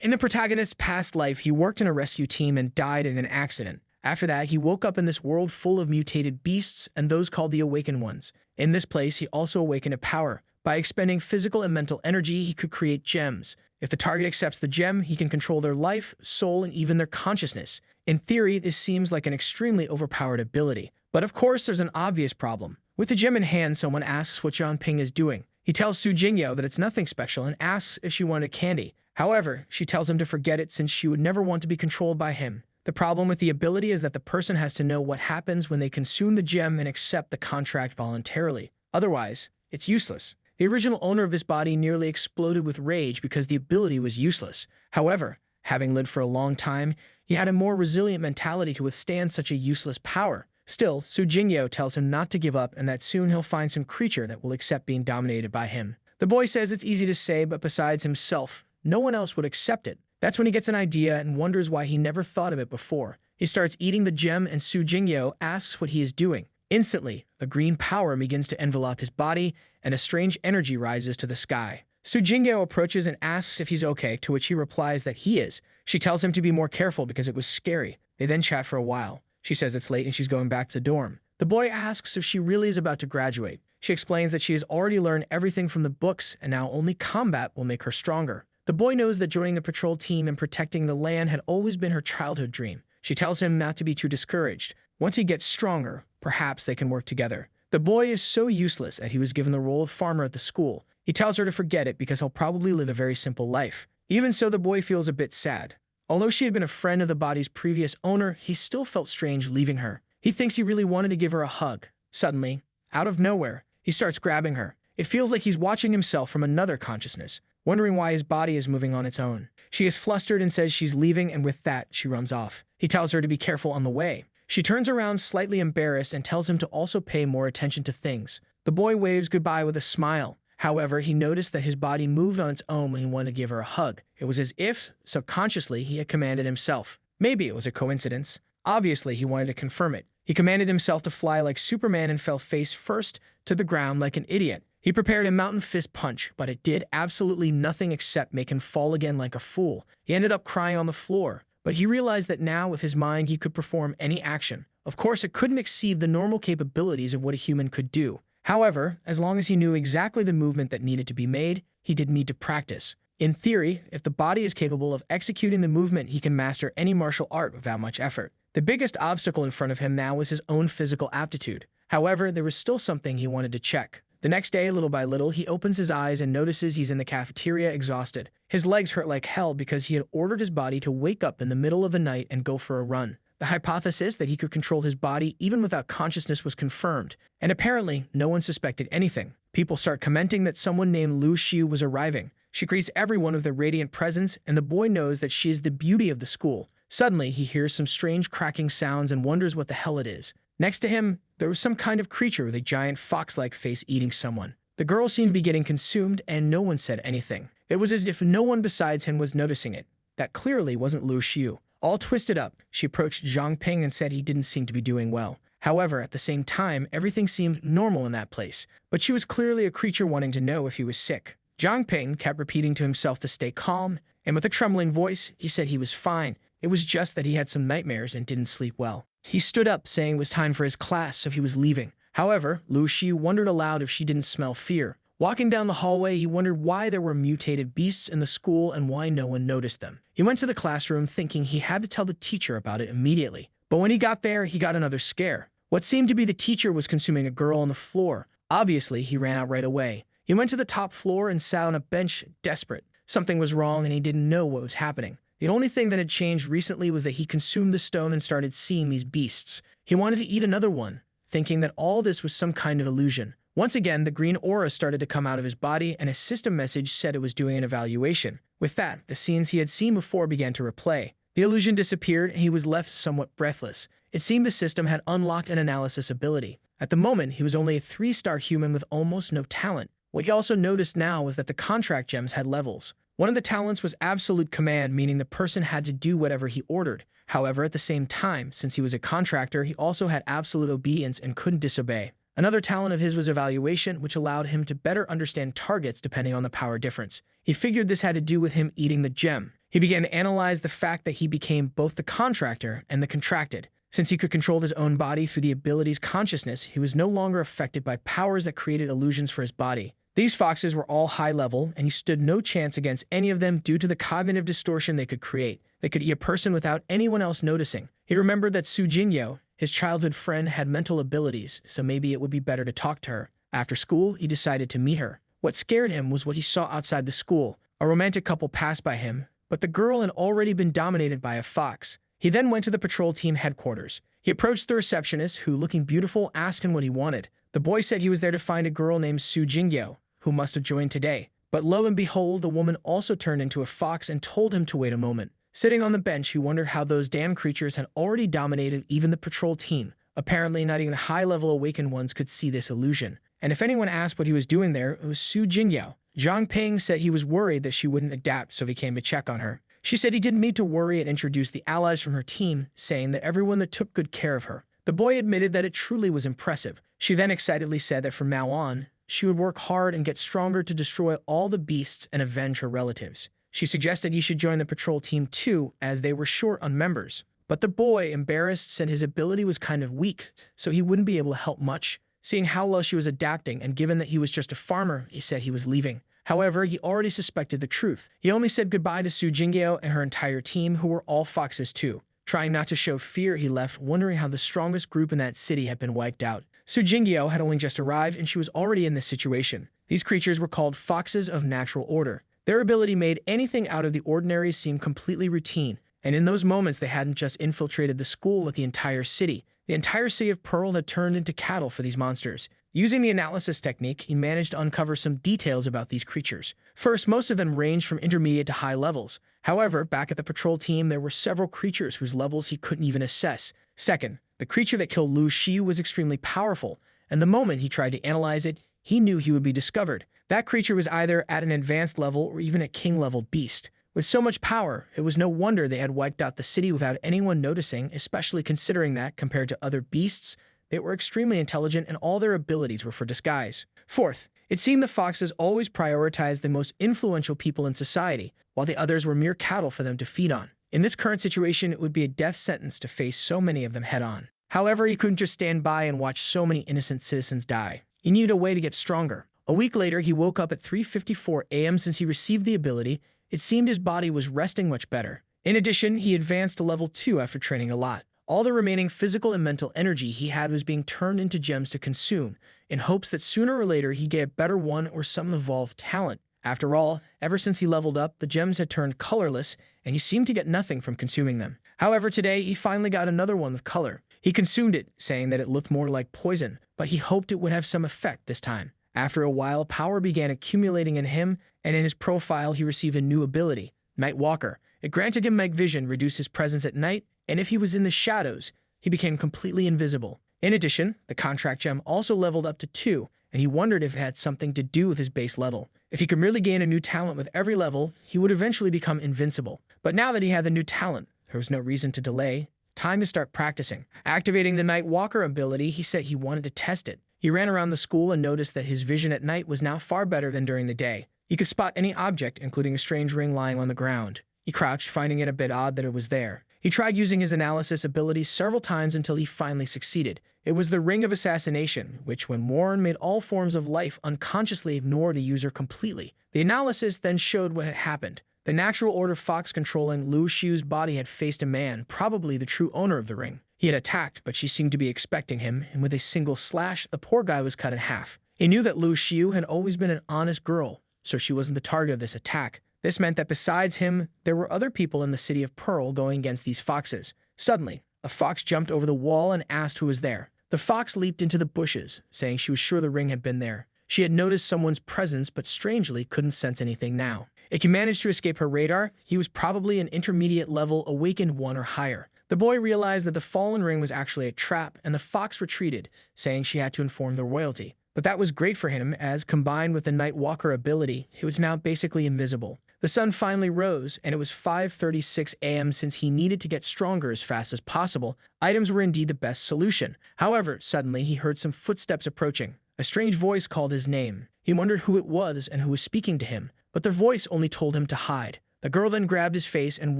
In the protagonist's past life, he worked in a rescue team and died in an accident. After that, he woke up in this world full of mutated beasts and those called the awakened ones. In this place, he also awakened a power. By expending physical and mental energy, he could create gems. If the target accepts the gem, he can control their life, soul, and even their consciousness. In theory, this seems like an extremely overpowered ability. But of course, there's an obvious problem. With the gem in hand, someone asks what Jiang Ping is doing. He tells Su Jingrou that it's nothing special and asks if she wanted candy. However, she tells him to forget it since she would never want to be controlled by him. The problem with the ability is that the person has to know what happens when they consume the gem and accept the contract voluntarily. Otherwise, it's useless. The original owner of this body nearly exploded with rage because the ability was useless. However, having lived for a long time, he had a more resilient mentality to withstand such a useless power. Still, Su Jingrou tells him not to give up and that soon he'll find some creature that will accept being dominated by him. The boy says it's easy to say, but besides himself, no one else would accept it. That's when he gets an idea and wonders why he never thought of it before. He starts eating the gem and Su Jingrou asks what he is doing. Instantly, the green power begins to envelop his body and a strange energy rises to the sky. Su Jingrou approaches and asks if he's okay, to which he replies that he is. She tells him to be more careful because it was scary. They then chat for a while. She says it's late and she's going back to the dorm. The boy asks if she really is about to graduate. She explains that she has already learned everything from the books and now only combat will make her stronger. The boy knows that joining the patrol team and protecting the land had always been her childhood dream. She tells him not to be too discouraged. Once he gets stronger, perhaps they can work together. The boy is so useless that he was given the role of farmer at the school. He tells her to forget it because he'll probably live a very simple life. Even so, the boy feels a bit sad. Although she had been a friend of the body's previous owner, he still felt strange leaving her. He thinks he really wanted to give her a hug. Suddenly, out of nowhere, he starts grabbing her. It feels like he's watching himself from another consciousness, wondering why his body is moving on its own. She is flustered and says she's leaving, and with that, she runs off. He tells her to be careful on the way. She turns around slightly embarrassed and tells him to also pay more attention to things. The boy waves goodbye with a smile. However, he noticed that his body moved on its own when he wanted to give her a hug. It was as if, subconsciously, he had commanded himself. Maybe it was a coincidence. Obviously, he wanted to confirm it. He commanded himself to fly like Superman and fell face first to the ground like an idiot. He prepared a mountain fist punch, but it did absolutely nothing except make him fall again like a fool. He ended up crying on the floor, but he realized that now with his mind he could perform any action. Of course, it couldn't exceed the normal capabilities of what a human could do. However, as long as he knew exactly the movement that needed to be made, he didn't need to practice. In theory, if the body is capable of executing the movement, he can master any martial art without much effort. The biggest obstacle in front of him now was his own physical aptitude. However, there was still something he wanted to check. The next day, little by little, he opens his eyes and notices he's in the cafeteria exhausted. His legs hurt like hell because he had ordered his body to wake up in the middle of the night and go for a run. The hypothesis that he could control his body even without consciousness was confirmed, and apparently no one suspected anything. People start commenting that someone named Lu Xiu was arriving. She greets everyone with a radiant presence, and the boy knows that she is the beauty of the school. Suddenly, he hears some strange cracking sounds and wonders what the hell it is. Next to him, there was some kind of creature with a giant fox-like face eating someone. The girl seemed to be getting consumed, and no one said anything. It was as if no one besides him was noticing it. That clearly wasn't Lu Xiu. All twisted up, she approached Jiang Ping and said he didn't seem to be doing well. However, at the same time, everything seemed normal in that place. But she was clearly a creature wanting to know if he was sick. Jiang Ping kept repeating to himself to stay calm, and with a trembling voice, he said he was fine. It was just that he had some nightmares and didn't sleep well. He stood up, saying it was time for his class, so he was leaving. However, Lu Xiu wondered aloud if she didn't smell fear. Walking down the hallway, he wondered why there were mutated beasts in the school and why no one noticed them. He went to the classroom thinking he had to tell the teacher about it immediately. But when he got there, he got another scare. What seemed to be the teacher was consuming a girl on the floor. Obviously, he ran out right away. He went to the top floor and sat on a bench, desperate. Something was wrong and he didn't know what was happening. The only thing that had changed recently was that he consumed the stone and started seeing these beasts. He wanted to eat another one, thinking that all this was some kind of illusion. Once again, the green aura started to come out of his body, and a system message said it was doing an evaluation. With that, the scenes he had seen before began to replay. The illusion disappeared, and he was left somewhat breathless. It seemed the system had unlocked an analysis ability. At the moment, he was only a 3-star human with almost no talent. What he also noticed now was that the contract gems had levels. One of the talents was absolute command, meaning the person had to do whatever he ordered. However, at the same time, since he was a contractor, he also had absolute obedience and couldn't disobey. Another talent of his was evaluation, which allowed him to better understand targets depending on the power difference. He figured this had to do with him eating the gem. He He began to analyze the fact that he became both the contractor and the contracted. Since he could control his own body through the ability's consciousness, he was no longer affected by powers that created illusions for his body. These foxes were all high level, and he stood no chance against any of them due to the cognitive distortion they could create. They could eat a person without anyone else noticing. He remembered that Su Jingrou, his childhood friend, had mental abilities, so maybe it would be better to talk to her. After school, he decided to meet her. What scared him was what he saw outside the school. A romantic couple passed by him, but the girl had already been dominated by a fox. He then went to the patrol team headquarters. He approached the receptionist, who, looking beautiful, asked him what he wanted. The boy said he was there to find a girl named Su Jingrou, who must have joined today. But lo and behold, the woman also turned into a fox and told him to wait a moment. Sitting on the bench, he wondered how those damn creatures had already dominated even the patrol team. Apparently, not even high-level awakened ones could see this illusion. And if anyone asked what he was doing there, it was Su Jingrou. Jiang Ping said he was worried that she wouldn't adapt, so he came to check on her. She said he didn't need to worry and introduced the allies from her team, saying that everyone that took good care of her. The boy admitted that it truly was impressive. She then excitedly said that from now on, she would work hard and get stronger to destroy all the beasts and avenge her relatives. She suggested he should join the patrol team too, as they were short on members. But the boy, embarrassed, said his ability was kind of weak, so he wouldn't be able to help much. Seeing how well she was adapting, and given that he was just a farmer, he said he was leaving. However, he already suspected the truth. He only said goodbye to Su Jingrou and her entire team, who were all foxes too. Trying not to show fear, he left, wondering how the strongest group in that city had been wiped out. Su Jingrou had only just arrived, and she was already in this situation. These creatures were called foxes of natural order. Their ability made anything out of the ordinary seem completely routine, and in those moments they hadn't just infiltrated the school but the entire city. The entire city of Pearl had turned into cattle for these monsters. Using the analysis technique, he managed to uncover some details about these creatures. First, most of them ranged from intermediate to high levels. However, back at the patrol team, there were several creatures whose levels he couldn't even assess. Second, the creature that killed Lu Xiu was extremely powerful, and the moment he tried to analyze it, he knew he would be discovered. That creature was either at an advanced level or even a king-level beast. With so much power, it was no wonder they had wiped out the city without anyone noticing, especially considering that, compared to other beasts, they were extremely intelligent and all their abilities were for disguise. Fourth, it seemed the foxes always prioritized the most influential people in society, while the others were mere cattle for them to feed on. In this current situation, it would be a death sentence to face so many of them head-on. However, he couldn't just stand by and watch so many innocent citizens die. He needed a way to get stronger. A week later, he woke up at 3:54 a.m. Since he received the ability, it seemed his body was resting much better. In addition, he advanced to level 2 after training a lot. All the remaining physical and mental energy he had was being turned into gems to consume, in hopes that sooner or later he'd get a better one or some evolved talent. After all, ever since he leveled up, the gems had turned colorless, and he seemed to get nothing from consuming them. However, today he finally got another one with color. He consumed it, saying that it looked more like poison, but he hoped it would have some effect this time. After a while, power began accumulating in him, and in his profile he received a new ability, Night Walker. It granted him night vision, reduced his presence at night, and if he was in the shadows, he became completely invisible. In addition, the contract gem also leveled up to 2, and he wondered if it had something to do with his base level. If he could really gain a new talent with every level, he would eventually become invincible. But now that he had the new talent, there was no reason to delay. Time to start practicing. Activating the Night Walker ability, he said he wanted to test it. He ran around the school and noticed that his vision at night was now far better than during the day. He could spot any object, including a strange ring lying on the ground. He crouched, finding it a bit odd that it was there. He tried using his analysis abilities several times until he finally succeeded. It was the Ring of Assassination, which, when worn, made all forms of life unconsciously ignore the user completely. The analysis then showed what had happened. The natural order fox controlling Lu Xiu's body had faced a man, probably the true owner of the ring. He had attacked, but she seemed to be expecting him, and with a single slash, the poor guy was cut in half. He knew that Lu Xiu had always been an honest girl, so she wasn't the target of this attack. This meant that besides him, there were other people in the city of Pearl going against these foxes. Suddenly, a fox jumped over the wall and asked who was there. The fox leaped into the bushes, saying she was sure the ring had been there. She had noticed someone's presence, but strangely couldn't sense anything now. If he managed to escape her radar, he was probably an intermediate level awakened 1 or higher. The boy realized that the fallen ring was actually a trap, and the fox retreated, saying she had to inform the royalty. But that was great for him, as combined with the Night Walker ability, he was now basically invisible. The sun finally rose, and it was 5:36 a.m. Since he needed to get stronger as fast as possible, items were indeed the best solution. However, suddenly he heard some footsteps approaching. A strange voice called his name. He wondered who it was and who was speaking to him, but the voice only told him to hide. The girl then grabbed his face and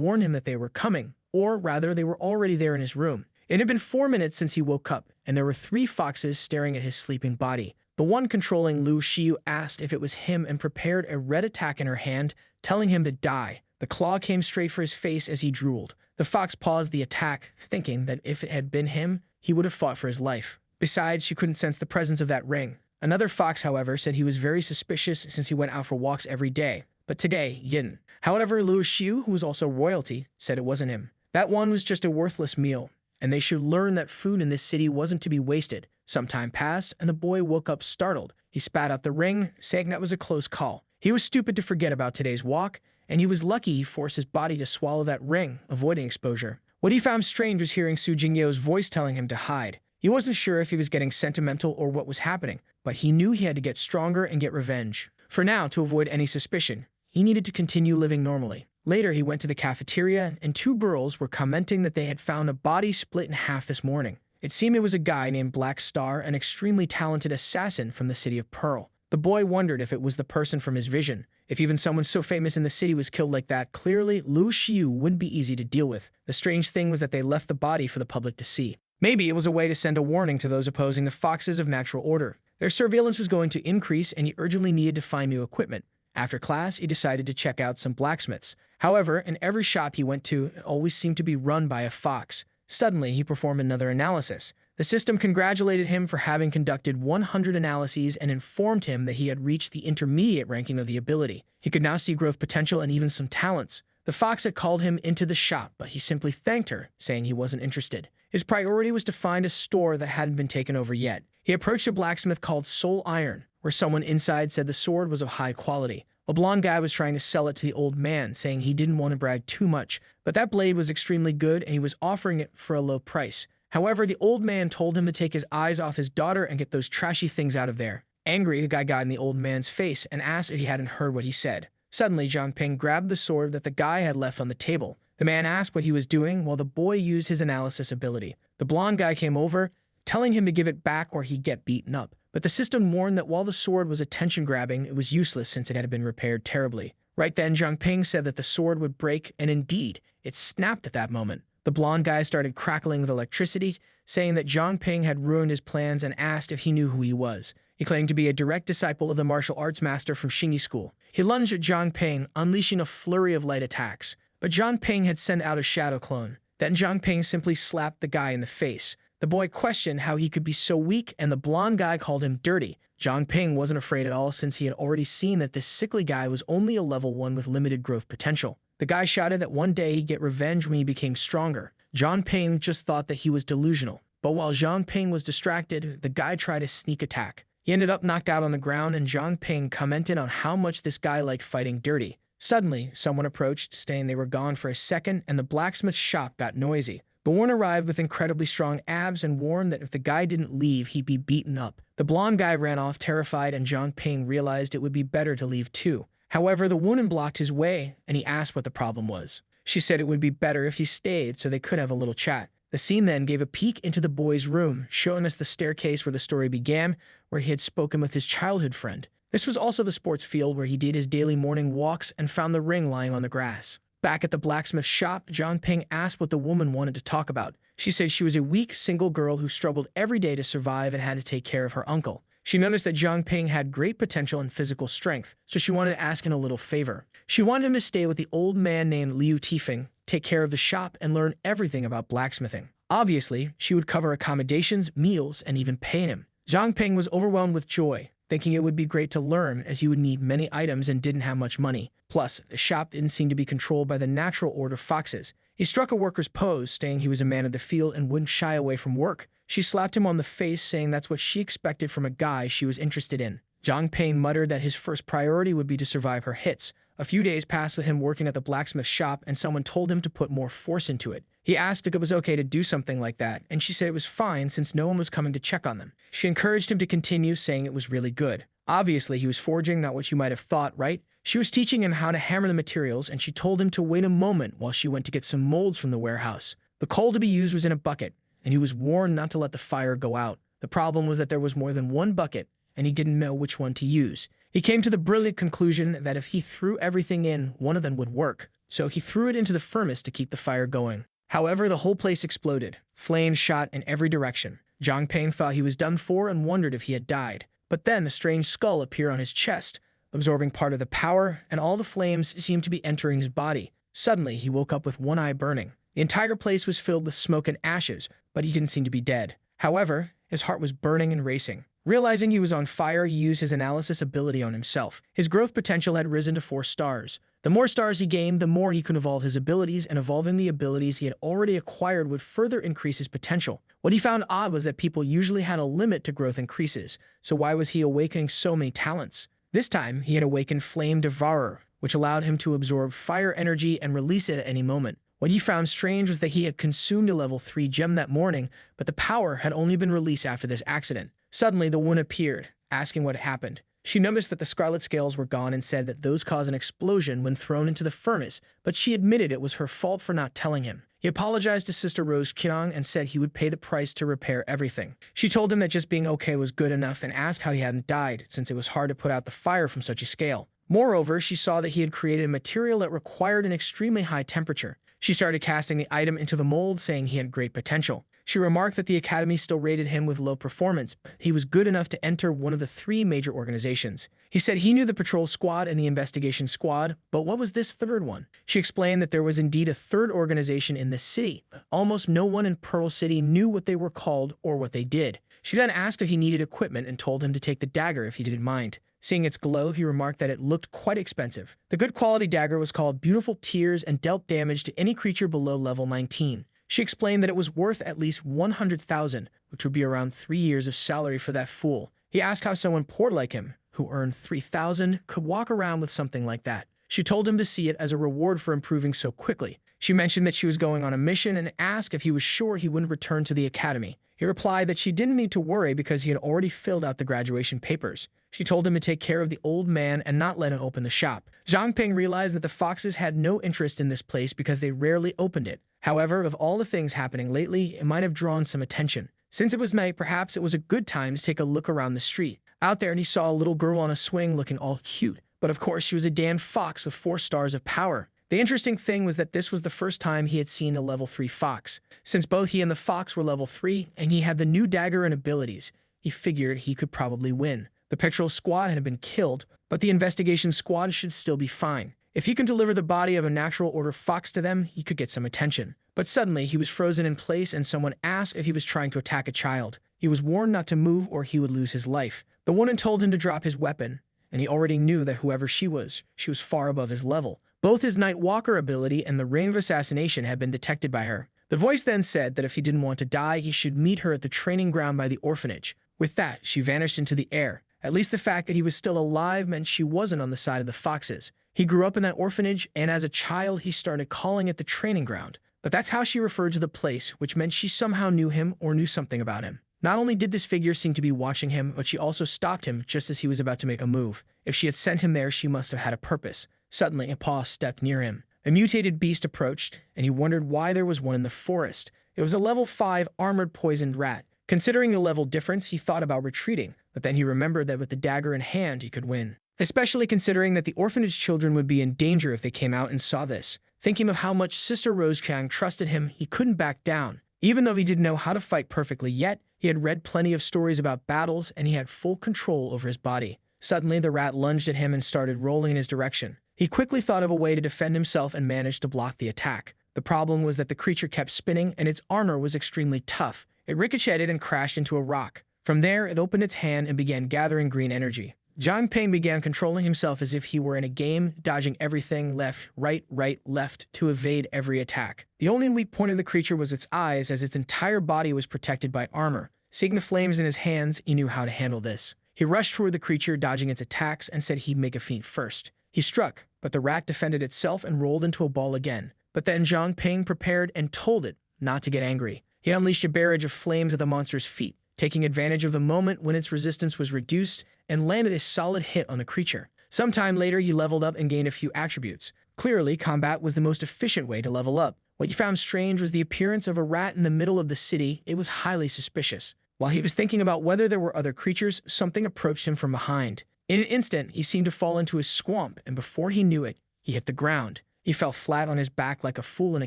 warned him that they were coming, or rather they were already there in his room. It had been 4 minutes since he woke up, and there were 3 foxes staring at his sleeping body. The one controlling Lu Xiu asked if it was him and prepared a red attack in her hand, telling him to die. The claw came straight for his face as he drooled. The fox paused the attack, thinking that if it had been him, he would have fought for his life. Besides, she couldn't sense the presence of that ring. Another fox, however, said he was very suspicious since he went out for walks every day. But today, he didn't. However, Lu Xiu, who was also royalty, said it wasn't him. That one was just a worthless meal, and they should learn that food in this city wasn't to be wasted. Some time passed, and the boy woke up startled. He spat out the ring, saying that was a close call. He was stupid to forget about today's walk, and he was lucky he forced his body to swallow that ring, avoiding exposure. What he found strange was hearing Su Jingrou's voice telling him to hide. He wasn't sure if he was getting sentimental or what was happening, but he knew he had to get stronger and get revenge. For now, to avoid any suspicion, he needed to continue living normally. Later, he went to the cafeteria, and 2 girls were commenting that they had found a body split in half this morning. It seemed it was a guy named Black Star, an extremely talented assassin from the city of Pearl. The boy wondered if it was the person from his vision. If even someone so famous in the city was killed like that, clearly Lu Xiu wouldn't be easy to deal with. The strange thing was that they left the body for the public to see. Maybe it was a way to send a warning to those opposing the foxes of natural order. Their surveillance was going to increase, and he urgently needed to find new equipment. After class, he decided to check out some blacksmiths. However, in every shop he went to, it always seemed to be run by a fox. Suddenly, he performed another analysis. The system congratulated him for having conducted 100 analyses and informed him that he had reached the intermediate ranking of the ability. He could now see growth potential and even some talents. The fox had called him into the shop, but he simply thanked her, saying he wasn't interested. His priority was to find a store that hadn't been taken over yet. He approached a blacksmith called Soul Iron, where someone inside said the sword was of high quality. A blonde guy was trying to sell it to the old man, saying he didn't want to brag too much, but that blade was extremely good and he was offering it for a low price. However, the old man told him to take his eyes off his daughter and get those trashy things out of there. Angry, the guy got in the old man's face and asked if he hadn't heard what he said. Suddenly, Jiang Ping grabbed the sword that the guy had left on the table. The man asked what he was doing while the boy used his analysis ability. The blonde guy came over, telling him to give it back or he'd get beaten up. But the system warned that while the sword was attention-grabbing, it was useless since it had been repaired terribly. Right then, Jiang Ping said that the sword would break, and indeed, it snapped at that moment. The blonde guy started crackling with electricity, saying that Jiang Ping had ruined his plans and asked if he knew who he was. He claimed to be a direct disciple of the martial arts master from Xingyi School. He lunged at Jiang Ping, unleashing a flurry of light attacks. But Jiang Ping had sent out a shadow clone. Then Jiang Ping simply slapped the guy in the face. The boy questioned how he could be so weak, and the blonde guy called him dirty. Jiang Ping wasn't afraid at all since he had already seen that this sickly guy was only a level 1 with limited growth potential. The guy shouted that one day he'd get revenge when he became stronger. Jiang Ping just thought that he was delusional. But while Jiang Ping was distracted, the guy tried a sneak attack. He ended up knocked out on the ground, and Jiang Ping commented on how much this guy liked fighting dirty. Suddenly, someone approached, saying they were gone for a second, and the blacksmith shop got noisy. The one arrived with incredibly strong abs and warned that if the guy didn't leave, he'd be beaten up. The blonde guy ran off terrified, and Jiang Ping realized it would be better to leave too. However, the woman blocked his way, and he asked what the problem was. She said it would be better if he stayed so they could have a little chat. The scene then gave a peek into the boy's room, showing us the staircase where the story began, where he had spoken with his childhood friend. This was also the sports field where he did his daily morning walks and found the ring lying on the grass. Back at the blacksmith shop, Jiang Ping asked what the woman wanted to talk about. She said she was a weak, single girl who struggled every day to survive and had to take care of her uncle. She noticed that Jiang Ping had great potential and physical strength, so she wanted to ask him a little favor. She wanted him to stay with the old man named Liu Tifeng, take care of the shop, and learn everything about blacksmithing. Obviously, she would cover accommodations, meals, and even pay him. Jiang Ping was overwhelmed with joy, thinking it would be great to learn as he would need many items and didn't have much money. Plus, the shop didn't seem to be controlled by the natural order foxes. He struck a worker's pose, saying he was a man of the field and wouldn't shy away from work. She slapped him on the face, saying that's what she expected from a guy she was interested in. Jiang Ping muttered that his first priority would be to survive her hits. A few days passed with him working at the blacksmith shop, and someone told him to put more force into it. He asked if it was okay to do something like that, and she said it was fine since no one was coming to check on them. She encouraged him to continue, saying it was really good. Obviously, he was forging, not what you might have thought, right? She was teaching him how to hammer the materials, and she told him to wait a moment while she went to get some molds from the warehouse. The coal to be used was in a bucket, and he was warned not to let the fire go out. The problem was that there was more than one bucket, and he didn't know which one to use. He came to the brilliant conclusion that if he threw everything in, one of them would work. So he threw it into the furnace to keep the fire going. However, the whole place exploded. Flames shot in every direction. Jiang Ping thought he was done for and wondered if he had died. But then a strange skull appeared on his chest, absorbing part of the power, and all the flames seemed to be entering his body. Suddenly, he woke up with one eye burning. The entire place was filled with smoke and ashes, but he didn't seem to be dead. However, his heart was burning and racing. Realizing he was on fire, he used his analysis ability on himself. His growth potential had risen to 4 stars. The more stars he gained, the more he could evolve his abilities, and evolving the abilities he had already acquired would further increase his potential. What he found odd was that people usually had a limit to growth increases, so why was he awakening so many talents? This time, he had awakened Flame Devourer, which allowed him to absorb fire energy and release it at any moment. What he found strange was that he had consumed a level 3 gem that morning, but the power had only been released after this accident. Suddenly, the woman appeared, asking what had happened. She noticed that the scarlet scales were gone and said that those caused an explosion when thrown into the furnace, but she admitted it was her fault for not telling him. He apologized to Sister Rose Kang and said he would pay the price to repair everything. She told him that just being okay was good enough and asked how he hadn't died, since it was hard to put out the fire from such a scale. Moreover, she saw that he had created a material that required an extremely high temperature. She started casting the item into the mold, saying he had great potential. She remarked that the Academy still rated him with low performance, but he was good enough to enter one of the 3 major organizations. He said he knew the patrol squad and the investigation squad, but what was this third one? She explained that there was indeed a third organization in the city. Almost no one in Pearl City knew what they were called or what they did. She then asked if he needed equipment and told him to take the dagger if he didn't mind. Seeing its glow, he remarked that it looked quite expensive. The good quality dagger was called Beautiful Tears and dealt damage to any creature below level 19. She explained that it was worth at least 100,000, which would be around 3 years of salary for that fool. He asked how someone poor like him, who earned 3,000, could walk around with something like that. She told him to see it as a reward for improving so quickly. She mentioned that she was going on a mission and asked if he was sure he wouldn't return to the academy. He replied that she didn't need to worry because he had already filled out the graduation papers. She told him to take care of the old man and not let him open the shop. Jiang Ping realized that the foxes had no interest in this place because they rarely opened it. However, of all the things happening lately, it might have drawn some attention. Since it was night, perhaps it was a good time to take a look around the street. Out there, and he saw a little girl on a swing looking all cute. But of course, she was a damn fox with 4 stars of power. The interesting thing was that this was the first time he had seen a level 3 fox. Since both he and the fox were level 3, and he had the new dagger and abilities, he figured he could probably win. The patrol squad had been killed, but the investigation squad should still be fine. If he can deliver the body of a natural order fox to them, he could get some attention. But suddenly, he was frozen in place and someone asked if he was trying to attack a child. He was warned not to move or he would lose his life. The woman told him to drop his weapon, and he already knew that whoever she was far above his level. Both his Night Walker ability and the ring of assassination had been detected by her. The voice then said that if he didn't want to die, he should meet her at the training ground by the orphanage. With that, she vanished into the air. At least the fact that he was still alive meant she wasn't on the side of the foxes. He grew up in that orphanage, and as a child, he started calling it the training ground. But that's how she referred to the place, which meant she somehow knew him or knew something about him. Not only did this figure seem to be watching him, but she also stopped him just as he was about to make a move. If she had sent him there, she must have had a purpose. Suddenly, a paw stepped near him. A mutated beast approached, and he wondered why there was one in the forest. It was a level 5 armored poisoned rat. Considering the level difference, he thought about retreating, but then he remembered that with the dagger in hand, he could win. Especially considering that the orphanage children would be in danger if they came out and saw this. Thinking of how much Sister Rose Kang trusted him, he couldn't back down. Even though he didn't know how to fight perfectly yet, he had read plenty of stories about battles and he had full control over his body. Suddenly, the rat lunged at him and started rolling in his direction. He quickly thought of a way to defend himself and managed to block the attack. The problem was that the creature kept spinning and its armor was extremely tough. It ricocheted and crashed into a rock. From there, it opened its hand and began gathering green energy. Jiang Ping began controlling himself as if he were in a game, dodging everything left, right, left to evade every attack. The only weak point of the creature was its eyes, as its entire body was protected by armor. Seeing the flames in his hands, he knew how to handle this. He rushed toward the creature, dodging its attacks, and said he'd make a feint first. He struck, but the rat defended itself and rolled into a ball again. But then Jiang Ping prepared and told it not to get angry. He unleashed a barrage of flames at the monster's feet, taking advantage of the moment when its resistance was reduced, and landed a solid hit on the creature. Sometime later, he leveled up and gained a few attributes. Clearly, combat was the most efficient way to level up. What he found strange was the appearance of a rat in the middle of the city. It was highly suspicious. While he was thinking about whether there were other creatures, something approached him from behind. In an instant, he seemed to fall into a swamp, and before he knew it, he hit the ground. He fell flat on his back like a fool in a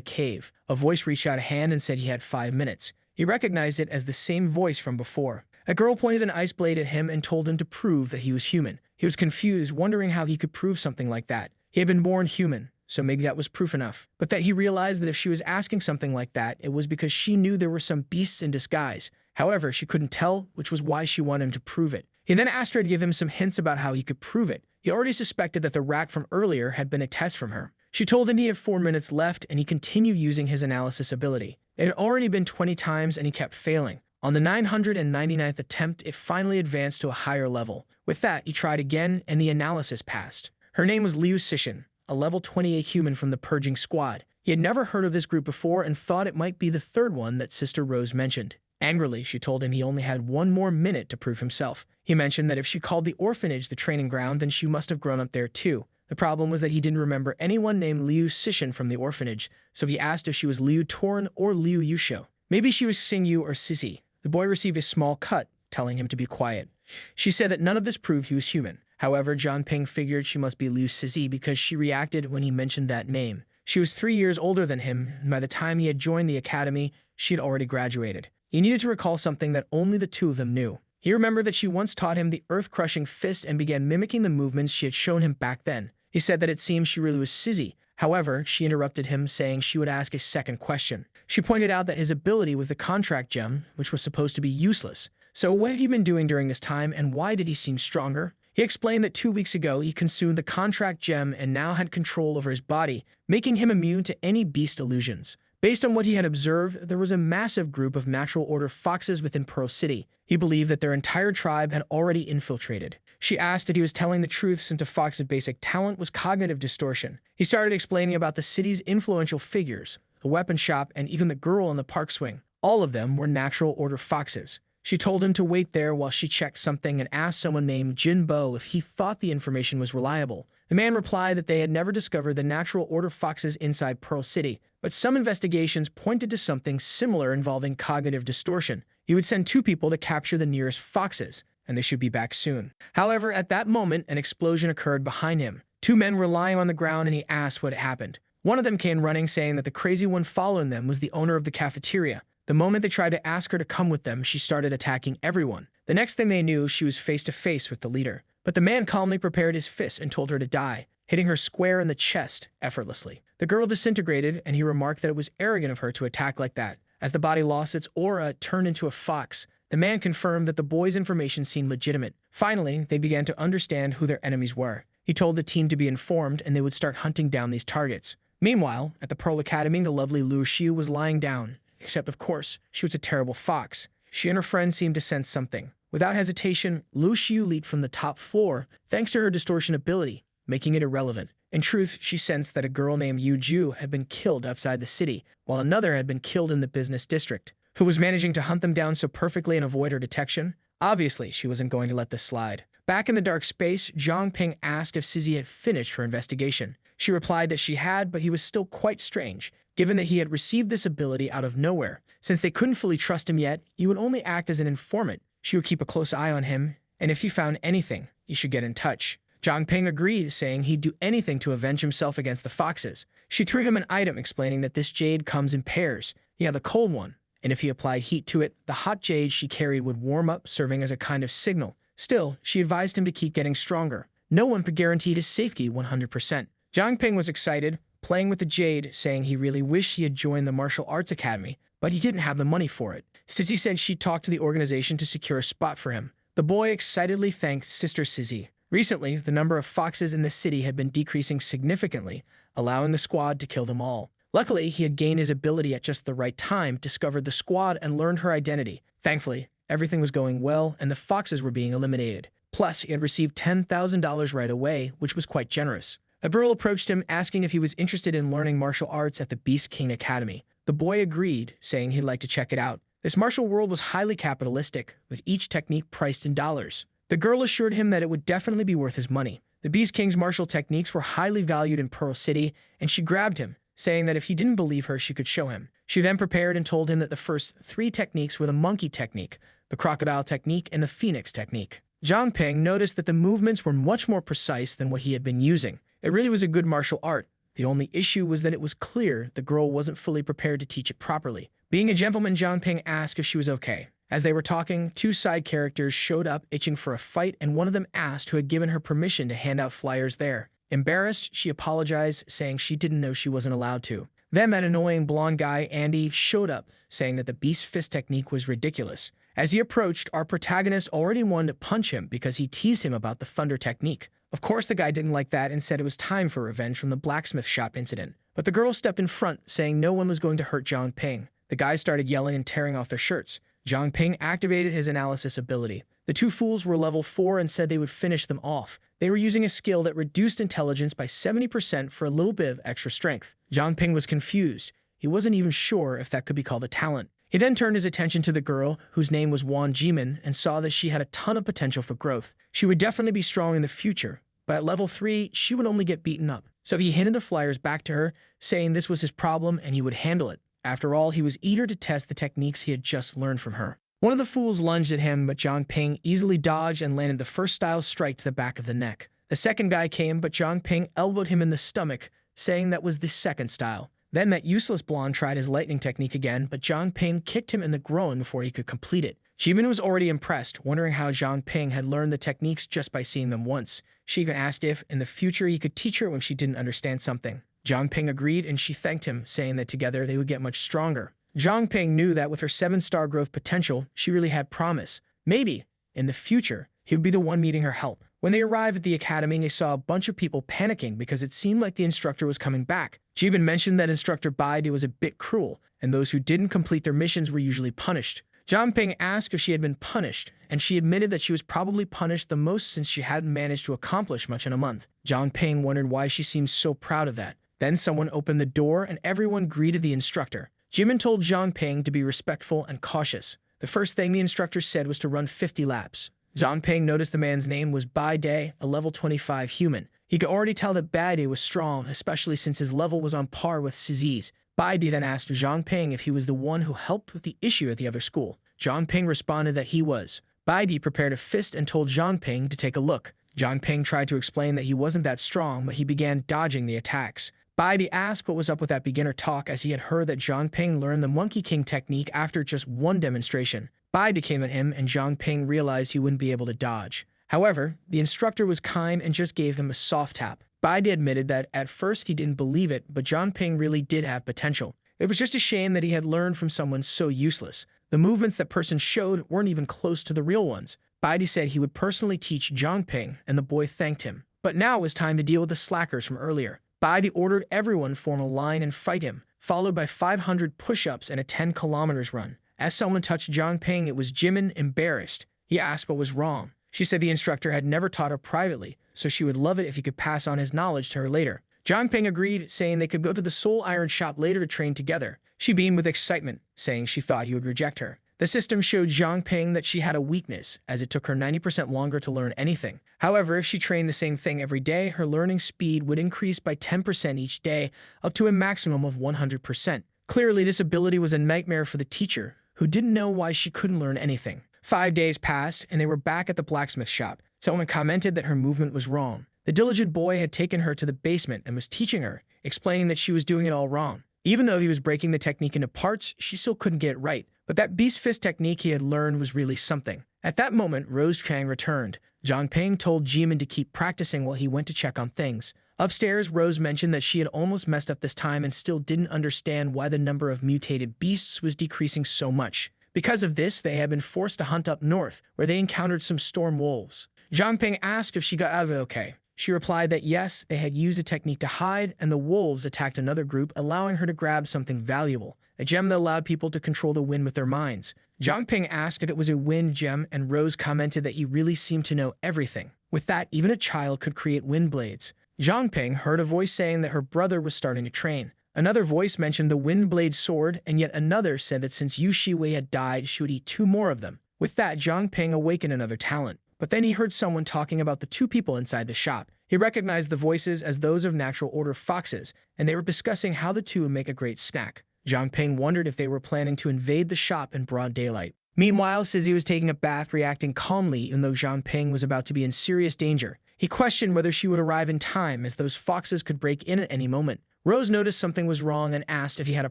cave. A voice reached out a hand and said he had 5 minutes. He recognized it as the same voice from before. A girl pointed an ice blade at him and told him to prove that he was human. He was confused, wondering how he could prove something like that. He had been born human, so maybe that was proof enough. But that he realized that if she was asking something like that, it was because she knew there were some beasts in disguise. However, she couldn't tell, which was why she wanted him to prove it. He then asked her to give him some hints about how he could prove it. He already suspected that the rack from earlier had been a test from her. She told him he had 4 minutes left, and he continued using his analysis ability. It had already been 20 times, and he kept failing. On the 999th attempt, it finally advanced to a higher level. With that, he tried again, and the analysis passed. Her name was Liu Cixin, a level 28 human from the Purging Squad. He had never heard of this group before and thought it might be the third one that Sister Rose mentioned. Angrily, she told him he only had 1 more minute to prove himself. He mentioned that if she called the orphanage the training ground, then she must have grown up there too. The problem was that he didn't remember anyone named Liu Cixin from the orphanage, so he asked if she was Liu Torin or Liu Yusho. Maybe she was Xingyu or Sissy. The boy received a small cut, telling him to be quiet. She said that none of this proved he was human. However, Jiang Ping figured she must be Liu Sissy because she reacted when he mentioned that name. She was 3 years older than him, and by the time he had joined the academy, she had already graduated. He needed to recall something that only the two of them knew. He remembered that she once taught him the earth-crushing fist and began mimicking the movements she had shown him back then. He said that it seemed she really was Sissy. However, she interrupted him, saying she would ask a second question. She pointed out that his ability was the contract gem, which was supposed to be useless. So what had he been doing during this time, and why did he seem stronger? He explained that 2 weeks ago he consumed the contract gem and now had control over his body, making him immune to any beast illusions. Based on what he had observed, there was a massive group of natural order foxes within Pearl City. He believed that their entire tribe had already infiltrated. She asked if he was telling the truth since a fox's basic talent was cognitive distortion. He started explaining about the city's influential figures, the weapon shop, and even the girl on the park swing. All of them were natural order foxes. She told him to wait there while she checked something and asked someone named Jin Bo if he thought the information was reliable. The man replied that they had never discovered the natural order foxes inside Pearl City, but some investigations pointed to something similar involving cognitive distortion. He would send 2 people to capture the nearest foxes, and they should be back soon. However, at that moment, an explosion occurred behind him. 2 men were lying on the ground, and he asked what had happened. One of them came running, saying that the crazy one following them was the owner of the cafeteria. The moment they tried to ask her to come with them, she started attacking everyone. The next thing they knew, she was face to face with the leader. But the man calmly prepared his fist and told her to die, hitting her square in the chest effortlessly. The girl disintegrated, and he remarked that it was arrogant of her to attack like that. As the body lost its aura, it turned into a fox. The man confirmed that the boy's information seemed legitimate. Finally, they began to understand who their enemies were. He told the team to be informed, and they would start hunting down these targets. Meanwhile, at the Pearl Academy, the lovely Lu Xiu was lying down. Except, of course, she was a terrible fox. She and her friend seemed to sense something. Without hesitation, Lu Xiu leaped from the top floor, thanks to her distortion ability, making it irrelevant. In truth, she sensed that a girl named Yu Ju had been killed outside the city, while another had been killed in the business district. Who was managing to hunt them down so perfectly and avoid her detection? Obviously, she wasn't going to let this slide. Back in the dark space, Jiang Ping asked if Sizzy had finished her investigation. She replied that she had, but he was still quite strange, given that he had received this ability out of nowhere. Since they couldn't fully trust him yet, he would only act as an informant. She would keep a close eye on him, and if he found anything, he should get in touch. Jiang Ping agreed, saying he'd do anything to avenge himself against the foxes. She threw him an item explaining that this jade comes in pairs. He had the cold one, and if he applied heat to it, the hot jade she carried would warm up, serving as a kind of signal. Still, she advised him to keep getting stronger. No one could guarantee his safety 100%. Jiang Ping was excited, playing with the jade, saying he really wished he had joined the martial arts academy, but he didn't have the money for it. Sizzy said she'd talked to the organization to secure a spot for him. The boy excitedly thanked Sister Sizzy. Recently, the number of foxes in the city had been decreasing significantly, allowing the squad to kill them all. Luckily, he had gained his ability at just the right time, discovered the squad, and learned her identity. Thankfully, everything was going well, and the foxes were being eliminated. Plus, he had received $10,000 right away, which was quite generous. A girl approached him, asking if he was interested in learning martial arts at the Beast King Academy. The boy agreed, saying he'd like to check it out. This martial world was highly capitalistic, with each technique priced in dollars. The girl assured him that it would definitely be worth his money. The Beast King's martial techniques were highly valued in Pearl City, and she grabbed him, saying that if he didn't believe her, she could show him. She then prepared and told him that the first 3 techniques were the monkey technique, the crocodile technique, and the phoenix technique. Jiang Ping noticed that the movements were much more precise than what he had been using. It really was a good martial art. The only issue was that it was clear the girl wasn't fully prepared to teach it properly. Being a gentleman, Jiang Ping asked if she was okay. As they were talking, two side characters showed up itching for a fight, and one of them asked who had given her permission to hand out flyers there. Embarrassed, she apologized, saying she didn't know she wasn't allowed to. Then that annoying blonde guy, Andy, showed up, saying that the beast fist technique was ridiculous. As he approached, our protagonist already wanted to punch him because he teased him about the thunder technique. Of course, the guy didn't like that and said it was time for revenge from the Blacksmith Shop incident. But the girl stepped in front, saying no one was going to hurt Jiang Ping. The guys started yelling and tearing off their shirts. Jiang Ping activated his analysis ability. The two fools were level 4 and said they would finish them off. They were using a skill that reduced intelligence by 70% for a little bit of extra strength. Jiang Ping was confused. He wasn't even sure if that could be called a talent. He then turned his attention to the girl, whose name was Wan Jimin, and saw that she had a ton of potential for growth. She would definitely be strong in the future, but at level 3, she would only get beaten up. So he handed the flyers back to her, saying this was his problem and he would handle it. After all, he was eager to test the techniques he had just learned from her. One of the fools lunged at him, but Jiang Ping easily dodged and landed the first style strike to the back of the neck. The second guy came, but Jiang Ping elbowed him in the stomach, saying that was the second style. Then that useless blonde tried his lightning technique again, but Jiang Ping kicked him in the groin before he could complete it. Jimin was already impressed, wondering how Jiang Ping had learned the techniques just by seeing them once. She even asked if, in the future, he could teach her when she didn't understand something. Jiang Ping agreed, and she thanked him, saying that together they would get much stronger. Jiang Ping knew that with her 7-star growth potential, she really had promise. Maybe, in the future, he would be the one needing her help. When they arrived at the academy, they saw a bunch of people panicking because it seemed like the instructor was coming back. Jimin mentioned that Instructor Baidi was a bit cruel, and those who didn't complete their missions were usually punished. Jiang Ping asked if she had been punished, and she admitted that she was probably punished the most since she hadn't managed to accomplish much in a month. Jiang Ping wondered why she seemed so proud of that. Then someone opened the door and everyone greeted the instructor. Jimin told Jiang Ping to be respectful and cautious. The first thing the instructor said was to run 50 laps. Jiang Ping noticed the man's name was Bai Day, a level 25 human. He could already tell that Bai Day was strong, especially since his level was on par with Zizi's. Bai Day then asked Jiang Ping if he was the one who helped with the issue at the other school. Jiang Ping responded that he was. Bai Day prepared a fist and told Jiang Ping to take a look. Jiang Ping tried to explain that he wasn't that strong, but he began dodging the attacks. Bai Day asked what was up with that beginner talk, as he had heard that Jiang Ping learned the Monkey King technique after just one demonstration. Bai Day came at him, and Jiang Ping realized he wouldn't be able to dodge. However, the instructor was kind and just gave him a soft tap. Bai Day admitted that at first he didn't believe it, but Jiang Ping really did have potential. It was just a shame that he had learned from someone so useless. The movements that person showed weren't even close to the real ones. Bai Day said he would personally teach Jiang Ping, and the boy thanked him. But now it was time to deal with the slackers from earlier. Bai Day ordered everyone form a line and fight him, followed by 500 push-ups and a 10 kilometers run. As someone touched Jiang Ping, it was Jimin, embarrassed. He asked what was wrong. She said the instructor had never taught her privately, so she would love it if he could pass on his knowledge to her later. Jiang Ping agreed, saying they could go to the Soul Iron Shop later to train together. She beamed with excitement, saying she thought he would reject her. The system showed Jiang Ping that she had a weakness, as it took her 90% longer to learn anything. However, if she trained the same thing every day, her learning speed would increase by 10% each day, up to a maximum of 100%. Clearly, this ability was a nightmare for the teacher, who didn't know why she couldn't learn anything. 5 days passed, and they were back at the blacksmith shop. Someone commented that her movement was wrong. The diligent boy had taken her to the basement and was teaching her, explaining that she was doing it all wrong. Even though he was breaking the technique into parts, she still couldn't get it right. But that beast fist technique he had learned was really something. At that moment, Rose Kang returned. Jiang Ping told Jimin to keep practicing while he went to check on things. Upstairs, Rose mentioned that she had almost messed up this time and still didn't understand why the number of mutated beasts was decreasing so much. Because of this, they had been forced to hunt up north, where they encountered some storm wolves. Jiang Ping asked if she got out of it okay. She replied that yes, they had used a technique to hide, and the wolves attacked another group, allowing her to grab something valuable, a gem that allowed people to control the wind with their minds. Jiang Ping asked if it was a wind gem, and Rose commented that he really seemed to know everything. With that, even a child could create wind blades. Jiang Ping heard a voice saying that her brother was starting to train. Another voice mentioned the wind blade sword, and yet another said that since Yu Shiwei had died, she would eat 2 more of them. With that, Jiang Ping awakened another talent. But then he heard someone talking about the 2 people inside the shop. He recognized the voices as those of Natural Order foxes, and they were discussing how the 2 would make a great snack. Jiang Ping wondered if they were planning to invade the shop in broad daylight. Meanwhile, Sizzy was taking a bath, reacting calmly even though Jiang Ping was about to be in serious danger. He questioned whether she would arrive in time, as those foxes could break in at any moment. Rose noticed something was wrong and asked if he had a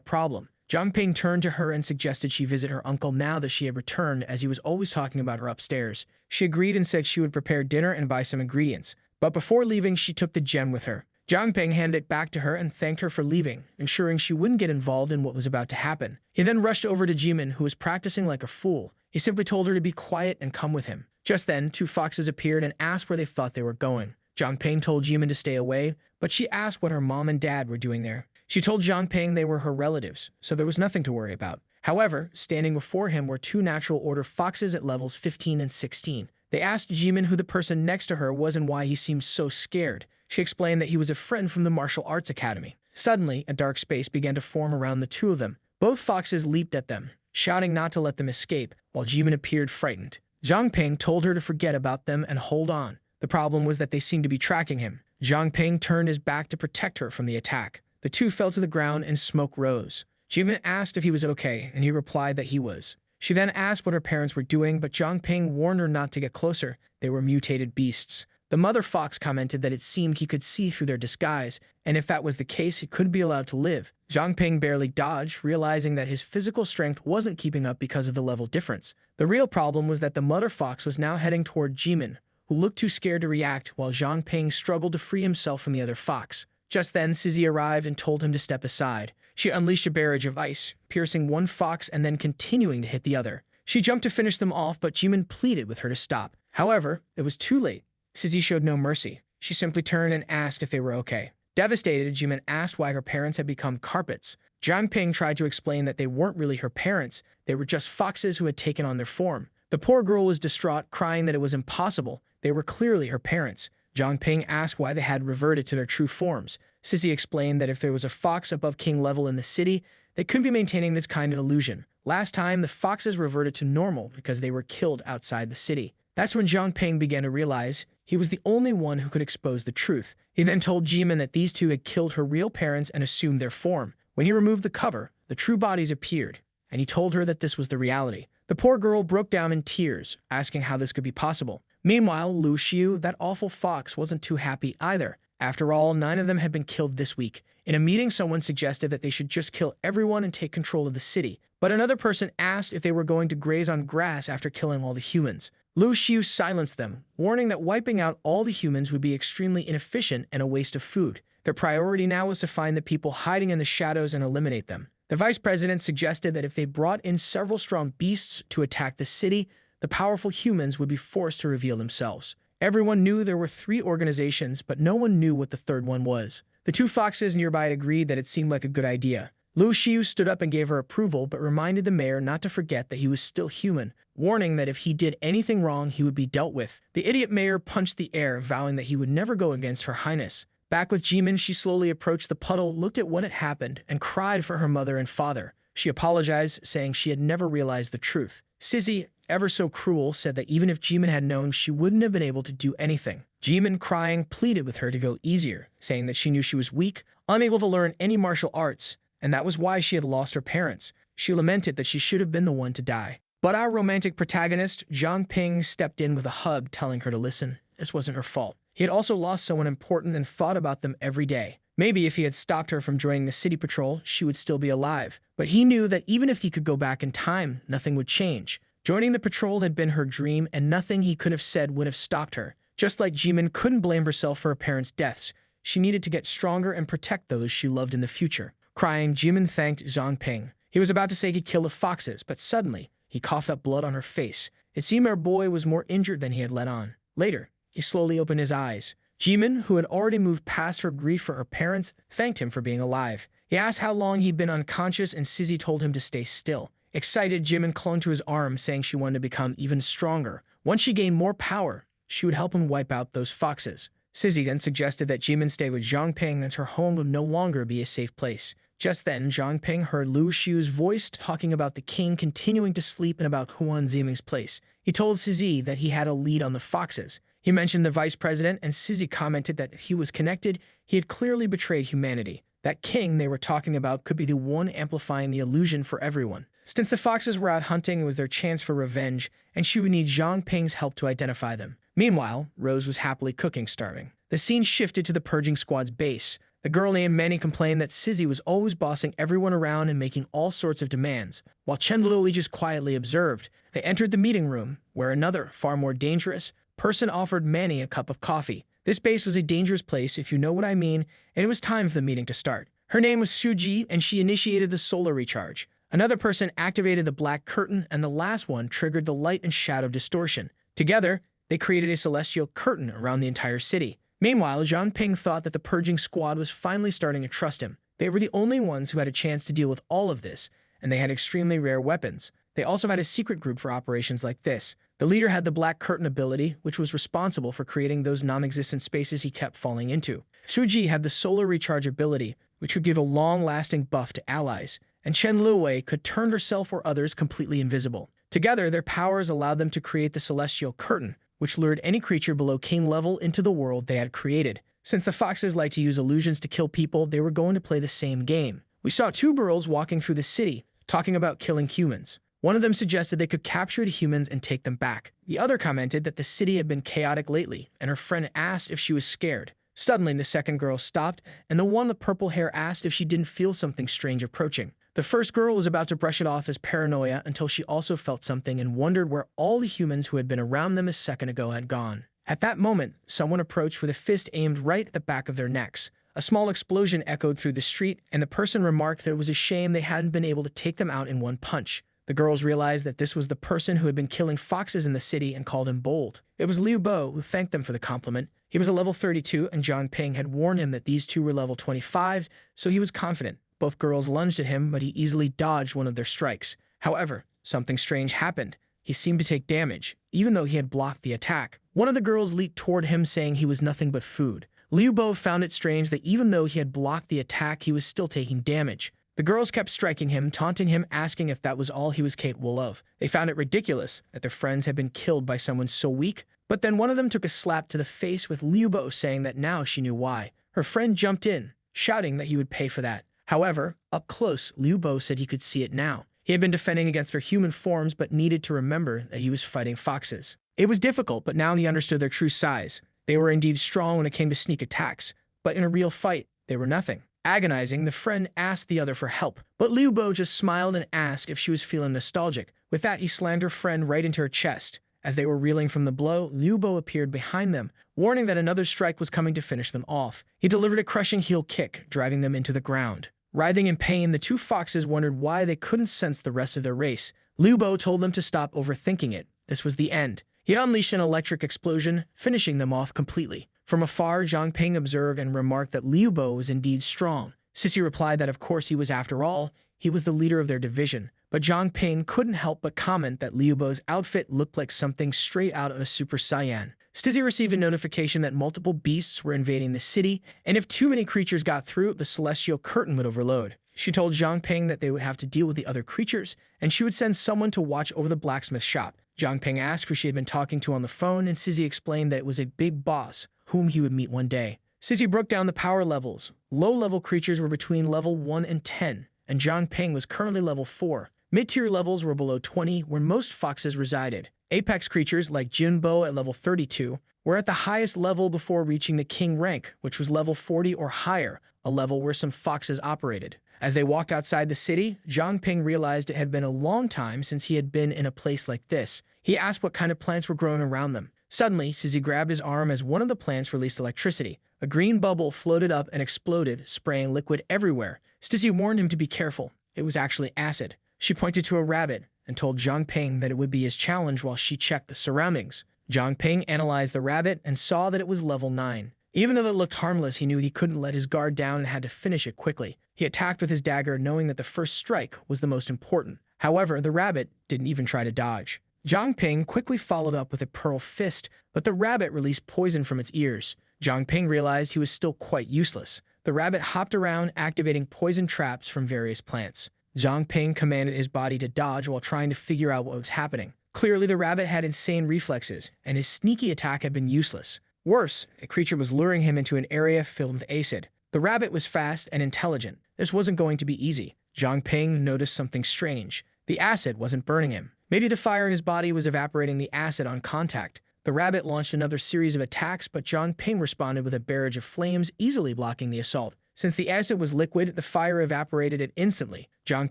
problem. Jiang Ping turned to her and suggested she visit her uncle now that she had returned, as he was always talking about her upstairs. She agreed and said she would prepare dinner and buy some ingredients. But before leaving, she took the gem with her. Jiang Ping handed it back to her and thanked her for leaving, ensuring she wouldn't get involved in what was about to happen. He then rushed over to Jimin, who was practicing like a fool. He simply told her to be quiet and come with him. Just then, two foxes appeared and asked where they thought they were going. Jiang Ping told Jimin to stay away, but she asked what her mom and dad were doing there. She told Jiang Ping they were her relatives, so there was nothing to worry about. However, standing before him were two natural order foxes at levels 15 and 16. They asked Jimin who the person next to her was and why he seemed so scared. She explained that he was a friend from the martial arts academy. Suddenly, a dark space began to form around the two of them. Both foxes leaped at them, shouting not to let them escape, while Jimin appeared frightened. Jiang Ping told her to forget about them and hold on. The problem was that they seemed to be tracking him. Jiang Ping turned his back to protect her from the attack. The two fell to the ground and smoke rose. Jimin asked if he was okay, and he replied that he was. She then asked what her parents were doing, but Jiang Ping warned her not to get closer. They were mutated beasts. The mother fox commented that it seemed he could see through their disguise, and if that was the case, he couldn't be allowed to live. Jiang Ping barely dodged, realizing that his physical strength wasn't keeping up because of the level difference. The real problem was that the mother fox was now heading toward Jimin, who looked too scared to react, while Jiang Ping struggled to free himself from the other fox. Just then, Sizzy arrived and told him to step aside. She unleashed a barrage of ice, piercing one fox and then continuing to hit the other. She jumped to finish them off, but Jimin pleaded with her to stop. However, it was too late. Sizzy showed no mercy. She simply turned and asked if they were okay. Devastated, Jimin asked why her parents had become carpets. Jiang Ping tried to explain that they weren't really her parents, they were just foxes who had taken on their form. The poor girl was distraught, crying that it was impossible. They were clearly her parents. Jiang Ping asked why they had reverted to their true forms. Sizzy explained that if there was a fox above king level in the city, they couldn't be maintaining this kind of illusion. Last time, the foxes reverted to normal because they were killed outside the city. That's when Jiang Ping began to realize he was the only one who could expose the truth. He then told Jimin that these two had killed her real parents and assumed their form. When he removed the cover, the true bodies appeared, and he told her that this was the reality. The poor girl broke down in tears, asking how this could be possible. Meanwhile, Lu Xiu, that awful fox, wasn't too happy either. After all, 9 of them had been killed this week. In a meeting, someone suggested that they should just kill everyone and take control of the city. But another person asked if they were going to graze on grass after killing all the humans. Lu Xiu silenced them, warning that wiping out all the humans would be extremely inefficient and a waste of food. Their priority now was to find the people hiding in the shadows and eliminate them. The vice president suggested that if they brought in several strong beasts to attack the city, the powerful humans would be forced to reveal themselves. Everyone knew there were 3 organizations, but no one knew what the third one was. The 2 foxes nearby agreed that it seemed like a good idea. Lu Xiu stood up and gave her approval, but reminded the mayor not to forget that he was still human, warning that if he did anything wrong, he would be dealt with. The idiot mayor punched the air, vowing that he would never go against her highness. Back with Jimin, she slowly approached the puddle, looked at what had happened, and cried for her mother and father. She apologized, saying she had never realized the truth. Sizzy, ever so cruel, said that even if Jimin had known, she wouldn't have been able to do anything. Jimin, crying, pleaded with her to go easier, saying that she knew she was weak, unable to learn any martial arts, and that was why she had lost her parents. She lamented that she should have been the one to die. But our romantic protagonist, Jiang Ping, stepped in with a hug, telling her to listen. This wasn't her fault. He had also lost someone important and thought about them every day. Maybe if he had stopped her from joining the city patrol, she would still be alive. But he knew that even if he could go back in time, nothing would change. Joining the patrol had been her dream, and nothing he could have said would have stopped her. Just like Jimin couldn't blame herself for her parents' deaths, she needed to get stronger and protect those she loved in the future. Crying, Jimin thanked Jiang Ping. He was about to say he'd kill the foxes, but suddenly, he coughed up blood on her face. It seemed our boy was more injured than he had let on. Later, he slowly opened his eyes. Jimin, who had already moved past her grief for her parents, thanked him for being alive. He asked how long he'd been unconscious, and Sizzy told him to stay still. Excited, Jimin clung to his arm, saying she wanted to become even stronger. Once she gained more power, she would help him wipe out those foxes. Sizzy then suggested that Jimin stay with Jiang Ping, as her home would no longer be a safe place. Just then, Jiang Ping heard Lu Xiu's voice talking about the king continuing to sleep and about Huan Ziming's place. He told Sizzy that he had a lead on the foxes. He mentioned the vice president, and Sizzy commented that if he was connected, he had clearly betrayed humanity. That king they were talking about could be the one amplifying the illusion for everyone. Since the foxes were out hunting, it was their chance for revenge, and she would need Jiang Ping's help to identify them. Meanwhile, Rose was happily cooking, starving. The scene shifted to the purging squad's base. The girl named Manny complained that Sizzy was always bossing everyone around and making all sorts of demands, while Chen Luo just quietly observed. They entered the meeting room, where another, far more dangerous, person offered Manny a cup of coffee. This base was a dangerous place, if you know what I mean, and it was time for the meeting to start. Her name was Su Ji, and she initiated the solar recharge. Another person activated the black curtain, and the last one triggered the light and shadow distortion. Together, they created a celestial curtain around the entire city. Meanwhile, Jiang Ping thought that the purging squad was finally starting to trust him. They were the only ones who had a chance to deal with all of this, and they had extremely rare weapons. They also had a secret group for operations like this. The leader had the black curtain ability, which was responsible for creating those non-existent spaces he kept falling into. Su Ji had the solar recharge ability, which would give a long-lasting buff to allies, and Chen Luwei could turn herself or others completely invisible. Together, their powers allowed them to create the celestial curtain, which lured any creature below king level into the world they had created. Since the foxes like to use illusions to kill people, they were going to play the same game. We saw two girls walking through the city, talking about killing humans. One of them suggested they could capture the humans and take them back. The other commented that the city had been chaotic lately, and her friend asked if she was scared. Suddenly, the second girl stopped, and the one with purple hair asked if she didn't feel something strange approaching. The first girl was about to brush it off as paranoia until she also felt something and wondered where all the humans who had been around them a second ago had gone. At that moment, someone approached with a fist aimed right at the back of their necks. A small explosion echoed through the street, and the person remarked that it was a shame they hadn't been able to take them out in one punch. The girls realized that this was the person who had been killing foxes in the city and called him bold. It was Liu Bo who thanked them for the compliment. He was a level 32, and Jiang Ping had warned him that these two were level 25s, so he was confident. Both girls lunged at him, but he easily dodged one of their strikes. However, something strange happened. He seemed to take damage, even though he had blocked the attack. One of the girls leaped toward him, saying he was nothing but food. Liu Bo found it strange that even though he had blocked the attack, he was still taking damage. The girls kept striking him, taunting him, asking if that was all he was capable of. They found it ridiculous that their friends had been killed by someone so weak, but then one of them took a slap to the face with Liu Bo, saying that now she knew why. Her friend jumped in, shouting that he would pay for that. However, up close, Liu Bo said he could see it now. He had been defending against their human forms, but needed to remember that he was fighting foxes. It was difficult, but now he understood their true size. They were indeed strong when it came to sneak attacks, but in a real fight, they were nothing. Agonizing, the friend asked the other for help, but Liu Bo just smiled and asked if she was feeling nostalgic. With that, he slammed her friend right into her chest. As they were reeling from the blow, Liu Bo appeared behind them, warning that another strike was coming to finish them off. He delivered a crushing heel kick, driving them into the ground. Writhing in pain, the two foxes wondered why they couldn't sense the rest of their race. Liu Bo told them to stop overthinking it. This was the end. He unleashed an electric explosion, finishing them off completely. From afar, Jiang Ping observed and remarked that Liu Bo was indeed strong. Sissy replied that of course he was. After all, he was the leader of their division. But Jiang Ping couldn't help but comment that Liu Bo's outfit looked like something straight out of a Super Saiyan. Stizzy received a notification that multiple beasts were invading the city, and if too many creatures got through, the celestial curtain would overload. She told Jiang Ping that they would have to deal with the other creatures, and she would send someone to watch over the blacksmith shop. Jiang Ping asked who she had been talking to on the phone, and Sizzy explained that it was a big boss, whom he would meet one day. Sizzy broke down the power levels. Low-level creatures were between level 1 and 10, and Jiang Ping was currently level 4. Mid-tier levels were below 20, where most foxes resided. Apex creatures like Jinbo at level 32 were at the highest level before reaching the king rank, which was level 40 or higher, a level where some foxes operated. As they walked outside the city, Jiang Ping realized it had been a long time since he had been in a place like this. He asked what kind of plants were growing around them. Suddenly, Sizzy grabbed his arm as one of the plants released electricity. A green bubble floated up and exploded, spraying liquid everywhere. Stizzy warned him to be careful. It was actually acid. She pointed to a rabbit and told Jiang Ping that it would be his challenge while she checked the surroundings. Jiang Ping analyzed the rabbit and saw that it was level 9. Even though it looked harmless, he knew he couldn't let his guard down and had to finish it quickly. He attacked with his dagger, knowing that the first strike was the most important. However, the rabbit didn't even try to dodge. Jiang Ping quickly followed up with a pearl fist, but the rabbit released poison from its ears. Jiang Ping realized he was still quite useless. The rabbit hopped around, activating poison traps from various plants. Jiang Ping commanded his body to dodge while trying to figure out what was happening. Clearly, the rabbit had insane reflexes, and his sneaky attack had been useless. Worse, a creature was luring him into an area filled with acid. The rabbit was fast and intelligent. This wasn't going to be easy. Jiang Ping noticed something strange. The acid wasn't burning him. Maybe the fire in his body was evaporating the acid on contact. The rabbit launched another series of attacks, but Jiang Ping responded with a barrage of flames, easily blocking the assault. Since the acid was liquid, the fire evaporated it instantly. Jiang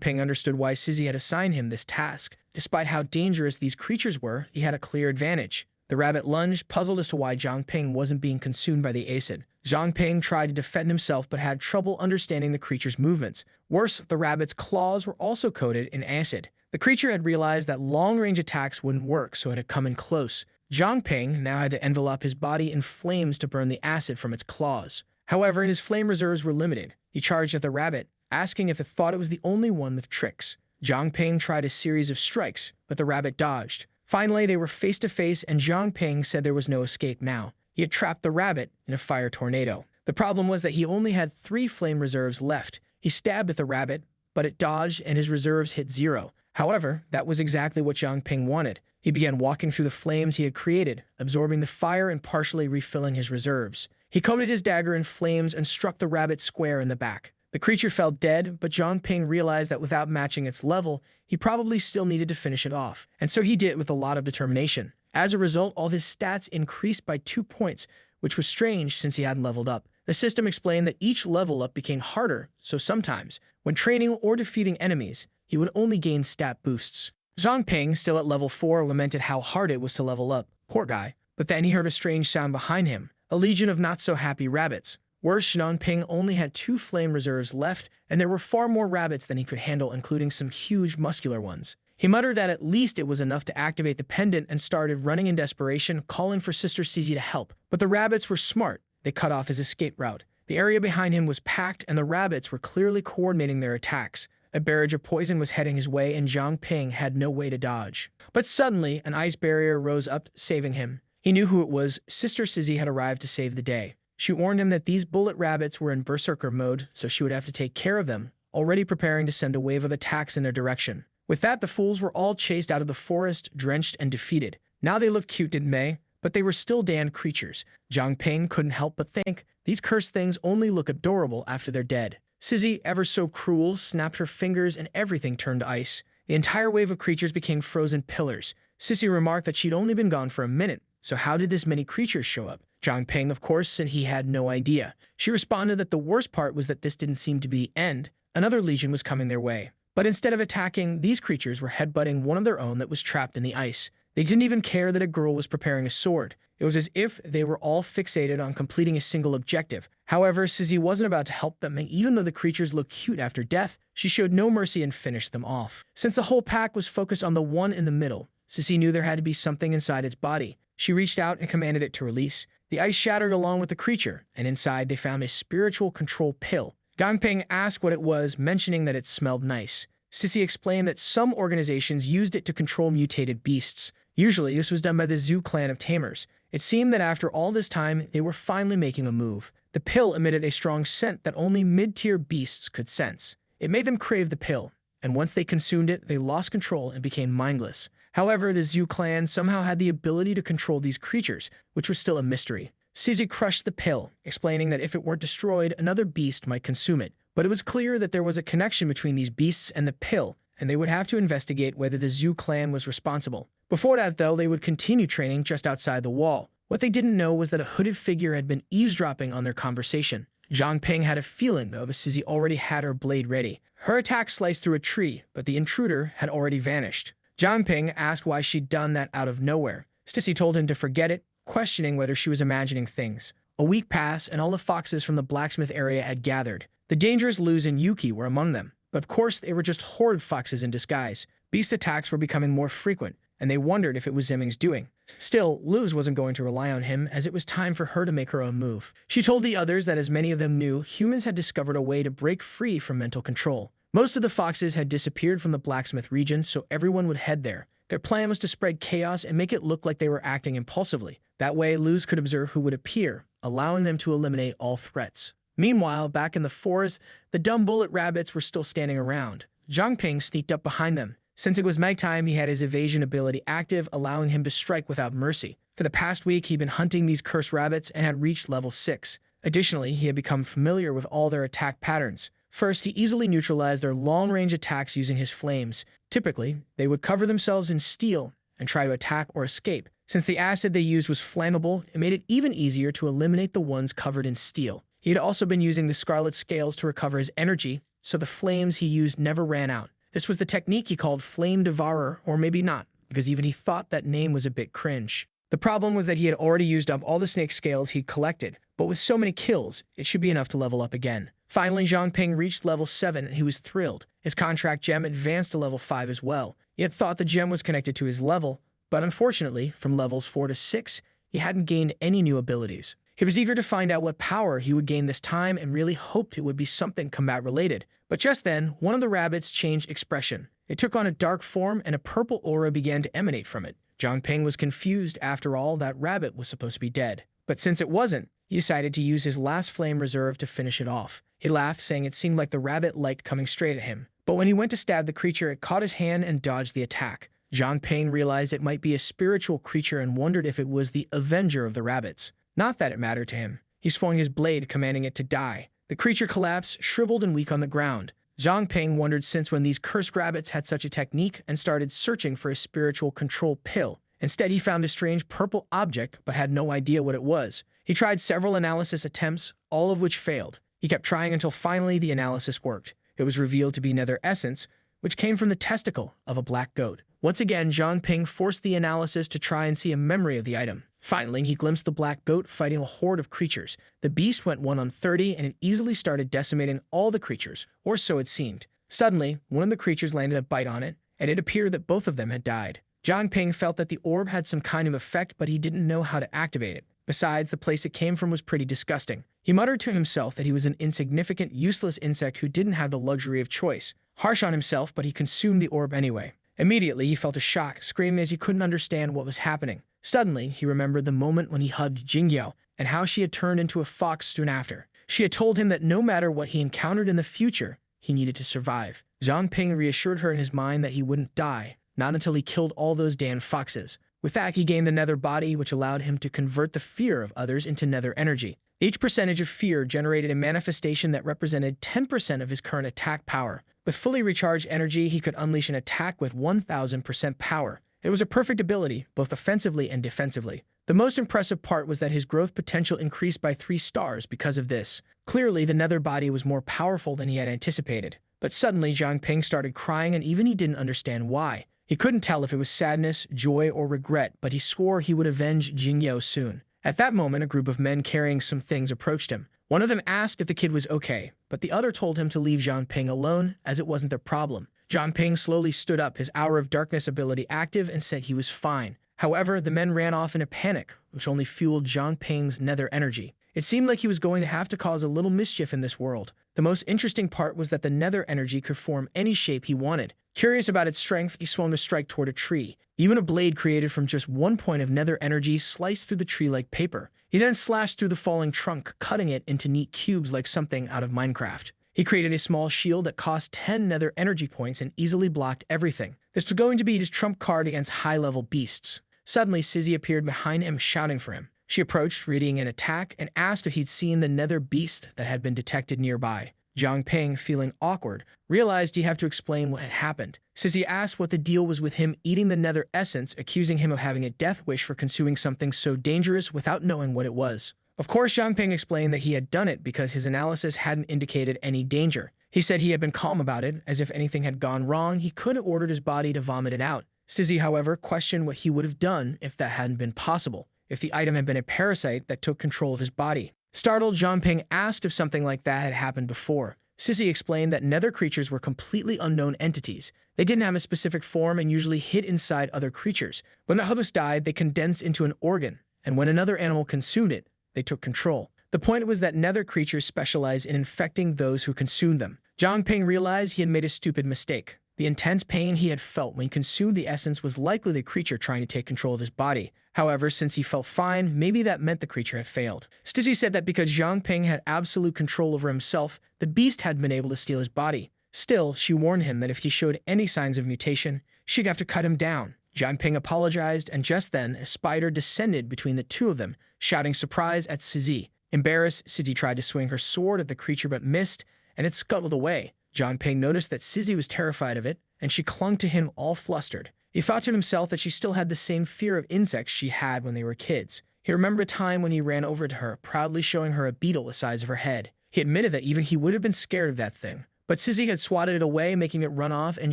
Ping understood why Sizzy had assigned him this task. Despite how dangerous these creatures were, he had a clear advantage. The rabbit lunged, puzzled as to why Jiang Ping wasn't being consumed by the acid. Jiang Ping tried to defend himself but had trouble understanding the creature's movements. Worse, the rabbit's claws were also coated in acid. The creature had realized that long-range attacks wouldn't work, so it had come in close. Jiang Ping now had to envelop his body in flames to burn the acid from its claws. However, his flame reserves were limited. He charged at the rabbit, asking if it thought it was the only one with tricks. Jiang Ping tried a series of strikes, but the rabbit dodged. Finally, they were face to face, and Jiang Ping said there was no escape now. He had trapped the rabbit in a fire tornado. The problem was that he only had 3 flame reserves left. He stabbed at the rabbit, but it dodged and his reserves hit 0. However, that was exactly what Jiang Ping wanted. He began walking through the flames he had created, absorbing the fire and partially refilling his reserves. He coated his dagger in flames and struck the rabbit square in the back. The creature fell dead, but Jiang Ping realized that without matching its level, he probably still needed to finish it off. And so he did with a lot of determination. As a result, all his stats increased by 2 points, which was strange since he hadn't leveled up. The system explained that each level up became harder, so sometimes, when training or defeating enemies, he would only gain stat boosts. Jiang Ping, still at level 4, lamented how hard it was to level up. Poor guy. But then he heard a strange sound behind him, a legion of not-so-happy rabbits. Worse, Jiang Ping only had 2 flame reserves left, and there were far more rabbits than he could handle, including some huge muscular ones. He muttered that at least it was enough to activate the pendant and started running in desperation, calling for Sister Sizzy to help. But the rabbits were smart. They cut off his escape route. The area behind him was packed, and the rabbits were clearly coordinating their attacks. A barrage of poison was heading his way, and Jiang Ping had no way to dodge. But suddenly, an ice barrier rose up, saving him. He knew who it was. Sister Sizzy had arrived to save the day. She warned him that these bullet rabbits were in berserker mode, so she would have to take care of them, already preparing to send a wave of attacks in their direction. With that, the fools were all chased out of the forest, drenched and defeated. Now they looked cute, didn't they? But they were still damned creatures. Jiang Ping couldn't help but think, these cursed things only look adorable after they're dead. Sizzy, ever so cruel, snapped her fingers and everything turned to ice. The entire wave of creatures became frozen pillars. Sissy remarked that she'd only been gone for a minute, so how did this many creatures show up? Jiang Ping, of course, said he had no idea. She responded that the worst part was that this didn't seem to be the end. Another legion was coming their way. But instead of attacking, these creatures were headbutting one of their own that was trapped in the ice. They didn't even care that a girl was preparing a sword. It was as if they were all fixated on completing a single objective. However, Sizzy wasn't about to help them, and even though the creatures looked cute after death, she showed no mercy and finished them off. Since the whole pack was focused on the one in the middle, Sizzy knew there had to be something inside its body. She reached out and commanded it to release. The ice shattered along with the creature, and inside they found a spiritual control pill. Jiang Ping asked what it was, mentioning that it smelled nice. Sissy explained that some organizations used it to control mutated beasts. Usually, this was done by the Zhu clan of tamers. It seemed that after all this time, they were finally making a move. The pill emitted a strong scent that only mid-tier beasts could sense. It made them crave the pill, and once they consumed it, they lost control and became mindless. However, the Zhu clan somehow had the ability to control these creatures, which was still a mystery. Sizzy crushed the pill, explaining that if it weren't destroyed, another beast might consume it. But it was clear that there was a connection between these beasts and the pill, and they would have to investigate whether the Zhu clan was responsible. Before that, though, they would continue training just outside the wall. What they didn't know was that a hooded figure had been eavesdropping on their conversation. Jiang Ping had a feeling, though, that Sizzy already had her blade ready. Her attack sliced through a tree, but the intruder had already vanished. Jiang Ping asked why she'd done that out of nowhere. Sissy told him to forget it, questioning whether she was imagining things. A week passed, and all the foxes from the blacksmith area had gathered. The dangerous Luz and Yuki were among them, but of course they were just horde foxes in disguise. Beast attacks were becoming more frequent, and they wondered if it was Ziming's doing. Still, Luz wasn't going to rely on him, as it was time for her to make her own move. She told the others that, as many of them knew, humans had discovered a way to break free from mental control. Most of the foxes had disappeared from the blacksmith region, so everyone would head there. Their plan was to spread chaos and make it look like they were acting impulsively. That way, Luz could observe who would appear, allowing them to eliminate all threats. Meanwhile, back in the forest, the dumb bullet rabbits were still standing around. Jiang Ping sneaked up behind them. Since it was nighttime, he had his evasion ability active, allowing him to strike without mercy. For the past week, he'd been hunting these cursed rabbits and had reached level 6. Additionally, he had become familiar with all their attack patterns. First, he easily neutralized their long-range attacks using his flames. Typically, they would cover themselves in steel and try to attack or escape. Since the acid they used was flammable, it made it even easier to eliminate the ones covered in steel. He had also been using the scarlet scales to recover his energy, so the flames he used never ran out. This was the technique he called Flame Devourer, or maybe not, because even he thought that name was a bit cringe. The problem was that he had already used up all the snake scales he'd collected, but with so many kills, it should be enough to level up again. Finally, Jiang Ping reached level 7 and he was thrilled. His contract gem advanced to level 5 as well. He had thought the gem was connected to his level, but unfortunately, from levels 4 to 6, he hadn't gained any new abilities. He was eager to find out what power he would gain this time and really hoped it would be something combat-related. But just then, one of the rabbits changed expression. It took on a dark form and a purple aura began to emanate from it. Jiang Ping was confused. After all, that rabbit was supposed to be dead. But since it wasn't, he decided to use his last flame reserve to finish it off. He laughed, saying it seemed like the rabbit liked coming straight at him. But when he went to stab the creature, it caught his hand and dodged the attack. Jiang Ping realized it might be a spiritual creature and wondered if it was the avenger of the rabbits. Not that it mattered to him. He swung his blade, commanding it to die. The creature collapsed, shriveled and weak on the ground. Jiang Ping wondered since when these cursed rabbits had such a technique and started searching for a spiritual control pill. Instead, he found a strange purple object, but had no idea what it was. He tried several analysis attempts, all of which failed. He kept trying until finally the analysis worked. It was revealed to be Nether essence, which came from the testicle of a black goat. Once again, Jiang Ping forced the analysis to try and see a memory of the item. Finally, he glimpsed the black goat fighting a horde of creatures. The beast went 1 on 30, and it easily started decimating all the creatures, or so it seemed. Suddenly, one of the creatures landed a bite on it, and it appeared that both of them had died. Jiang Ping felt that the orb had some kind of effect, but he didn't know how to activate it. Besides, the place it came from was pretty disgusting. He muttered to himself that he was an insignificant, useless insect who didn't have the luxury of choice. Harsh on himself, but he consumed the orb anyway. Immediately, he felt a shock, screaming as he couldn't understand what was happening. Suddenly, he remembered the moment when he hugged Jingrou and how she had turned into a fox soon after. She had told him that no matter what he encountered in the future, he needed to survive. Jiang Ping reassured her in his mind that he wouldn't die, not until he killed all those damn foxes. With that, he gained the Nether body, which allowed him to convert the fear of others into Nether energy. Each percentage of fear generated a manifestation that represented 10% of his current attack power. With fully recharged energy, he could unleash an attack with 1000% power. It was a perfect ability, both offensively and defensively. The most impressive part was that his growth potential increased by 3 stars because of this. Clearly, the Nether body was more powerful than he had anticipated. But suddenly, Jiang Ping started crying, and even he didn't understand why. He couldn't tell if it was sadness, joy, or regret, but he swore he would avenge Jingrou soon. At that moment, a group of men carrying some things approached him. One of them asked if the kid was okay, but the other told him to leave Jiang Ping alone, as it wasn't their problem. Jiang Ping slowly stood up, his Hour of Darkness ability active, and said he was fine. However, the men ran off in a panic, which only fueled Jiang Ping's Nether energy. It seemed like he was going to have to cause a little mischief in this world. The most interesting part was that the Nether energy could form any shape he wanted. Curious about its strength, he swung to strike toward a tree. Even a blade created from just 1 point of Nether energy sliced through the tree like paper. He then slashed through the falling trunk, cutting it into neat cubes like something out of Minecraft. He created a small shield that cost 10 Nether energy points and easily blocked everything. This was going to be his trump card against high-level beasts. Suddenly, Sizzy appeared behind him, shouting for him. She approached, readying an attack, and asked if he'd seen the Nether beast that had been detected nearby. Jiang Ping, feeling awkward, realized he'd have to explain what had happened. Sizzy asked what the deal was with him eating the Nether essence, accusing him of having a death wish for consuming something so dangerous without knowing what it was. Of course, Jiang Ping explained that he had done it because his analysis hadn't indicated any danger. He said he had been calm about it, as if anything had gone wrong, he could have ordered his body to vomit it out. Sizzy, however, questioned what he would have done if that hadn't been possible, if the item had been a parasite that took control of his body. Startled, Jiang Ping asked if something like that had happened before. Sizzy explained that Nether creatures were completely unknown entities. They didn't have a specific form and usually hid inside other creatures. When the host died, they condensed into an organ, and when another animal consumed it, they took control. The point was that Nether creatures specialize in infecting those who consume them. Jiang Ping realized he had made a stupid mistake. The intense pain he had felt when he consumed the essence was likely the creature trying to take control of his body. However, since he felt fine, maybe that meant the creature had failed. Sizzy said that because Jiang Ping had absolute control over himself, the beast hadn't been able to steal his body. Still, she warned him that if he showed any signs of mutation, she'd have to cut him down. Jiang Ping apologized, and just then, a spider descended between the two of them, shouting surprise at Sizzy. Embarrassed, Sizzy tried to swing her sword at the creature but missed, and it scuttled away. Jiang Ping noticed that Sizzy was terrified of it, and she clung to him all flustered. He thought to himself that she still had the same fear of insects she had when they were kids. He remembered a time when he ran over to her, proudly showing her a beetle the size of her head. He admitted that even he would have been scared of that thing. But Sizzy had swatted it away, making it run off, and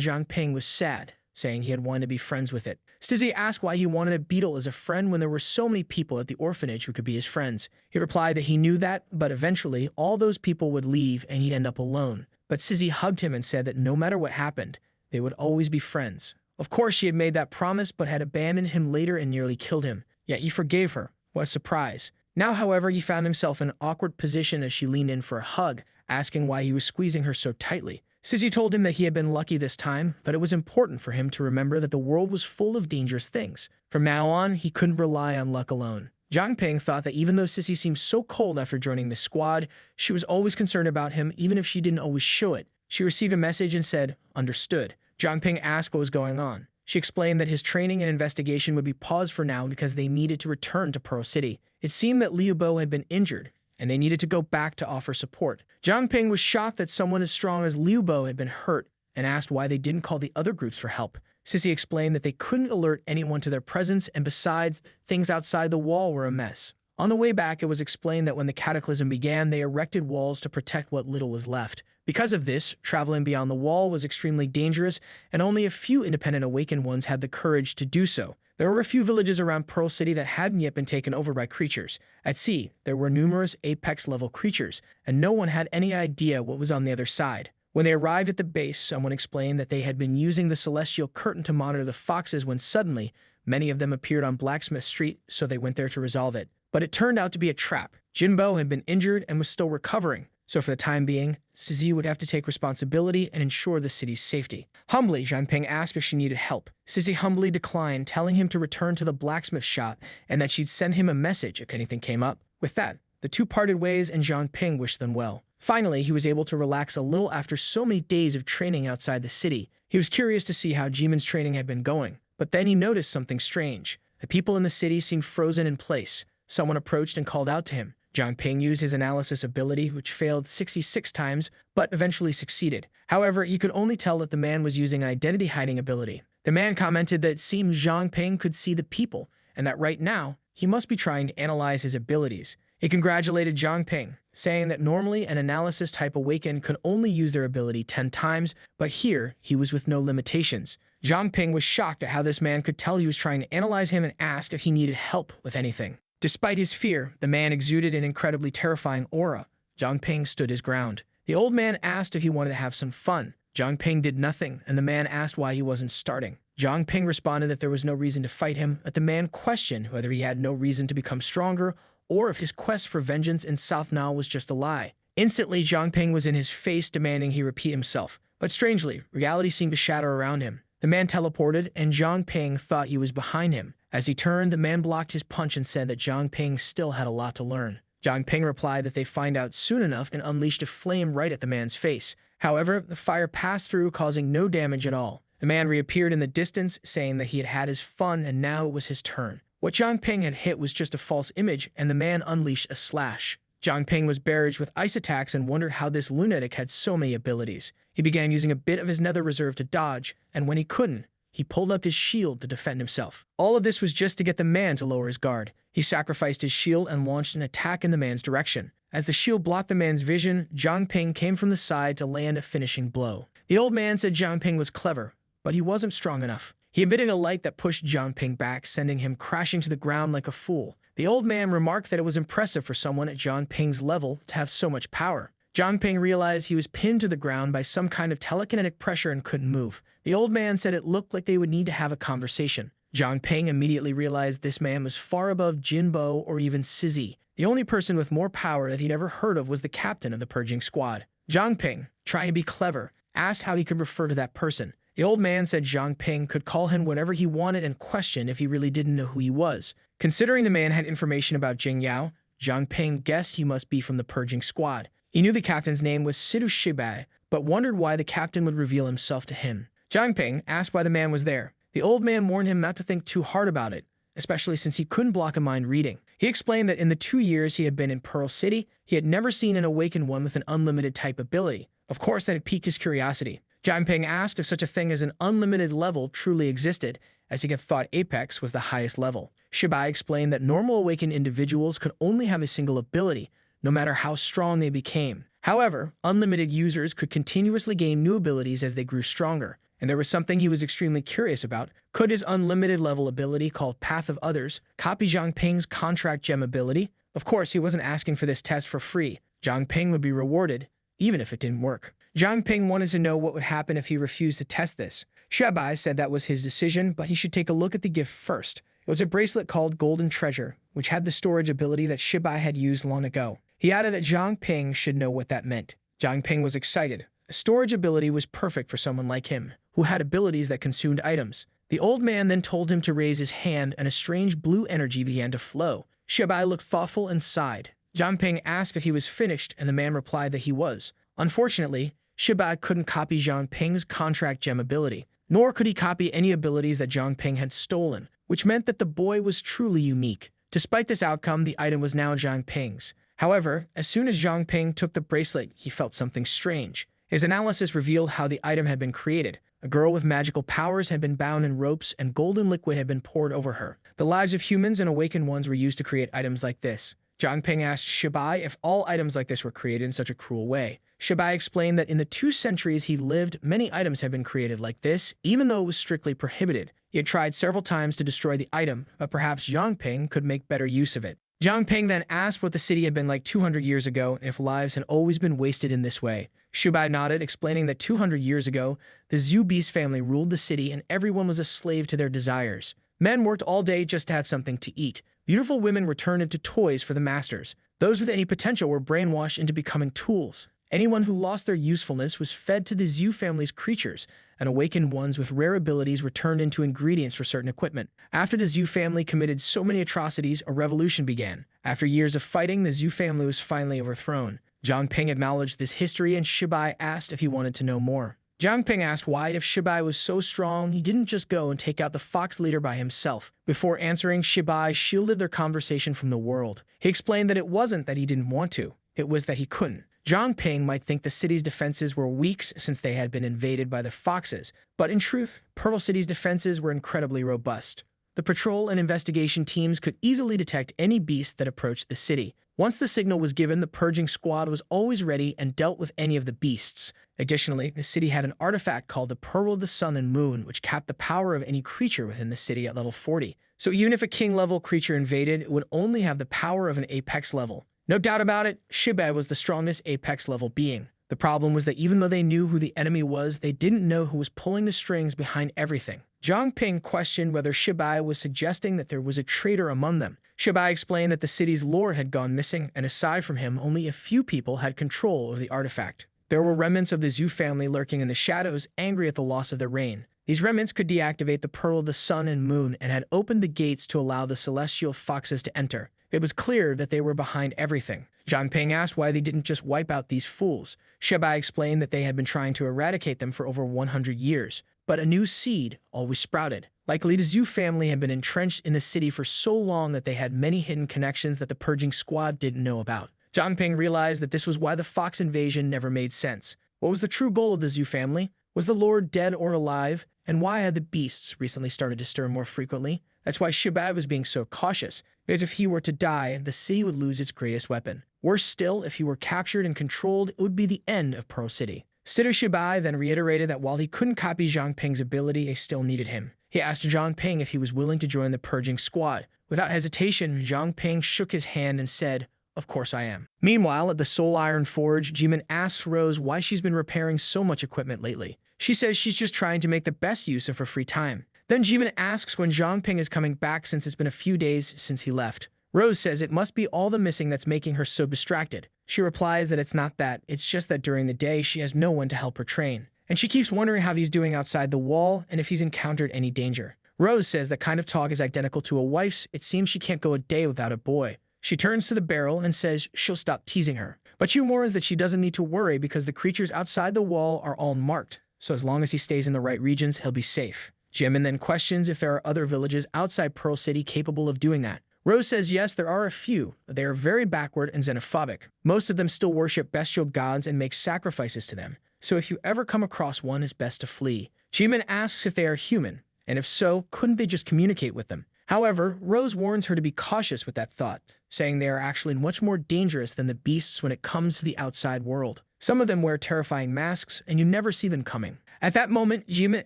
Jiang Ping was sad, saying he had wanted to be friends with it. Sizzy asked why he wanted a beetle as a friend when there were so many people at the orphanage who could be his friends. He replied that he knew that, but eventually all those people would leave and he'd end up alone. But Sizzy hugged him and said that no matter what happened, they would always be friends. Of course, she had made that promise but had abandoned him later and nearly killed him. Yet he forgave her. What a surprise. Now, however, he found himself in an awkward position as she leaned in for a hug, asking why he was squeezing her so tightly. Sizzy told him that he had been lucky this time, but it was important for him to remember that the world was full of dangerous things. From now on, he couldn't rely on luck alone. Jiang Ping thought that even though Sizzy seemed so cold after joining the squad, she was always concerned about him, even if she didn't always show it. She received a message and said, "Understood." Jiang Ping asked what was going on. She explained that his training and investigation would be paused for now because they needed to return to Pearl City. It seemed that Liu Bo had been injured, and they needed to go back to offer support. Jiang Ping was shocked that someone as strong as Liu Bo had been hurt and asked why they didn't call the other groups for help. Sissy explained that they couldn't alert anyone to their presence, and besides, things outside the wall were a mess. On the way back, it was explained that when the cataclysm began, they erected walls to protect what little was left. Because of this, traveling beyond the wall was extremely dangerous, and only a few independent awakened ones had the courage to do so. There were a few villages around Pearl City that hadn't yet been taken over by creatures. At sea, there were numerous apex-level creatures, and no one had any idea what was on the other side. When they arrived at the base, someone explained that they had been using the celestial curtain to monitor the foxes when suddenly, many of them appeared on Blacksmith Street, so they went there to resolve it. But it turned out to be a trap. Jinbo had been injured and was still recovering, so for the time being, Sizzy would have to take responsibility and ensure the city's safety. Humbly, Jiang Ping asked if she needed help. Sizzy humbly declined, telling him to return to the blacksmith shop and that she'd send him a message if anything came up. With that, the two parted ways and Jiang Ping wished them well. Finally, he was able to relax a little after so many days of training outside the city. He was curious to see how Jimin's training had been going, but then he noticed something strange. The people in the city seemed frozen in place. Someone approached and called out to him. Jiang Ping used his analysis ability, which failed 66 times, but eventually succeeded. However, he could only tell that the man was using an identity-hiding ability. The man commented that it seemed Jiang Ping could see the people, and that right now, he must be trying to analyze his abilities. He congratulated Jiang Ping, saying that normally an analysis-type awakened could only use their ability 10 times, but here, he was with no limitations. Jiang Ping was shocked at how this man could tell he was trying to analyze him and asked if he needed help with anything. Despite his fear, the man exuded an incredibly terrifying aura. Jiang Ping stood his ground. The old man asked if he wanted to have some fun. Jiang Ping did nothing, and the man asked why he wasn't starting. Jiang Ping responded that there was no reason to fight him, but the man questioned whether he had no reason to become stronger or if his quest for vengeance in South Nile was just a lie. Instantly, Jiang Ping was in his face, demanding he repeat himself. But strangely, reality seemed to shatter around him. The man teleported, and Jiang Ping thought he was behind him. As he turned, the man blocked his punch and said that Jiang Ping still had a lot to learn. Jiang Ping replied that they'd find out soon enough and unleashed a flame right at the man's face. However, the fire passed through, causing no damage at all. The man reappeared in the distance, saying that he had had his fun and now it was his turn. What Jiang Ping had hit was just a false image, and the man unleashed a slash. Jiang Ping was barraged with ice attacks and wondered how this lunatic had so many abilities. He began using a bit of his nether reserve to dodge, and when he couldn't, he pulled up his shield to defend himself. All of this was just to get the man to lower his guard. He sacrificed his shield and launched an attack in the man's direction. As the shield blocked the man's vision, Jiang Ping came from the side to land a finishing blow. The old man said Jiang Ping was clever, but he wasn't strong enough. He emitted a light that pushed Jiang Ping back, sending him crashing to the ground like a fool. The old man remarked that it was impressive for someone at Jiang Ping's level to have so much power. Jiang Ping realized he was pinned to the ground by some kind of telekinetic pressure and couldn't move. The old man said it looked like they would need to have a conversation. Jiang Ping immediately realized this man was far above Jinbo or even Sizzy. The only person with more power that he'd ever heard of was the captain of the purging squad. Jiang Ping, trying to be clever, asked how he could refer to that person. The old man said Jiang Ping could call him whatever he wanted and questioned if he really didn't know who he was. Considering the man had information about Jing Yao, Jiang Ping guessed he must be from the purging squad. He knew the captain's name was Sidu Shibai, but wondered why the captain would reveal himself to him. Jiang Ping asked why the man was there. The old man warned him not to think too hard about it, especially since he couldn't block a mind reading. He explained that in the 2 years he had been in Pearl City, he had never seen an awakened one with an unlimited type ability. Of course, that had piqued his curiosity. Jiang Ping asked if such a thing as an unlimited level truly existed, as he had thought Apex was the highest level. Shibai explained that normal awakened individuals could only have a single ability, no matter how strong they became. However, unlimited users could continuously gain new abilities as they grew stronger, and there was something he was extremely curious about. Could his unlimited level ability, called Path of Others, copy Jiang Ping's contract gem ability? Of course, he wasn't asking for this test for free. Jiang Ping would be rewarded, even if it didn't work. Jiang Ping wanted to know what would happen if he refused to test this. Shibai said that was his decision, but he should take a look at the gift first. It was a bracelet called Golden Treasure, which had the storage ability that Shibai had used long ago. He added that Jiang Ping should know what that meant. Jiang Ping was excited. A storage ability was perfect for someone like him, who had abilities that consumed items. The old man then told him to raise his hand, and a strange blue energy began to flow. Shibai looked thoughtful and sighed. Jiang Ping asked if he was finished, and the man replied that he was. Unfortunately, Shibai couldn't copy Jiang Ping's contract gem ability, nor could he copy any abilities that Jiang Ping had stolen, which meant that the boy was truly unique. Despite this outcome, the item was now Jiang Ping's. However, as soon as Jiang Ping took the bracelet, he felt something strange. His analysis revealed how the item had been created. A girl with magical powers had been bound in ropes, and golden liquid had been poured over her. The lives of humans and awakened ones were used to create items like this. Jiang Ping asked Shibai if all items like this were created in such a cruel way. Shibai explained that in the 2 centuries he lived, many items had been created like this, even though it was strictly prohibited. He had tried several times to destroy the item, but perhaps Jiang Ping could make better use of it. Jiang Ping then asked what the city had been like 200 years ago and if lives had always been wasted in this way. Shibai nodded, explaining that 200 years ago, the Zhu Beast family ruled the city and everyone was a slave to their desires. Men worked all day just to have something to eat. Beautiful women were turned into toys for the masters. Those with any potential were brainwashed into becoming tools. Anyone who lost their usefulness was fed to the Zhu family's creatures, and awakened ones with rare abilities were turned into ingredients for certain equipment. After the Zhu family committed so many atrocities, a revolution began. After years of fighting, the Zhu family was finally overthrown. Jiang Ping acknowledged this history, and Shibai asked if he wanted to know more. Jiang Ping asked why, if Shibai was so strong, he didn't just go and take out the fox leader by himself. Before answering, Shibai shielded their conversation from the world. He explained that it wasn't that he didn't want to, it was that he couldn't. Jiang Ping might think the city's defenses were weak since they had been invaded by the foxes, but in truth, Pearl City's defenses were incredibly robust. The patrol and investigation teams could easily detect any beast that approached the city. Once the signal was given, the purging squad was always ready and dealt with any of the beasts. Additionally, the city had an artifact called the Pearl of the Sun and Moon, which capped the power of any creature within the city at level 40. So even if a king-level creature invaded, it would only have the power of an apex level. No doubt about it, Shibai was the strongest apex-level being. The problem was that even though they knew who the enemy was, they didn't know who was pulling the strings behind everything. Jiang Ping questioned whether Shibai was suggesting that there was a traitor among them. Shibai explained that the city's lord had gone missing, and aside from him, only a few people had control of the artifact. There were remnants of the Zhu family lurking in the shadows, angry at the loss of their reign. These remnants could deactivate the Pearl of the Sun and Moon and had opened the gates to allow the celestial foxes to enter. It was clear that they were behind everything. Jiang Ping asked why they didn't just wipe out these fools. Shibai explained that they had been trying to eradicate them for over 100 years, but a new seed always sprouted. Likely the Zhu family had been entrenched in the city for so long that they had many hidden connections that the purging squad didn't know about. Jiang Ping realized that this was why the fox invasion never made sense. What was the true goal of the Zhu family? Was the lord dead or alive? And why had the beasts recently started to stir more frequently? That's why Shibai was being so cautious, because if he were to die, the city would lose its greatest weapon. Worse still, if he were captured and controlled, it would be the end of Pearl City. Stitter Shibai then reiterated that while he couldn't copy Jiang Ping's ability, they still needed him. He asked Jiang Ping if he was willing to join the purging squad. Without hesitation, Jiang Ping shook his hand and said, "Of course I am." Meanwhile, at the Soul Iron Forge, Jimin asks Rose why she's been repairing so much equipment lately. She says she's just trying to make the best use of her free time. Then Jimin asks when Jiang Ping is coming back since it's been a few days since he left. Rose says it must be all the missing that's making her so distracted. She replies that it's not that, it's just that during the day she has no one to help her train. And she keeps wondering how he's doing outside the wall and if he's encountered any danger. Rose says that kind of talk is identical to a wife's. It seems she can't go a day without a boy. She turns to the barrel and says she'll stop teasing her. But she warns that she doesn't need to worry because the creatures outside the wall are all marked. So as long as he stays in the right regions, he'll be safe. Jimin then questions if there are other villages outside Pearl City capable of doing that. Rose says yes, there are a few, but they are very backward and xenophobic. Most of them still worship bestial gods and make sacrifices to them. So if you ever come across one, it's best to flee. She even asks if they are human, and if so, couldn't they just communicate with them? However, Rose warns her to be cautious with that thought, saying they are actually much more dangerous than the beasts when it comes to the outside world. Some of them wear terrifying masks, and you never see them coming. At that moment, Jimin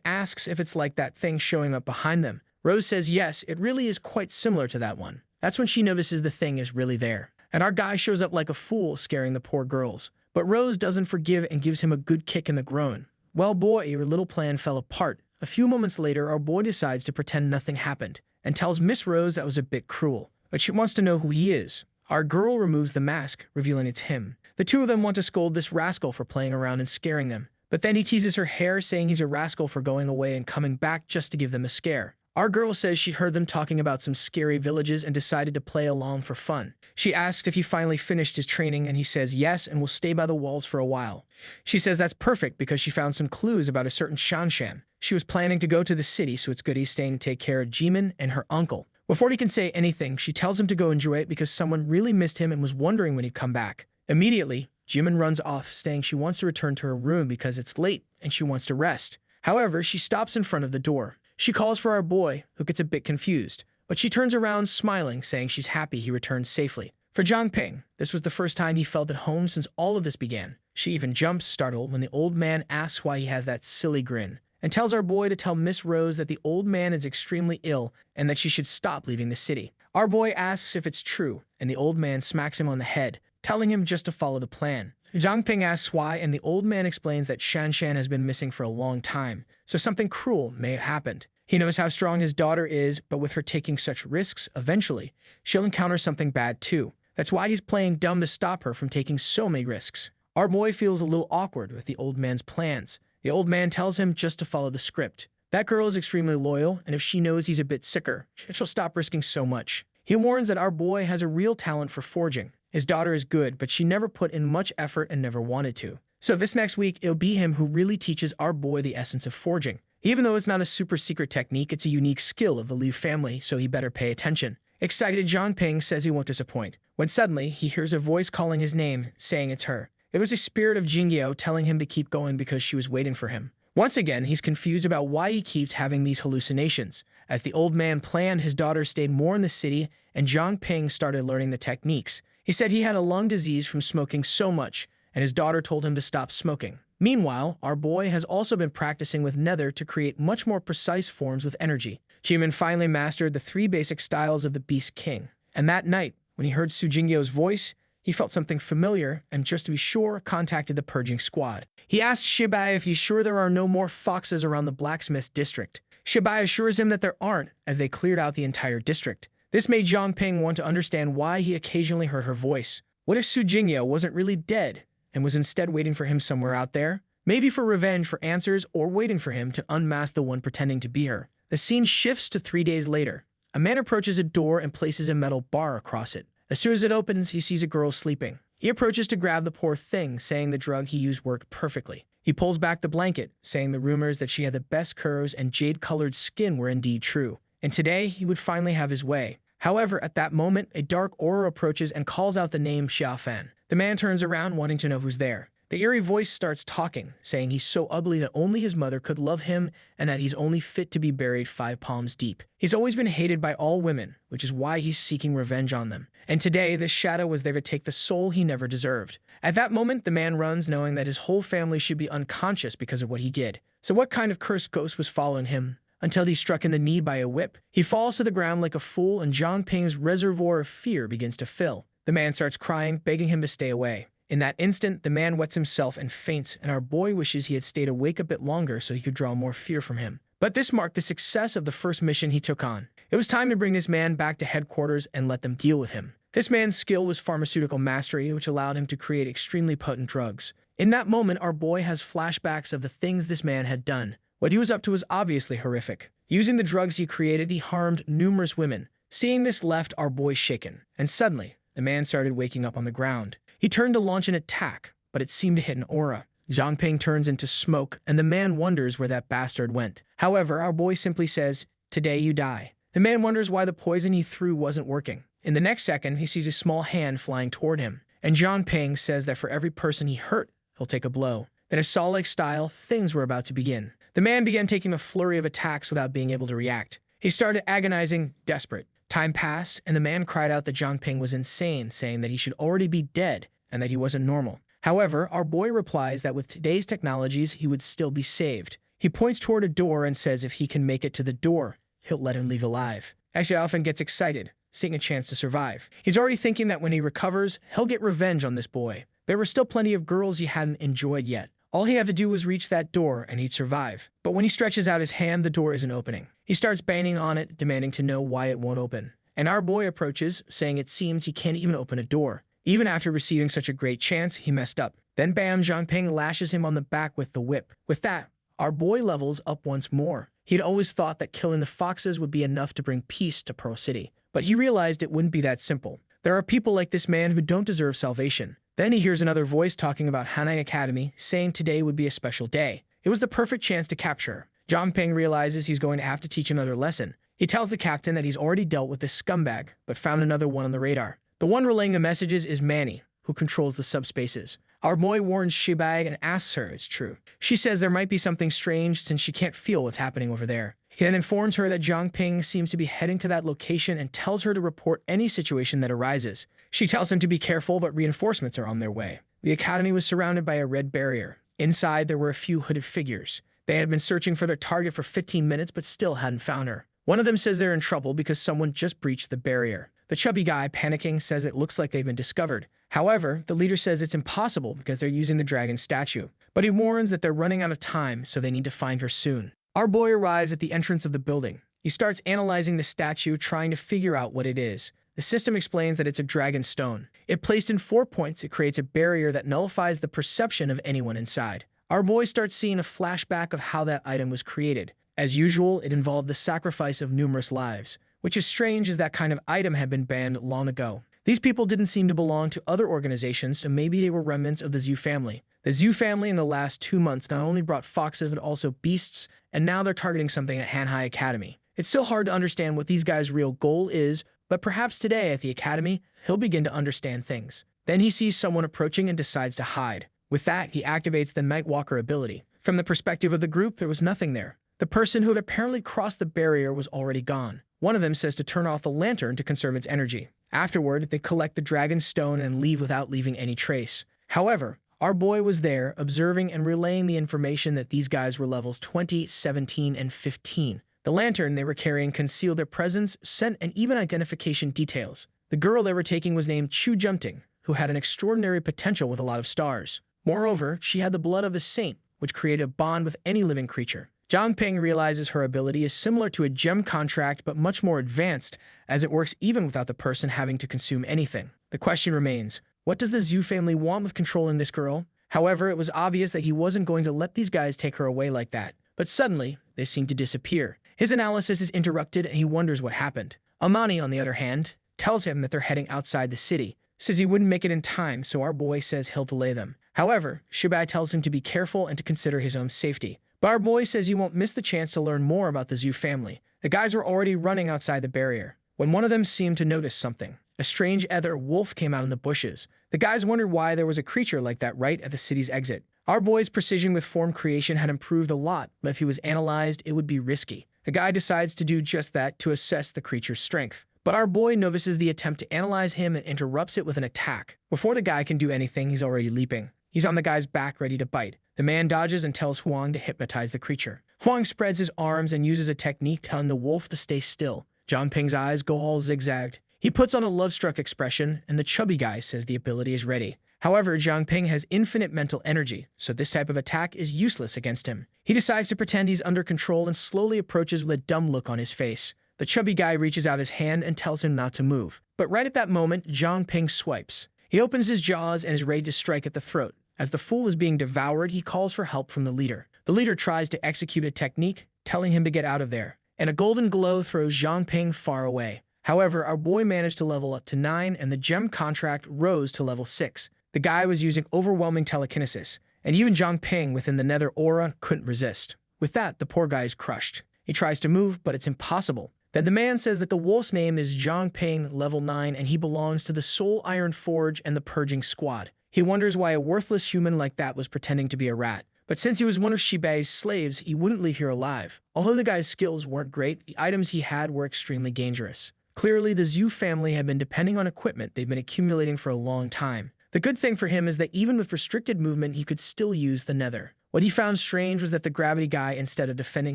asks if it's like that thing showing up behind them. Rose says yes, it really is quite similar to that one. That's when she notices the thing is really there. And our guy shows up like a fool, scaring the poor girls. But Rose doesn't forgive and gives him a good kick in the groin. Well, boy, your little plan fell apart. A few moments later, our boy decides to pretend nothing happened and tells Miss Rose that was a bit cruel, but she wants to know who he is. Our girl removes the mask, revealing it's him. The two of them want to scold this rascal for playing around and scaring them, but then he teases her hair, saying he's a rascal for going away and coming back just to give them a scare. Our girl says she heard them talking about some scary villages and decided to play along for fun. She asks if he finally finished his training, and he says yes and will stay by the walls for a while. She says that's perfect because she found some clues about a certain Shanshan. She was planning to go to the city, so it's good he's staying to take care of Jimin and her uncle. Before he can say anything, she tells him to go enjoy it because someone really missed him and was wondering when he'd come back. Immediately, Jimin runs off, saying she wants to return to her room because it's late and she wants to rest. However, she stops in front of the door. She calls for our boy, who gets a bit confused, but she turns around smiling, saying she's happy he returned safely. For Jiang Ping, this was the first time he felt at home since all of this began. She even jumps, startled, when the old man asks why he has that silly grin, and tells our boy to tell Miss Rose that the old man is extremely ill and that she should stop leaving the city. Our boy asks if it's true, and the old man smacks him on the head, telling him just to follow the plan. Jiang Ping asks why, and the old man explains that Shanshan has been missing for a long time, so something cruel may have happened. He knows how strong his daughter is, but with her taking such risks, eventually, she'll encounter something bad too. That's why he's playing dumb to stop her from taking so many risks. Our boy feels a little awkward with the old man's plans. The old man tells him just to follow the script. That girl is extremely loyal, and if she knows he's a bit sicker, she'll stop risking so much. He warns that our boy has a real talent for forging. His daughter is good, but she never put in much effort and never wanted to. So this next week, it'll be him who really teaches our boy the essence of forging. Even though it's not a super secret technique, it's a unique skill of the Liu family, so he better pay attention. Excited, Jiang Ping says he won't disappoint, when suddenly he hears a voice calling his name, saying it's her. It was a spirit of Jinggyo telling him to keep going because she was waiting for him. Once again, he's confused about why he keeps having these hallucinations. As the old man planned, his daughter stayed more in the city, and Jiang Ping started learning the techniques. He said he had a lung disease from smoking so much, and his daughter told him to stop smoking. Meanwhile, our boy has also been practicing with Nether to create much more precise forms with energy. Jimin finally mastered the 3 basic styles of the Beast King. And that night, when he heard Su Jingrou's voice, he felt something familiar and, just to be sure, contacted the purging squad. He asked Shibai if he's sure there are no more foxes around the Blacksmith district. Shibai assures him that there aren't, as they cleared out the entire district. This made Jiang Ping want to understand why he occasionally heard her voice. What if Su Jingrou wasn't really dead and was instead waiting for him somewhere out there? Maybe for revenge, for answers, or waiting for him to unmask the one pretending to be her. The scene shifts to 3 days later. A man approaches a door and places a metal bar across it. As soon as it opens, he sees a girl sleeping. He approaches to grab the poor thing, saying the drug he used worked perfectly. He pulls back the blanket, saying the rumors that she had the best curves and jade-colored skin were indeed true. And today, he would finally have his way. However, at that moment, a dark aura approaches and calls out the name Xiaofan. The man turns around, wanting to know who's there. The eerie voice starts talking, saying he's so ugly that only his mother could love him and that he's only fit to be buried 5 palms deep. He's always been hated by all women, which is why he's seeking revenge on them. And today, this shadow was there to take the soul he never deserved. At that moment, the man runs, knowing that his whole family should be unconscious because of what he did. So what kind of cursed ghost was following him? Until he's struck in the knee by a whip. He falls to the ground like a fool, and Jiang Ping's reservoir of fear begins to fill. The man starts crying, begging him to stay away. In that instant, the man wets himself and faints, and our boy wishes he had stayed awake a bit longer so he could draw more fear from him. But this marked the success of the first mission he took on. It was time to bring this man back to headquarters and let them deal with him. This man's skill was pharmaceutical mastery, which allowed him to create extremely potent drugs. In that moment, our boy has flashbacks of the things this man had done. What he was up to was obviously horrific. Using the drugs he created, he harmed numerous women. Seeing this left our boy shaken, and suddenly, the man started waking up on the ground. He turned to launch an attack, but it seemed to hit an aura. Jiang Ping turns into smoke, and the man wonders where that bastard went. However, our boy simply says, "Today you die." The man wonders why the poison he threw wasn't working. In the next second, he sees a small hand flying toward him, and Jiang Ping says that for every person he hurt, he'll take a blow. In a Saw-like style, things were about to begin. The man began taking a flurry of attacks without being able to react. He started agonizing, desperate. Time passed, and the man cried out that Jiang Ping was insane, saying that he should already be dead and that he wasn't normal. However, our boy replies that with today's technologies, he would still be saved. He points toward a door and says if he can make it to the door, he'll let him leave alive. Actually, often gets excited, seeing a chance to survive. He's already thinking that when he recovers, he'll get revenge on this boy. There were still plenty of girls he hadn't enjoyed yet. All he had to do was reach that door and he'd survive. But when he stretches out his hand, the door isn't opening. He starts banging on it, demanding to know why it won't open. And our boy approaches, saying it seems he can't even open a door. Even after receiving such a great chance, he messed up. Then bam, Jiang Ping lashes him on the back with the whip. With that, our boy levels up once more. He'd always thought that killing the foxes would be enough to bring peace to Pearl City. But he realized it wouldn't be that simple. There are people like this man who don't deserve salvation. Then he hears another voice talking about Hanai Academy, saying today would be a special day. It was the perfect chance to capture her. Jiang Ping realizes he's going to have to teach another lesson. He tells the captain that he's already dealt with this scumbag, but found another one on the radar. The one relaying the messages is Manny, who controls the subspaces. Our boy warns Shibag and asks her it's true. She says there might be something strange since she can't feel what's happening over there. He then informs her that Jiang Ping seems to be heading to that location and tells her to report any situation that arises. She tells him to be careful, but reinforcements are on their way. The academy was surrounded by a red barrier. Inside, there were a few hooded figures. They had been searching for their target for 15 minutes, but still hadn't found her. One of them says they're in trouble because someone just breached the barrier. The chubby guy, panicking, says it looks like they've been discovered. However, the leader says it's impossible because they're using the dragon statue. But he warns that they're running out of time, so they need to find her soon. Our boy arrives at the entrance of the building. He starts analyzing the statue, trying to figure out what it is. The system explains that it's a dragon stone. If placed in 4 points, it creates a barrier that nullifies the perception of anyone inside. Our boy starts seeing a flashback of how that item was created. As usual, it involved the sacrifice of numerous lives, which is strange as that kind of item had been banned long ago. These people didn't seem to belong to other organizations, so maybe they were remnants of the Zhu family. The Zhu family in the last 2 months not only brought foxes but also beasts, and now they're targeting something at Hanhai Academy. It's still hard to understand what these guys' real goal is, but perhaps today at the academy, he'll begin to understand things. Then he sees someone approaching and decides to hide. With that, he activates the Nightwalker ability. From the perspective of the group, there was nothing there. The person who had apparently crossed the barrier was already gone. One of them says to turn off the lantern to conserve its energy. Afterward, they collect the dragon stone and leave without leaving any trace. However, our boy was there, observing and relaying the information that these guys were levels 20, 17, and 15. The lantern they were carrying concealed their presence, scent, and even identification details. The girl they were taking was named Su Jingrou, who had an extraordinary potential with a lot of stars. Moreover, she had the blood of a saint, which created a bond with any living creature. Jiang Ping realizes her ability is similar to a gem contract but much more advanced, as it works even without the person having to consume anything. The question remains, what does the Zhu family want with controlling this girl? However, it was obvious that he wasn't going to let these guys take her away like that. But suddenly, they seem to disappear. His analysis is interrupted and he wonders what happened. Amani, on the other hand, tells him that they're heading outside the city. Says he wouldn't make it in time, so our boy says he'll delay them. However, Shibai tells him to be careful and to consider his own safety. But our boy says he won't miss the chance to learn more about the Zhu family. The guys were already running outside the barrier, when one of them seemed to notice something. A strange ether wolf came out in the bushes. The guys wondered why there was a creature like that right at the city's exit. Our boy's precision with form creation had improved a lot, but if he was analyzed, it would be risky. The guy decides to do just that to assess the creature's strength. But our boy notices the attempt to analyze him and interrupts it with an attack. Before the guy can do anything, he's already leaping. He's on the guy's back, ready to bite. The man dodges and tells Huang to hypnotize the creature. Huang spreads his arms and uses a technique telling the wolf to stay still. Jiang Ping's eyes go all zigzagged. He puts on a love-struck expression, and the chubby guy says the ability is ready. However, Jiang Ping has infinite mental energy, so this type of attack is useless against him. He decides to pretend he's under control and slowly approaches with a dumb look on his face. The chubby guy reaches out his hand and tells him not to move. But right at that moment, Jiang Ping swipes. He opens his jaws and is ready to strike at the throat. As the fool is being devoured, he calls for help from the leader. The leader tries to execute a technique, telling him to get out of there. And a golden glow throws Jiang Ping far away. However, our boy managed to level up to 9, and the gem contract rose to level 6. The guy was using overwhelming telekinesis, and even Jiang Ping within the Nether aura couldn't resist. With that, the poor guy is crushed. He tries to move, but it's impossible. Then the man says that the wolf's name is Jiang Ping, level 9, and he belongs to the Soul Iron Forge and the Purging Squad. He wonders why a worthless human like that was pretending to be a rat. But since he was one of Shibei's slaves, he wouldn't leave here alive. Although the guy's skills weren't great, the items he had were extremely dangerous. Clearly, the Zhu family had been depending on equipment they've been accumulating for a long time. The good thing for him is that even with restricted movement, he could still use the Nether. What he found strange was that the gravity guy, instead of defending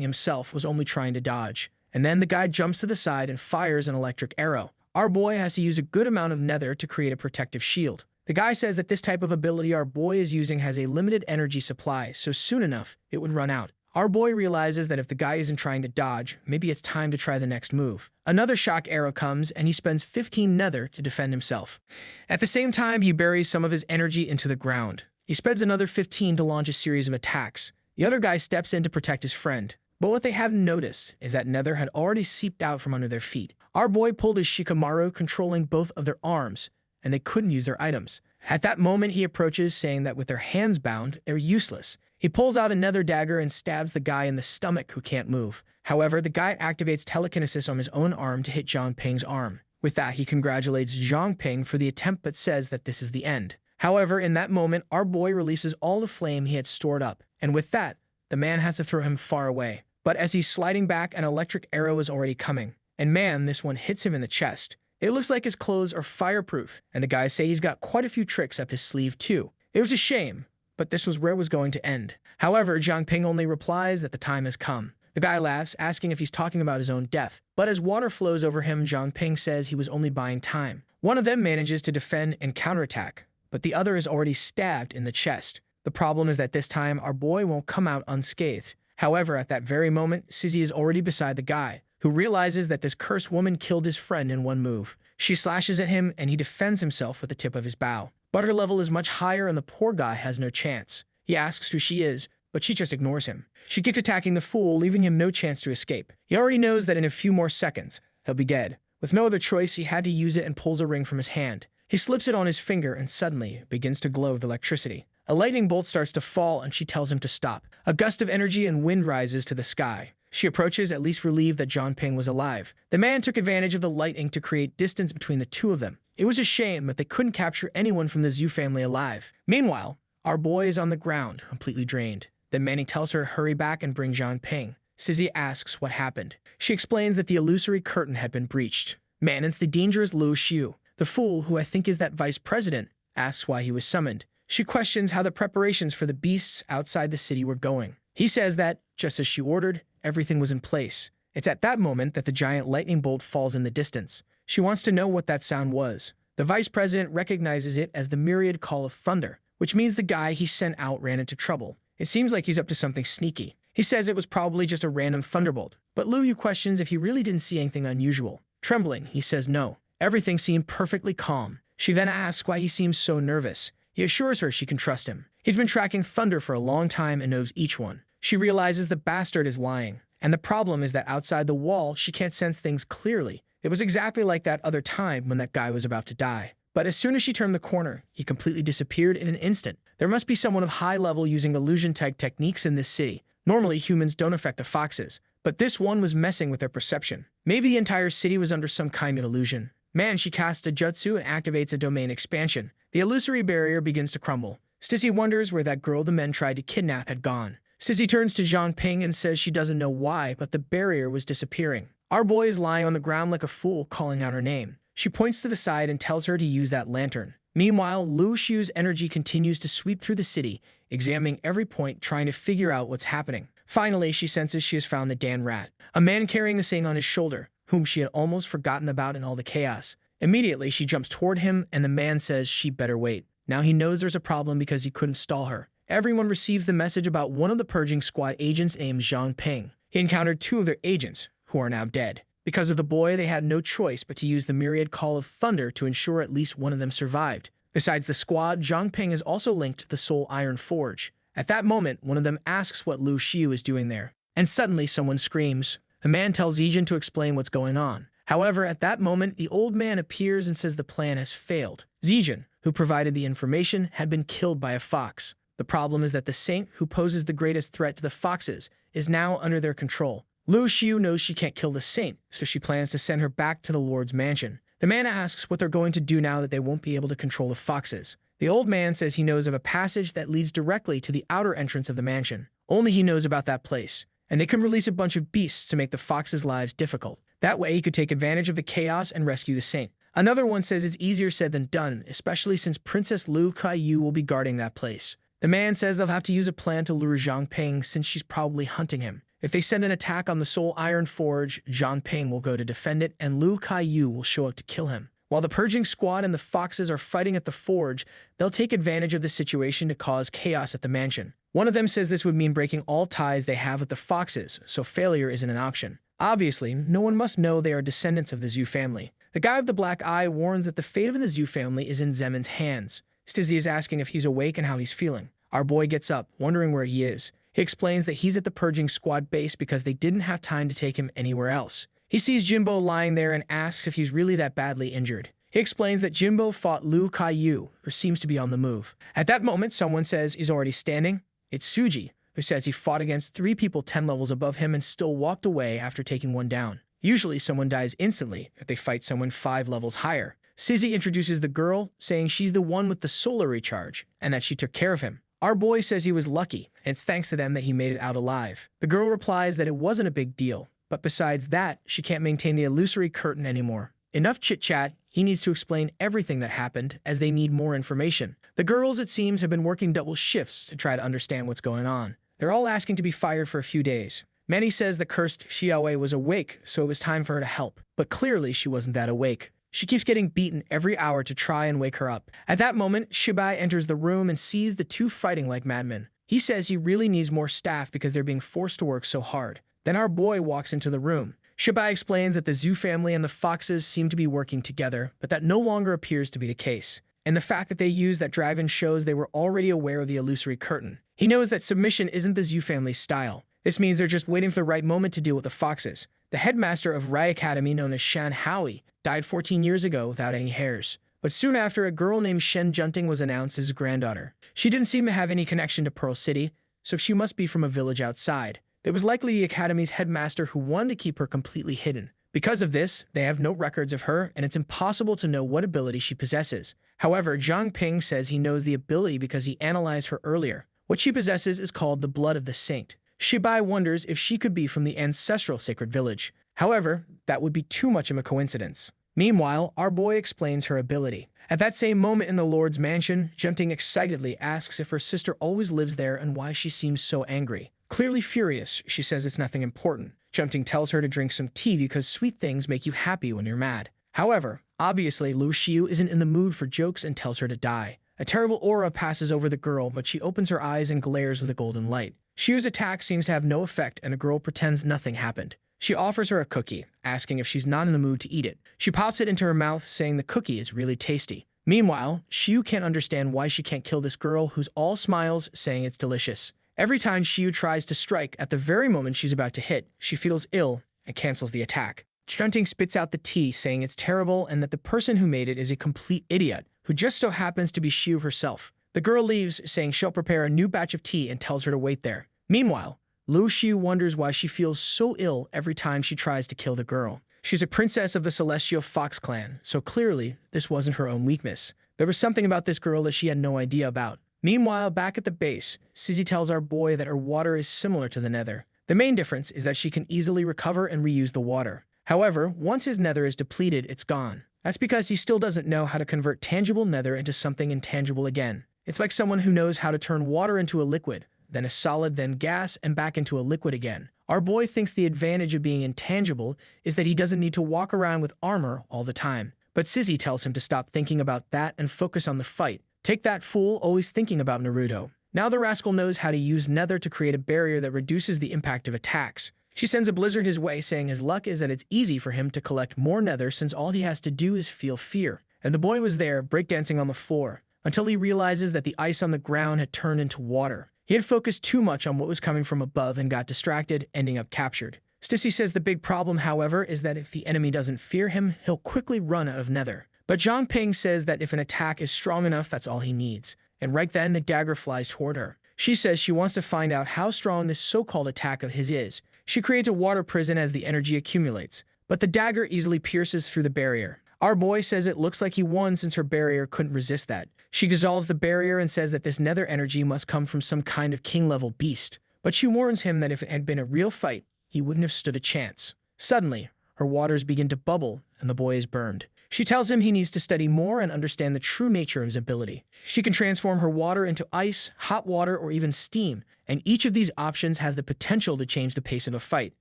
himself, was only trying to dodge. And then the guy jumps to the side and fires an electric arrow. Our boy has to use a good amount of Nether to create a protective shield. The guy says that this type of ability our boy is using has a limited energy supply, so soon enough, it would run out. Our boy realizes that if the guy isn't trying to dodge, maybe it's time to try the next move. Another shock arrow comes, and he spends 15 Nether to defend himself. At the same time, he buries some of his energy into the ground. He spends another 15 to launch a series of attacks. The other guy steps in to protect his friend. But what they haven't noticed is that Nether had already seeped out from under their feet. Our boy pulled his Shikamaru, controlling both of their arms, and they couldn't use their items. At that moment, he approaches, saying that with their hands bound, they're useless. He pulls out a Nether dagger and stabs the guy in the stomach who can't move. However, the guy activates telekinesis on his own arm to hit Jiang Ping's arm. With that, he congratulates Jiang Ping for the attempt but says that this is the end. However, in that moment, our boy releases all the flame he had stored up, and with that, the man has to throw him far away. But as he's sliding back, an electric arrow is already coming. And man, this one hits him in the chest. It looks like his clothes are fireproof, and the guys say he's got quite a few tricks up his sleeve too. It was a shame, but this was where it was going to end. However, Jiang Ping only replies that the time has come. The guy laughs, asking if he's talking about his own death. But as water flows over him, Jiang Ping says he was only buying time. One of them manages to defend and counterattack, but the other is already stabbed in the chest. The problem is that this time, our boy won't come out unscathed. However, at that very moment, Sizzy is already beside the guy, who realizes that this cursed woman killed his friend in one move. She slashes at him, and he defends himself with the tip of his bow. But her level is much higher, and the poor guy has no chance. He asks who she is, but she just ignores him. She keeps attacking the fool, leaving him no chance to escape. He already knows that in a few more seconds, he'll be dead. With no other choice, he had to use it and pulls a ring from his hand. He slips it on his finger, and suddenly it begins to glow with electricity. A lightning bolt starts to fall, and she tells him to stop. A gust of energy and wind rises to the sky. She approaches, at least relieved that Jiang Ping was alive. The man took advantage of the lightning to create distance between the two of them. It was a shame that they couldn't capture anyone from the Zhu family alive. Meanwhile, our boy is on the ground, completely drained. Then Manny tells her to hurry back and bring Jiang Ping. Sizzy asks what happened. She explains that the illusory curtain had been breached. Man, it's the dangerous Lu Xiu. The fool, who I think is that vice president, asks why he was summoned. She questions how the preparations for the beasts outside the city were going. He says that, just as she ordered, everything was in place. It's at that moment that the giant lightning bolt falls in the distance. She wants to know what that sound was. The vice president recognizes it as the myriad call of thunder, which means the guy he sent out ran into trouble. It seems like he's up to something sneaky. He says it was probably just a random thunderbolt, but Lu Yu questions if he really didn't see anything unusual. Trembling, he says no. Everything seemed perfectly calm. She then asks why he seems so nervous. He assures her she can trust him. He's been tracking thunder for a long time and knows each one. She realizes the bastard is lying, and the problem is that outside the wall, she can't sense things clearly. It was exactly like that other time when that guy was about to die. But as soon as she turned the corner, he completely disappeared in an instant. There must be someone of high level using illusion tag techniques in this city. Normally, humans don't affect the foxes, but this one was messing with their perception. Maybe the entire city was under some kind of illusion. Man, she casts a jutsu and activates a domain expansion. The illusory barrier begins to crumble. Stizzy wonders where that girl the men tried to kidnap had gone. Stizzy turns to Jiang Ping and says she doesn't know why, but the barrier was disappearing. Our boy is lying on the ground like a fool, calling out her name. She points to the side and tells her to use that lantern. Meanwhile, Lu Xiu's energy continues to sweep through the city, examining every point, trying to figure out what's happening. Finally, she senses she has found the Dan rat, a man carrying the thing on his shoulder, whom she had almost forgotten about in all the chaos. Immediately, she jumps toward him, and the man says she better wait. Now he knows there's a problem because he couldn't stall her. Everyone receives the message about one of the Purging Squad agents named Jiang Ping. He encountered two of their agents, who are now dead. Because of the boy, they had no choice but to use the myriad call of thunder to ensure at least one of them survived. Besides the squad, Jiang Ping is also linked to the Soul Iron Forge. At that moment, one of them asks what Lu Xiu is doing there. And suddenly, someone screams. The man tells Zijin to explain what's going on. However, at that moment, the old man appears and says the plan has failed. Zijin, who provided the information, had been killed by a fox. The problem is that the saint, who poses the greatest threat to the foxes, is now under their control. Lu Xiu knows she can't kill the saint, so she plans to send her back to the Lord's mansion. The man asks what they're going to do now that they won't be able to control the foxes. The old man says he knows of a passage that leads directly to the outer entrance of the mansion. Only he knows about that place, and they can release a bunch of beasts to make the foxes' lives difficult. That way he could take advantage of the chaos and rescue the saint. Another one says it's easier said than done, especially since Princess Lu Kaiyu will be guarding that place. The man says they'll have to use a plan to lure Jiang Ping since she's probably hunting him. If they send an attack on the Soul Iron Forge, Jiang Ping will go to defend it and Lu Kaiyu will show up to kill him. While the Purging Squad and the Foxes are fighting at the forge, they'll take advantage of the situation to cause chaos at the mansion. One of them says this would mean breaking all ties they have with the Foxes, so failure isn't an option. Obviously, no one must know they are descendants of the Zhu family. The guy with the black eye warns that the fate of the Zhu family is in Zemin's hands. Stizzy is asking if he's awake and how he's feeling. Our boy gets up, wondering where he is. He explains that he's at the Purging Squad base because they didn't have time to take him anywhere else. He sees Jimbo lying there and asks if he's really that badly injured. He explains that Jimbo fought Lu Kaiyu, who seems to be on the move. At that moment, someone says he's already standing. It's Suji, who says he fought against 3 people 10 levels above him and still walked away after taking one down. Usually, someone dies instantly if they fight someone 5 levels higher. Sizzy introduces the girl, saying she's the one with the solar recharge, and that she took care of him. Our boy says he was lucky, and it's thanks to them that he made it out alive. The girl replies that it wasn't a big deal, but besides that, she can't maintain the illusory curtain anymore. Enough chit-chat, he needs to explain everything that happened, as they need more information. The girls, it seems, have been working double shifts to try to understand what's going on. They're all asking to be fired for a few days. Manny says the cursed Xiaowei was awake, so it was time for her to help. But clearly, she wasn't that awake. She keeps getting beaten every hour to try and wake her up. At that moment, Shibai enters the room and sees the two fighting like madmen. He says he really needs more staff because they're being forced to work so hard. Then our boy walks into the room. Shibai explains that the Zhu family and the Foxes seem to be working together, but that no longer appears to be the case. And the fact that they use that dragon shows they were already aware of the illusory curtain. He knows that submission isn't the Zhu family's style. This means they're just waiting for the right moment to deal with the Foxes. The headmaster of Rai Academy, known as Shan Howie, died 14 years ago without any heirs. But soon after, a girl named Shen Junting was announced as his granddaughter. She didn't seem to have any connection to Pearl City, so she must be from a village outside. It was likely the Academy's headmaster who wanted to keep her completely hidden. Because of this, they have no records of her, and it's impossible to know what ability she possesses. However, Jiang Ping says he knows the ability because he analyzed her earlier. What she possesses is called the Blood of the Saint. Shibai wonders if she could be from the ancestral sacred village. However, that would be too much of a coincidence. Meanwhile, our boy explains her ability. At that same moment in the Lord's mansion, Junting excitedly asks if her sister always lives there and why she seems so angry. Clearly furious, she says it's nothing important. Junting tells her to drink some tea because sweet things make you happy when you're mad. However, obviously Lu Xiu isn't in the mood for jokes and tells her to die. A terrible aura passes over the girl, but she opens her eyes and glares with a golden light. Xiu's attack seems to have no effect and the girl pretends nothing happened. She offers her a cookie, asking if she's not in the mood to eat it. She pops it into her mouth, saying the cookie is really tasty. Meanwhile, Xiu can't understand why she can't kill this girl who's all smiles, saying it's delicious. Every time Xiu tries to strike at the very moment she's about to hit, she feels ill and cancels the attack. Junting spits out the tea, saying it's terrible and that the person who made it is a complete idiot, who just so happens to be Xiu herself. The girl leaves, saying she'll prepare a new batch of tea and tells her to wait there. Meanwhile, Lu Xiu wonders why she feels so ill every time she tries to kill the girl. She's a princess of the Celestial Fox clan, so clearly this wasn't her own weakness. There was something about this girl that she had no idea about. Meanwhile, back at the base, Sizzy tells our boy that her water is similar to the Nether. The main difference is that she can easily recover and reuse the water. However, once his Nether is depleted, it's gone. That's because he still doesn't know how to convert tangible Nether into something intangible again. It's like someone who knows how to turn water into a liquid, then a solid, then gas, and back into a liquid again. Our boy thinks the advantage of being intangible is that he doesn't need to walk around with armor all the time. But Sizzy tells him to stop thinking about that and focus on the fight. Take that fool always thinking about Naruto. Now the rascal knows how to use Nether to create a barrier that reduces the impact of attacks. She sends a blizzard his way, saying his luck is that it's easy for him to collect more Nether since all he has to do is feel fear. And the boy was there, breakdancing on the floor, until he realizes that the ice on the ground had turned into water. He had focused too much on what was coming from above and got distracted, ending up captured. Stissy says the big problem, however, is that if the enemy doesn't fear him, he'll quickly run out of Nether. But Jiang Ping says that if an attack is strong enough, that's all he needs. And right then, the dagger flies toward her. She says she wants to find out how strong this so-called attack of his is. She creates a water prison as the energy accumulates, but the dagger easily pierces through the barrier. Our boy says it looks like he won since her barrier couldn't resist that. She dissolves the barrier and says that this nether energy must come from some kind of king-level beast, but she warns him that if it had been a real fight, he wouldn't have stood a chance. Suddenly, her waters begin to bubble and the boy is burned. She tells him he needs to study more and understand the true nature of his ability. She can transform her water into ice, hot water, or even steam, and each of these options has the potential to change the pace of a fight.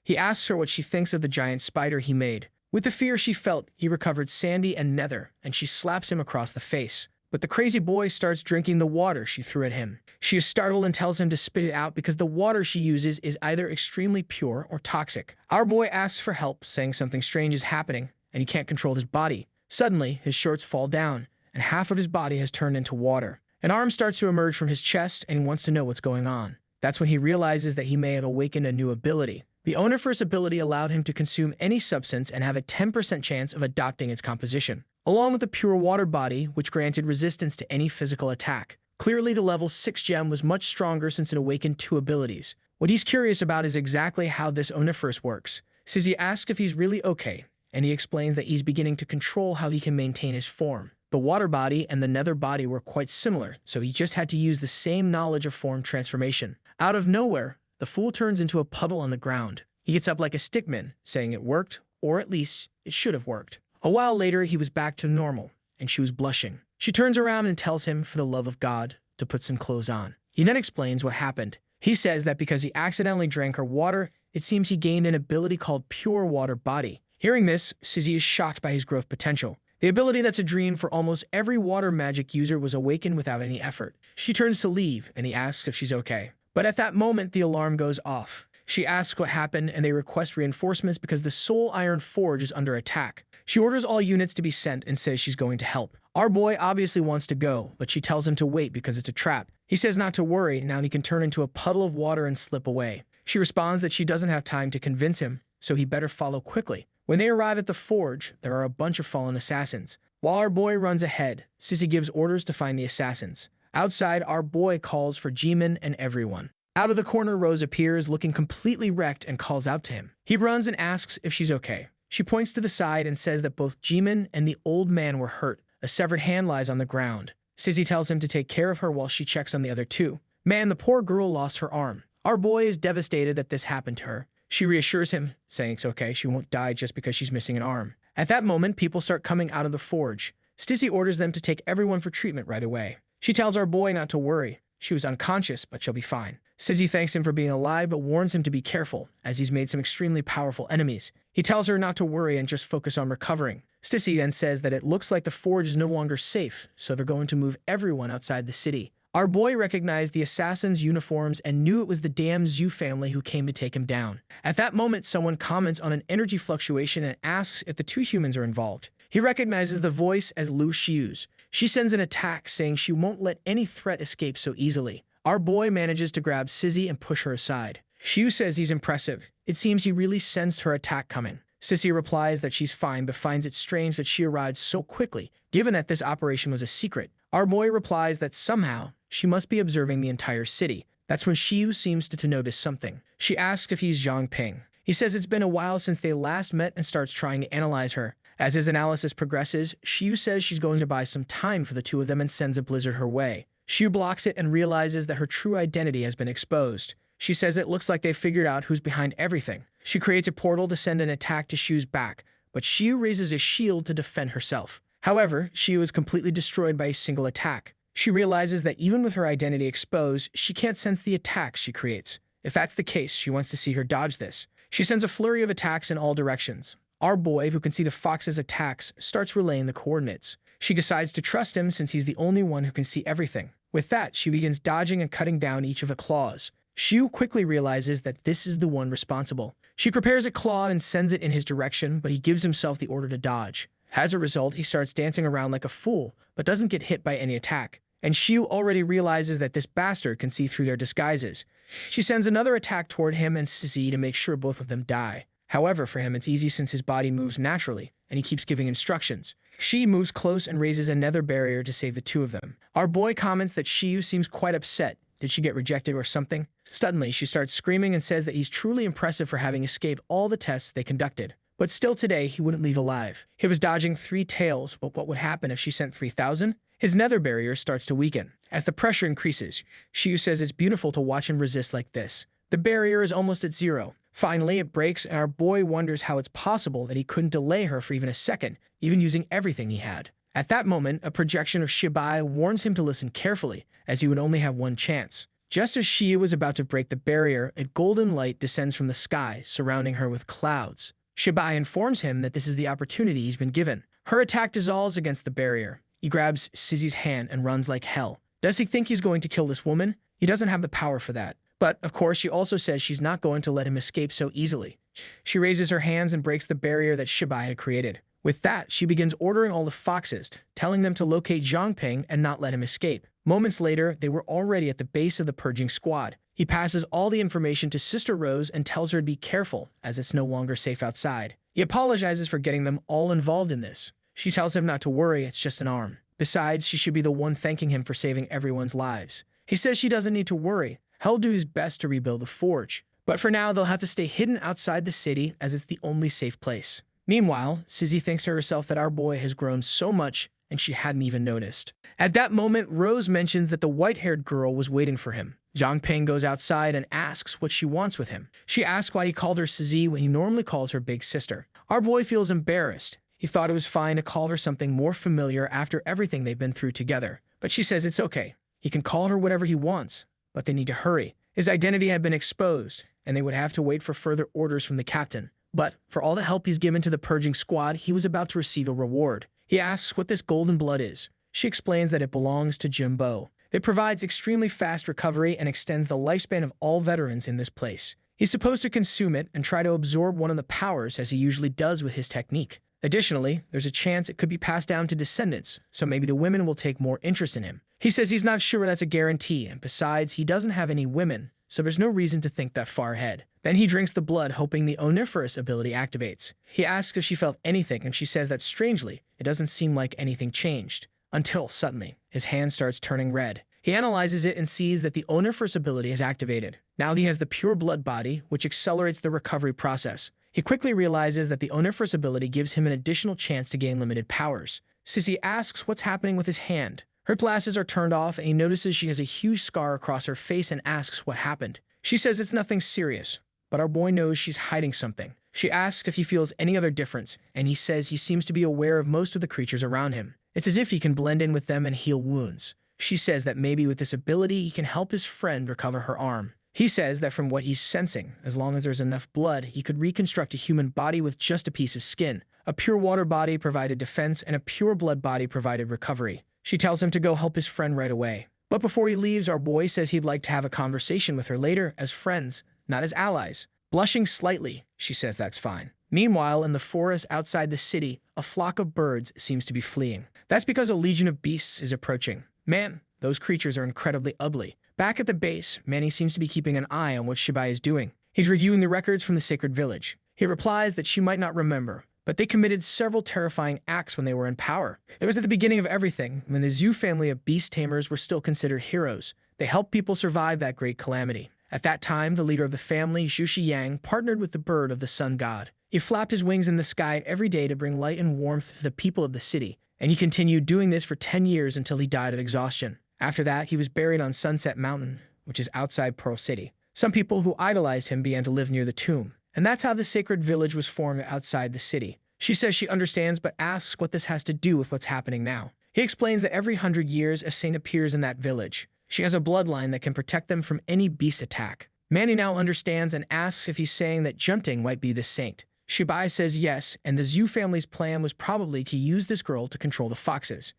He asks her what she thinks of the giant spider he made. With the fear she felt, he recovered Sandy and Nether, and she slaps him across the face. But the crazy boy starts drinking the water she threw at him. She is startled and tells him to spit it out because the water she uses is either extremely pure or toxic. Our boy asks for help, saying something strange is happening, and he can't control his body. Suddenly, his shorts fall down, and half of his body has turned into water. An arm starts to emerge from his chest, and he wants to know what's going on. That's when he realizes that he may have awakened a new ability. The Oniferous ability allowed him to consume any substance and have a 10% chance of adopting its composition, along with the pure water body, which granted resistance to any physical attack. Clearly, the level 6 gem was much stronger since it awakened 2 abilities. What he's curious about is exactly how this Oniferous works. Sizzy asks if he's really okay, and he explains that he's beginning to control how he can maintain his form. The water body and the nether body were quite similar, so he just had to use the same knowledge of form transformation. Out of nowhere, the fool turns into a puddle on the ground. He gets up like a stickman, saying it worked, or at least it should have worked. A while later, he was back to normal, and she was blushing. She turns around and tells him, for the love of God, to put some clothes on. He then explains what happened. He says that because he accidentally drank her water, it seems he gained an ability called Pure Water Body. Hearing this, Sizzy is shocked by his growth potential. The ability that's a dream for almost every water magic user was awakened without any effort. She turns to leave, and he asks if she's okay. But at that moment, the alarm goes off. She asks what happened, and they request reinforcements because the Soul Iron Forge is under attack. She orders all units to be sent and says she's going to help. Our boy obviously wants to go, but she tells him to wait because it's a trap. He says not to worry, now he can turn into a puddle of water and slip away. She responds that she doesn't have time to convince him, so he better follow quickly. When they arrive at the forge, there are a bunch of fallen assassins. While our boy runs ahead, Sissy gives orders to find the assassins. Outside, our boy calls for Jimin and everyone. Out of the corner, Rose appears, looking completely wrecked, and calls out to him. He runs and asks if she's okay. She points to the side and says that both Jimin and the old man were hurt. A severed hand lies on the ground. Sissy tells him to take care of her while she checks on the other 2. Man, the poor girl lost her arm. Our boy is devastated that this happened to her. She reassures him, saying it's okay, she won't die just because she's missing an arm. At that moment, people start coming out of the forge. Stissy orders them to take everyone for treatment right away. She tells our boy not to worry. She was unconscious, but she'll be fine. Stissy thanks him for being alive, but warns him to be careful, as he's made some extremely powerful enemies. He tells her not to worry and just focus on recovering. Stissy then says that it looks like the forge is no longer safe, so they're going to move everyone outside the city. Our boy recognized the assassins' uniforms and knew it was the damn Zhu family who came to take him down. At that moment, someone comments on an energy fluctuation and asks if the 2 humans are involved. He recognizes the voice as Lu Xiu's. She sends an attack, saying she won't let any threat escape so easily. Our boy manages to grab Sissy and push her aside. Xiu says he's impressive. It seems he really sensed her attack coming. Sissy replies that she's fine, but finds it strange that she arrived so quickly, given that this operation was a secret. Our boy replies that somehow she must be observing the entire city. That's when Xiu seems to notice something. She asks if he's Jiang Ping. He says it's been a while since they last met and starts trying to analyze her. As his analysis progresses, Xiu says she's going to buy some time for the 2 of them and sends a blizzard her way. Xiu blocks it and realizes that her true identity has been exposed. She says it looks like they've figured out who's behind everything. She creates a portal to send an attack to Xiu's back, but Xiu raises a shield to defend herself. However, Xiu is completely destroyed by a single attack. She realizes that even with her identity exposed, she can't sense the attacks she creates. If that's the case, she wants to see her dodge this. She sends a flurry of attacks in all directions. Our boy, who can see the fox's attacks, starts relaying the coordinates. She decides to trust him since he's the only one who can see everything. With that, she begins dodging and cutting down each of the claws. Xiu quickly realizes that this is the one responsible. She prepares a claw and sends it in his direction, but he gives himself the order to dodge. As a result, he starts dancing around like a fool, but doesn't get hit by any attack. And Xiu already realizes that this bastard can see through their disguises. She sends another attack toward him and Sissy to make sure both of them die. However, for him, it's easy since his body moves naturally, and he keeps giving instructions. She moves close and raises a nether barrier to save the 2 of them. Our boy comments that Xiu seems quite upset, Did she get rejected or something? Suddenly, she starts screaming and says that he's truly impressive for having escaped all the tests they conducted. But still today, he wouldn't leave alive. He was dodging 3 tails, but what would happen if she sent 3,000? His nether barrier starts to weaken. As the pressure increases, Shiyu says it's beautiful to watch him resist like this. The barrier is almost at 0. Finally, it breaks, and our boy wonders how it's possible that he couldn't delay her for even a second, even using everything he had. At that moment, a projection of Shibai warns him to listen carefully, as he would only have one chance. Just as Shiyu was about to break the barrier, a golden light descends from the sky, surrounding her with clouds. Shibai informs him that this is the opportunity he's been given. Her attack dissolves against the barrier. He grabs Sissy's hand and runs like hell. Does he think he's going to kill this woman? He doesn't have the power for that. But, of course, she also says she's not going to let him escape so easily. She raises her hands and breaks the barrier that Shibai had created. With that, she begins ordering all the foxes, telling them to locate Jiang Ping and not let him escape. Moments later, they were already at the base of the purging squad. He passes all the information to Sister Rose and tells her to be careful, as it's no longer safe outside. He apologizes for getting them all involved in this. She tells him not to worry, it's just an arm. Besides, she should be the one thanking him for saving everyone's lives. He says she doesn't need to worry. He'll do his best to rebuild the forge. But for now, they'll have to stay hidden outside the city, as it's the only safe place. Meanwhile, Sissy thinks to herself that our boy has grown so much, and she hadn't even noticed. At that moment, Rose mentions that the white-haired girl was waiting for him. Jiang Ping goes outside and asks what she wants with him. She asks why he called her Sissy when he normally calls her big sister. Our boy feels embarrassed. He thought it was fine to call her something more familiar after everything they've been through together. But she says it's okay. He can call her whatever he wants, but they need to hurry. His identity had been exposed, and they would have to wait for further orders from the captain. But for all the help he's given to the purging squad, he was about to receive a reward. He asks what this golden blood is. She explains that it belongs to Jimbo. It provides extremely fast recovery and extends the lifespan of all veterans in this place. He's supposed to consume it and try to absorb one of the powers as he usually does with his technique. Additionally, there's a chance it could be passed down to descendants, so maybe the women will take more interest in him. He says he's not sure that's a guarantee, and besides, he doesn't have any women, so there's no reason to think that far ahead. Then he drinks the blood, hoping the Oniferous ability activates. He asks if she felt anything, and she says that strangely, it doesn't seem like anything changed. Until, suddenly, his hand starts turning red. He analyzes it and sees that the Oniferous ability is activated. Now he has the pure blood body, which accelerates the recovery process. He quickly realizes that the Oniferous ability gives him an additional chance to gain limited powers. Sissy asks what's happening with his hand. Her glasses are turned off, and he notices she has a huge scar across her face and asks what happened. She says it's nothing serious, but our boy knows she's hiding something. She asks if he feels any other difference, and he says he seems to be aware of most of the creatures around him. It's as if he can blend in with them and heal wounds. She says that maybe with this ability, he can help his friend recover her arm. He says that from what he's sensing, as long as there's enough blood, he could reconstruct a human body with just a piece of skin. A pure water body provided defense, and a pure blood body provided recovery. She tells him to go help his friend right away. But before he leaves, our boy says he'd like to have a conversation with her later as friends, not as allies. Blushing slightly, she says that's fine. Meanwhile, in the forest outside the city, a flock of birds seems to be fleeing. That's because a legion of beasts is approaching. Man, those creatures are incredibly ugly. Back at the base, Manny seems to be keeping an eye on what Shibai is doing. He's reviewing the records from the sacred village. He replies that she might not remember, but they committed several terrifying acts when they were in power. It was at the beginning of everything, when the Zhu family of beast tamers were still considered heroes. They helped people survive that great calamity. At that time, the leader of the family, Zhu Shiyang, partnered with the bird of the sun god. He flapped his wings in the sky every day to bring light and warmth to the people of the city, and he continued doing this for 10 years until he died of exhaustion. After that, he was buried on Sunset Mountain, which is outside Pearl City. Some people who idolized him began to live near the tomb, and that's how the sacred village was formed outside the city. She says she understands, but asks what this has to do with what's happening now. He explains that every 100 years, a saint appears in that village. She has a bloodline that can protect them from any beast attack. Manny now understands and asks if he's saying that Junting might be the saint. Shibai says yes, and the Zhu family's plan was probably to use this girl to control the foxes.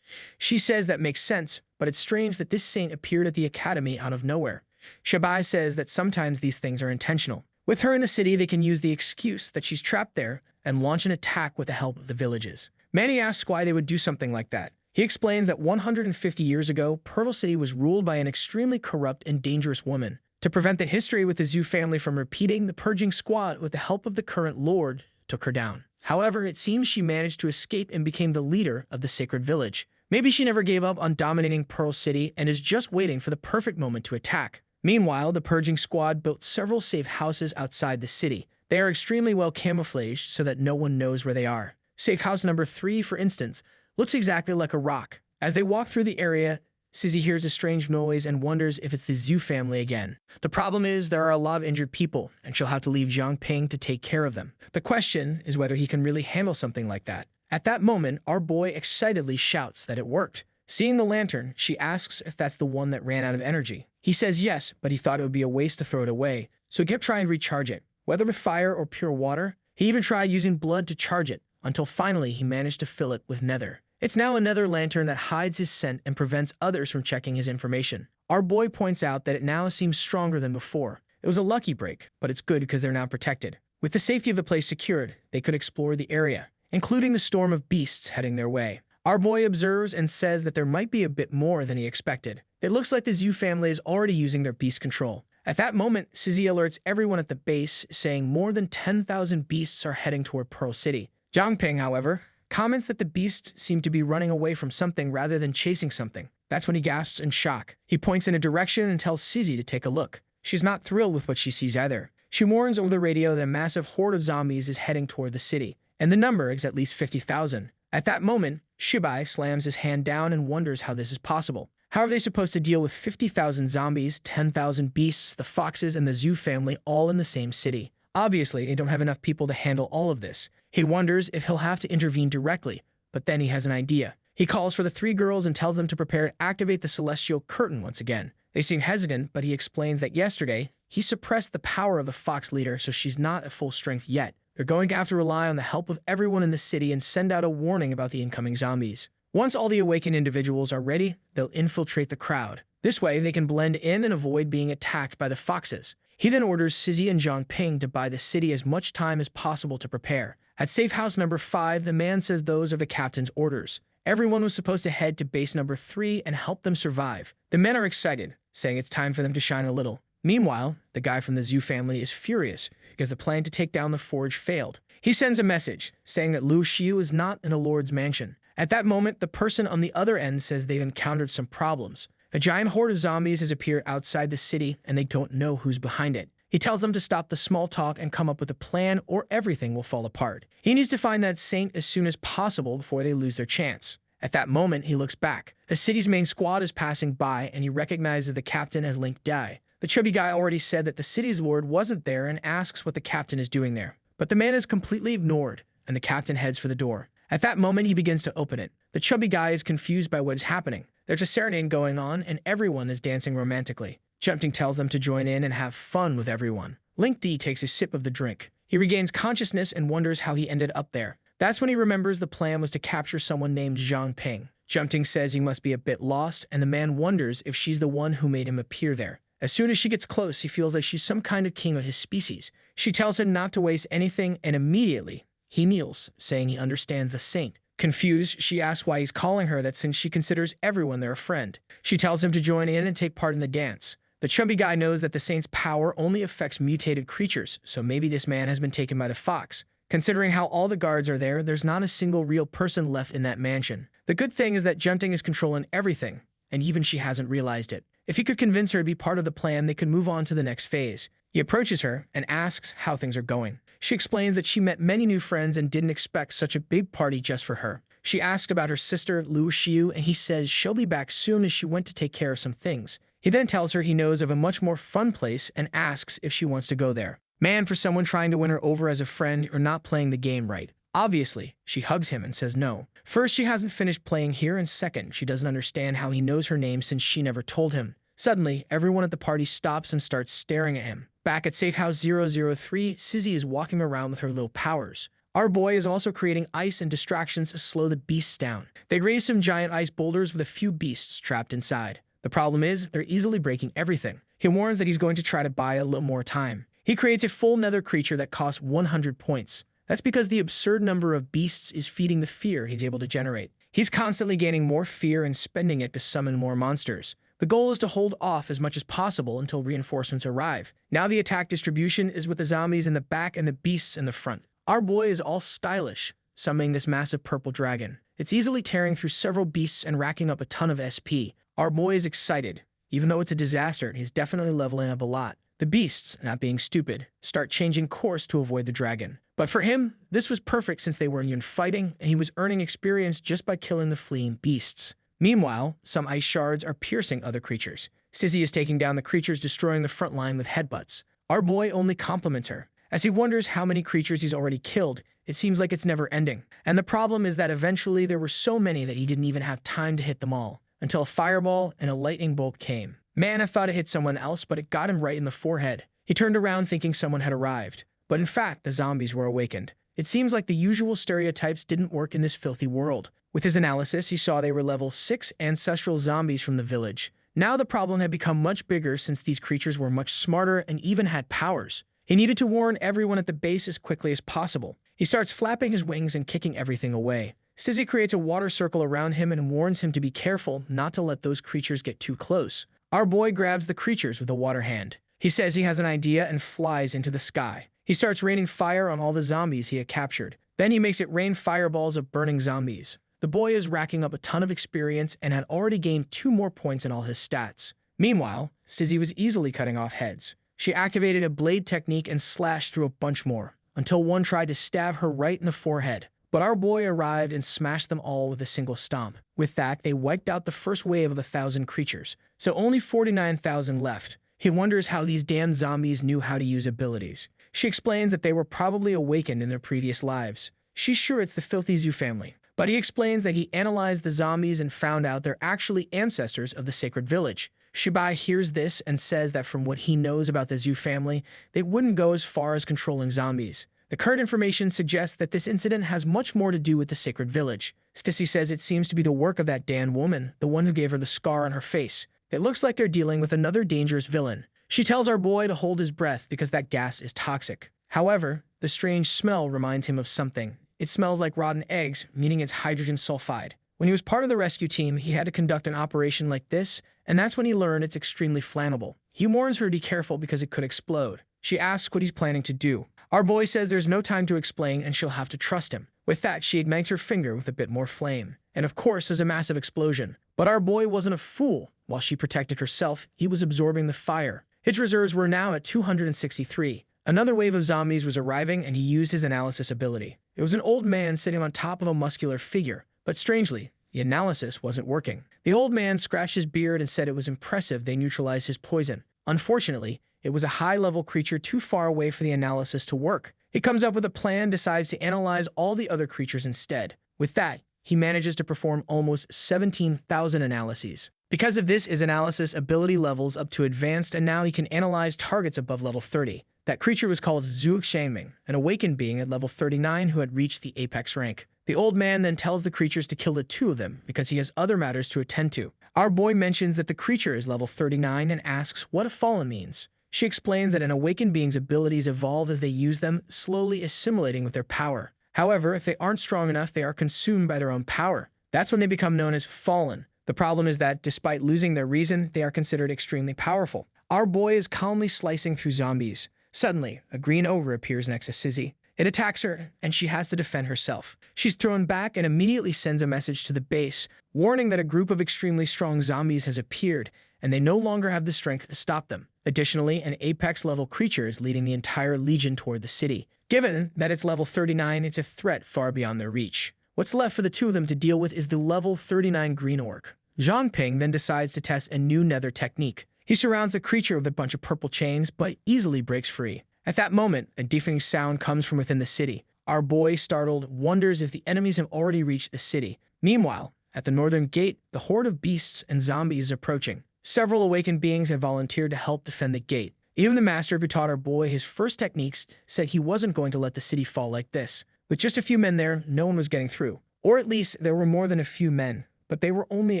She says that makes sense, but it's strange that this saint appeared at the academy out of nowhere. Shibai says that sometimes these things are intentional. With her in the city, they can use the excuse that she's trapped there and launch an attack with the help of the villages. Manny asks why they would do something like that. He explains that 150 years ago, Pearl City was ruled by an extremely corrupt and dangerous woman. To prevent the history with the Zhu family from repeating, the purging squad, with the help of the current lord, took her down. However, it seems she managed to escape and became the leader of the sacred village. Maybe she never gave up on dominating Pearl City and is just waiting for the perfect moment to attack. Meanwhile, the purging squad built several safe houses outside the city. They are extremely well camouflaged so that no one knows where they are. Safe house number 3, for instance, looks exactly like a rock. As they walk through the area, Sizzy hears a strange noise and wonders if it's the Zhu family again. The problem is there are a lot of injured people, and she'll have to leave Jiang Ping to take care of them. The question is whether he can really handle something like that. At that moment, our boy excitedly shouts that it worked. Seeing the lantern, she asks if that's the one that ran out of energy. He says yes, but he thought it would be a waste to throw it away, so he kept trying to recharge it, whether with fire or pure water. He even tried using blood to charge it, until finally he managed to fill it with Nether. It's now a Nether lantern that hides his scent and prevents others from checking his information. Our boy points out that it now seems stronger than before. It was a lucky break, but it's good because they're now protected. With the safety of the place secured, they could explore the area, including the storm of beasts heading their way. Our boy observes and says that there might be a bit more than he expected. It looks like the Zhu family is already using their beast control. At that moment, Sizzy alerts everyone at the base, saying more than 10,000 beasts are heading toward Pearl City. Jiang Ping, however, comments that the beasts seem to be running away from something rather than chasing something. That's when he gasps in shock. He points in a direction and tells Sizzy to take a look. She's not thrilled with what she sees either. She warns over the radio that a massive horde of zombies is heading toward the city, and the number is at least 50,000. At that moment, Shibai slams his hand down and wonders how this is possible. How are they supposed to deal with 50,000 zombies, 10,000 beasts, the foxes, and the Zhu family all in the same city? Obviously, they don't have enough people to handle all of this. He wonders if he'll have to intervene directly, but then he has an idea. He calls for the 3 girls and tells them to prepare to activate the celestial curtain once again. They seem hesitant, but he explains that yesterday, he suppressed the power of the fox leader, so she's not at full strength yet. They're going to have to rely on the help of everyone in the city and send out a warning about the incoming zombies. Once all the awakened individuals are ready, they'll infiltrate the crowd. This way, they can blend in and avoid being attacked by the foxes. He then orders Sizzy and Jiang Ping to buy the city as much time as possible to prepare. At safe house number 5, the man says those are the captain's orders. Everyone was supposed to head to base number 3 and help them survive. The men are excited, saying it's time for them to shine a little. Meanwhile, the guy from the Zhu family is furious because the plan to take down the forge failed. He sends a message saying that Lu Xiu is not in a lord's mansion. At that moment, the person on the other end says they've encountered some problems. A giant horde of zombies has appeared outside the city and they don't know who's behind it. He tells them to stop the small talk and come up with a plan or everything will fall apart. He needs to find that saint as soon as possible before they lose their chance. At that moment, he looks back. The city's main squad is passing by and he recognizes the captain as Link Dai. The chubby guy already said that the city's lord wasn't there and asks what the captain is doing there. But the man is completely ignored and the captain heads for the door. At that moment, he begins to open it. The chubby guy is confused by what is happening. There's a serenade going on and everyone is dancing romantically. Jiang tells them to join in and have fun with everyone. Link D takes a sip of the drink. He regains consciousness and wonders how he ended up there. That's when he remembers the plan was to capture someone named Jiang Ping. Jiang says he must be a bit lost, and the man wonders if she's the one who made him appear there. As soon as she gets close, he feels like she's some kind of king of his species. She tells him not to waste anything, and immediately, he kneels, saying he understands the saint. Confused, she asks why he's calling her that since she considers everyone their friend. She tells him to join in and take part in the dance. The chubby guy knows that the saint's power only affects mutated creatures, so maybe this man has been taken by the fox. Considering how all the guards are there, there's not a single real person left in that mansion. The good thing is that Jiang is controlling everything, and even she hasn't realized it. If he could convince her to be part of the plan, they could move on to the next phase. He approaches her and asks how things are going. She explains that she met many new friends and didn't expect such a big party just for her. She asks about her sister, Lu Xiu, and he says she'll be back soon as she went to take care of some things. He then tells her he knows of a much more fun place and asks if she wants to go there. Man, for someone trying to win her over as a friend, you're not playing the game right. Obviously, she hugs him and says no. First, she hasn't finished playing here, and second, she doesn't understand how he knows her name since she never told him. Suddenly, everyone at the party stops and starts staring at him. Back at Safe House 003, Sizzy is walking around with her little powers. Our boy is also creating ice and distractions to slow the beasts down. They raise some giant ice boulders with a few beasts trapped inside. The problem is, they're easily breaking everything. He warns that he's going to try to buy a little more time. He creates a full nether creature that costs 100 points. That's because the absurd number of beasts is feeding the fear he's able to generate. He's constantly gaining more fear and spending it to summon more monsters. The goal is to hold off as much as possible until reinforcements arrive. Now the attack distribution is with the zombies in the back and the beasts in the front. Our boy is all stylish, summoning this massive purple dragon. It's easily tearing through several beasts and racking up a ton of SP. Our boy is excited. Even though it's a disaster, he's definitely leveling up a lot. The beasts, not being stupid, start changing course to avoid the dragon. But for him, this was perfect since they weren't even fighting, and he was earning experience just by killing the fleeing beasts. Meanwhile, some ice shards are piercing other creatures. Stizzy is taking down the creatures, destroying the front line with headbutts. Our boy only compliments her. As he wonders how many creatures he's already killed, it seems like it's never ending. And the problem is that eventually there were so many that he didn't even have time to hit them all, until a fireball and a lightning bolt came. Man, I thought it hit someone else, but it got him right in the forehead. He turned around thinking someone had arrived. But in fact, the zombies were awakened. It seems like the usual stereotypes didn't work in this filthy world. With his analysis, he saw they were level 6 ancestral zombies from the village. Now the problem had become much bigger since these creatures were much smarter and even had powers. He needed to warn everyone at the base as quickly as possible. He starts flapping his wings and kicking everything away. Stizzy creates a water circle around him and warns him to be careful not to let those creatures get too close. Our boy grabs the creatures with a water hand. He says he has an idea and flies into the sky. He starts raining fire on all the zombies he had captured. Then he makes it rain fireballs of burning zombies. The boy is racking up a ton of experience and had already gained 2 more points in all his stats. Meanwhile, Stizzy was easily cutting off heads. She activated a blade technique and slashed through a bunch more, until one tried to stab her right in the forehead. But our boy arrived and smashed them all with a single stomp. With that, they wiped out the first wave of 1,000 creatures, so only 49,000 left. He wonders how these damn zombies knew how to use abilities. She explains that they were probably awakened in their previous lives. She's sure it's the filthy Zhu family. But he explains that he analyzed the zombies and found out they're actually ancestors of the sacred village. Shibai hears this and says that from what he knows about the Zhu family, they wouldn't go as far as controlling zombies. The current information suggests that this incident has much more to do with the sacred village. Stizzy says it seems to be the work of that Dan woman, the one who gave her the scar on her face. It looks like they're dealing with another dangerous villain. She tells our boy to hold his breath because that gas is toxic. However, the strange smell reminds him of something. It smells like rotten eggs, meaning it's hydrogen sulfide. When he was part of the rescue team, he had to conduct an operation like this, and that's when he learned it's extremely flammable. He warns her to be careful because it could explode. She asks what he's planning to do. Our boy says there's no time to explain and she'll have to trust him. With that, she ignites her finger with a bit more flame. And of course, there's a massive explosion. But our boy wasn't a fool. While she protected herself, he was absorbing the fire. His reserves were now at 263. Another wave of zombies was arriving and he used his analysis ability. It was an old man sitting on top of a muscular figure, but strangely, the analysis wasn't working. The old man scratched his beard and said it was impressive they neutralized his poison. Unfortunately, it was a high-level creature too far away for the analysis to work. He comes up with a plan, decides to analyze all the other creatures instead. With that, he manages to perform almost 17,000 analyses. Because of this, his analysis ability levels up to advanced, and now he can analyze targets above level 30. That creature was called Su Jingrou, an awakened being at level 39 who had reached the apex rank. The old man then tells the creatures to kill the 2 of them because he has other matters to attend to. Our boy mentions that the creature is level 39 and asks what a fallen means. She explains that an awakened being's abilities evolve as they use them, slowly assimilating with their power. However, if they aren't strong enough, they are consumed by their own power. That's when they become known as fallen. The problem is that, despite losing their reason, they are considered extremely powerful. Our boy is calmly slicing through zombies. Suddenly, a green ogre appears next to Stizzy. It attacks her, and she has to defend herself. She's thrown back and immediately sends a message to the base, warning that a group of extremely strong zombies has appeared, and they no longer have the strength to stop them. Additionally, an apex-level creature is leading the entire legion toward the city. Given that it's level 39, it's a threat far beyond their reach. What's left for the 2 of them to deal with is the level 39 green orc. Jiang Ping then decides to test a new Nether technique. He surrounds the creature with a bunch of purple chains, but easily breaks free. At that moment, a deafening sound comes from within the city. Our boy, startled, wonders if the enemies have already reached the city. Meanwhile, at the northern gate, the horde of beasts and zombies is approaching. Several awakened beings have volunteered to help defend the gate. Even the master who taught our boy his first techniques said he wasn't going to let the city fall like this. With just a few men there, no one was getting through. Or at least there were more than a few men, but they were only